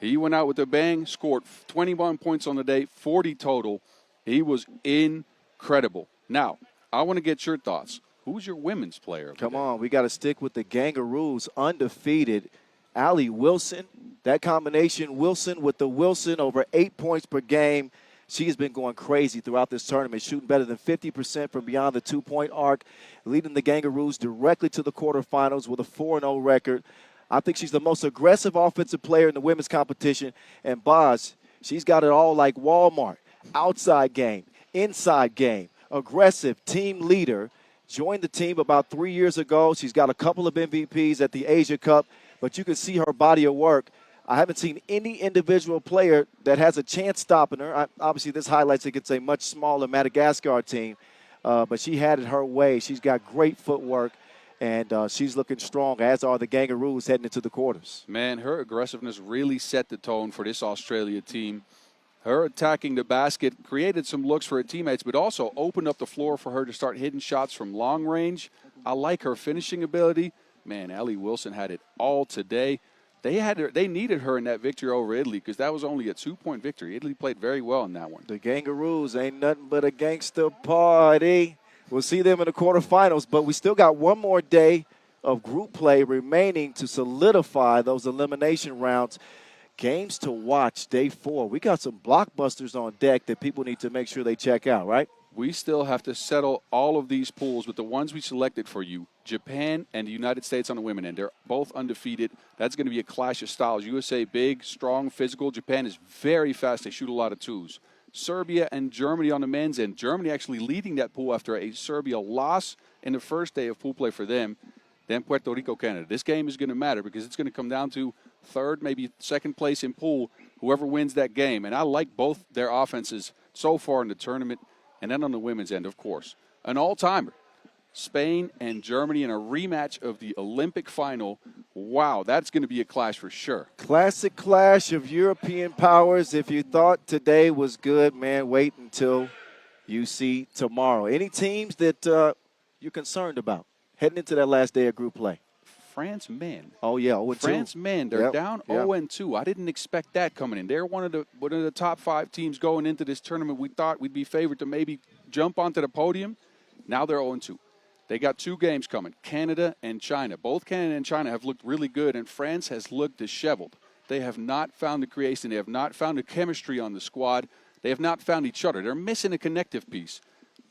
He went out with a bang, scored 21 points on the day, 40 total. He was incredible. Now, I want to get your thoughts. Who's your women's player? Come on, we got to stick with the Gangaroos, undefeated. Allie Wilson, that combination, Wilson with the Wilson, over 8 points per game. She has been going crazy throughout this tournament, shooting better than 50% from beyond the 2-point arc, leading the Gangaroos directly to the quarterfinals with a 4-0 record. I think she's the most aggressive offensive player in the women's competition. And Boz, she's got it all like Walmart. Outside game, inside game, aggressive team leader. Joined the team about 3 years ago. She's got a couple of MVPs at the Asia Cup, but you can see her body of work. I haven't seen any individual player that has a chance stopping her. Obviously, this highlights against a much smaller Madagascar team, but she had it her way. She's got great footwork, and she's looking strong, as are the Gangaroos heading into the quarters. Man, her aggressiveness really set the tone for this Australia team. Her attacking the basket created some looks for her teammates, but also opened up the floor for her to start hitting shots from long range. I like her finishing ability. Man, Allie Wilson had it all today. They needed her in that victory over Italy because that was only a 2-point victory. Italy played very well in that one. The Gangaroos ain't nothing but a gangster party. We'll see them in the quarterfinals, but we still got one more day of group play remaining to solidify those elimination rounds. Games to watch, day 4. We got some blockbusters on deck that people need to make sure they check out, right? We still have to settle all of these pools with the ones we selected for you. Japan and the United States on the women end. They're both undefeated. That's going to be a clash of styles. USA, big, strong, physical. Japan is very fast. They shoot a lot of twos. Serbia and Germany on the men's end. Germany actually leading that pool after a Serbia loss in the first day of pool play for them. Then Puerto Rico, Canada. This game is going to matter because it's going to come down to third, maybe second place in pool, whoever wins that game. And I like both their offenses so far in the tournament. And then on the women's end, of course, an all-timer. Spain and Germany in a rematch of the Olympic final. Wow, that's going to be a clash for sure. Classic clash of European powers. If you thought today was good, man, wait until you see tomorrow. Any teams that you're concerned about heading into that last day of group play? France men. Oh, yeah, 0-2. France men, they're down 0-2. I didn't expect that coming in. They're one of the top 5 teams going into this tournament. We thought we'd be favored to maybe jump onto the podium. Now they're 0-2. They got 2 games coming, Canada and China. Both Canada and China have looked really good, and France has looked disheveled. They have not found the creation. They have not found the chemistry on the squad. They have not found each other. They're missing a connective piece.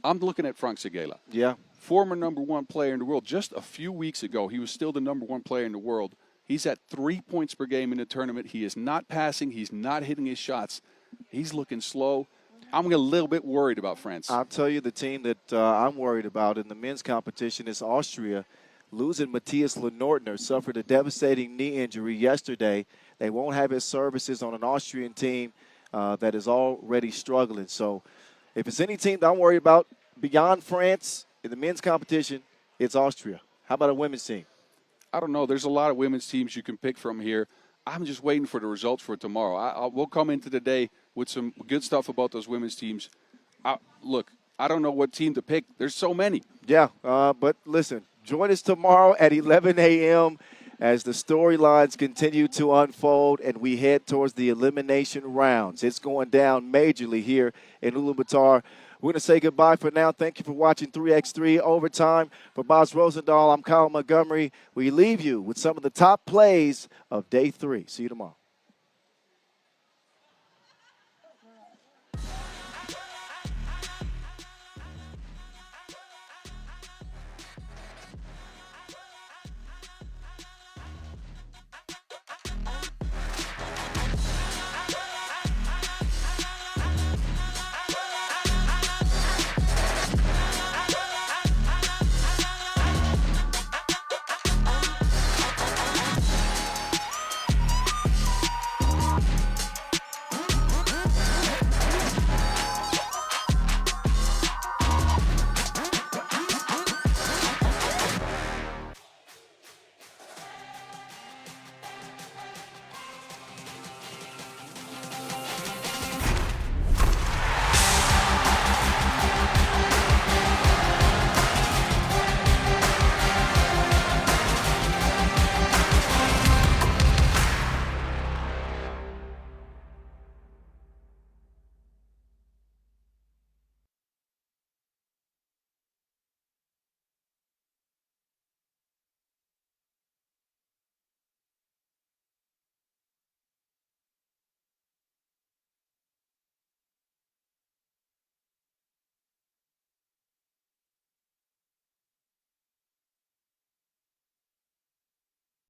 I'm looking at Frank Segela. Yeah. Former #1 player in the world. Just a few weeks ago, he was still the #1 player in the world. He's at 3 points per game in the tournament. He is not passing. He's not hitting his shots. He's looking slow. I'm a little bit worried about France. I'll tell you the team that I'm worried about in the men's competition is Austria. Losing Matthias Lenortner, suffered a devastating knee injury yesterday. They won't have his services on an Austrian team that is already struggling. So if it's any team that I'm worried about beyond France in the men's competition, it's Austria. How about a women's team? I don't know. There's a lot of women's teams you can pick from here. I'm just waiting for the results for tomorrow. We'll come into the day with some good stuff about those women's teams. Look, I don't know what team to pick. There's so many. Yeah, but listen, join us tomorrow at 11 a.m. as the storylines continue to unfold and we head towards the elimination rounds. It's going down majorly here in Ulaanbaatar. We're going to say goodbye for now. Thank you for watching 3x3 Overtime. For Boz Rosendahl, I'm Kyle Montgomery. We leave you with some of the top plays of Day 3. See you tomorrow.